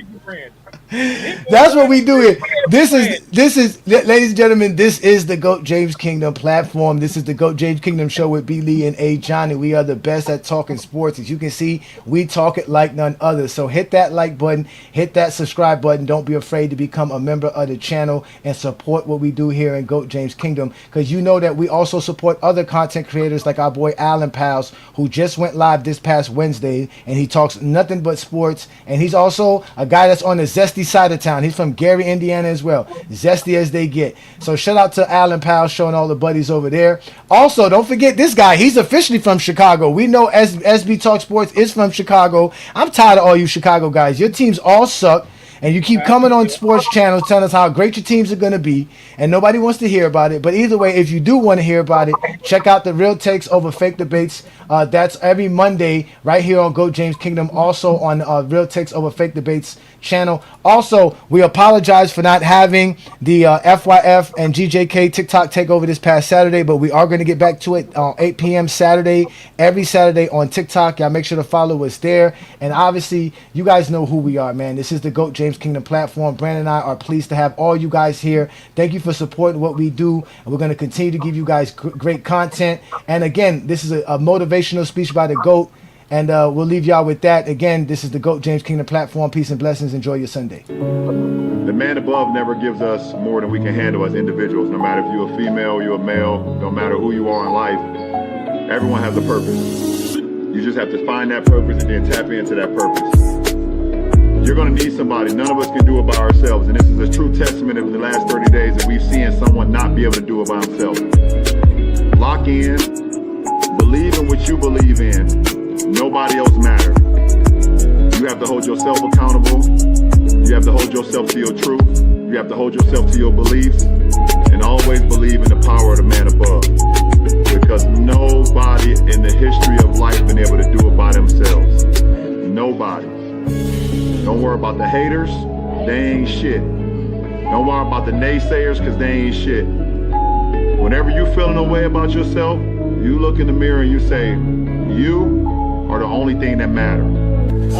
That's what we do here. This is, ladies and gentlemen, this is the GOAT James Kingdom platform. This is the GOAT James Kingdom show with B. Lee and Ajani. We are the best at talking sports. As you can see, we talk it like none other. So hit that like button, hit that subscribe button. Don't be afraid to become a member of the channel and support what we do here in GOAT James Kingdom, because you know that we also support other content creators like our boy Alan Pals, who just went live this past Wednesday, and he talks nothing but sports. And he's also a guy that's on the Zesty zesty side of town. He's from Gary, Indiana as well. Zesty as they get. So shout out to Alan Powell showing all the buddies over there. Also, don't forget this guy. He's officially from Chicago. We know SB Talk Sports is from Chicago. I'm tired of all you Chicago guys. Your teams all suck. And you keep coming on sports channels telling us how great your teams are going to be, and nobody wants to hear about it. But either way, if you do want to hear about it, check out the Real Takes Over Fake Debates. That's every Monday right here on GOAT James Kingdom, also on Real Takes Over Fake Debates channel. Also, we apologize for not having the FYF and GJK TikTok takeover this past Saturday, but we are going to get back to it on 8 p.m. Saturday, every Saturday on TikTok. Y'all make sure to follow us there. And obviously, you guys know who we are, man. This is the GOAT James Kingdom platform. Brandon and I are pleased to have all you guys here. Thank you for supporting what we do, and we're going to continue to give you guys great content. And again, this is a motivational speech by the GOAT, and we'll leave y'all with that. Again, this is the GOAT James Kingdom platform. Peace and blessings. Enjoy your Sunday. The man above never gives us more than we can handle as individuals. No matter if you're a female, you're a male, no matter who you are in life, everyone has a purpose. You just have to find that purpose and then tap into that purpose. You're going to need somebody. None of us can do it by ourselves. And this is a true testament of the last 30 days that we've seen someone not be able to do it by himself. Lock in. Believe in what you believe in. Nobody else matters. You have to hold yourself accountable. You have to hold yourself to your truth. You have to hold yourself to your beliefs. And always believe in the power of the man above. Because nobody in the history of life been able to do it by themselves. Nobody. Don't worry about the haters, they ain't shit. Don't worry about the naysayers, because they ain't shit. Whenever you feeling a way about yourself, you look in the mirror and you say, you are the only thing that matters.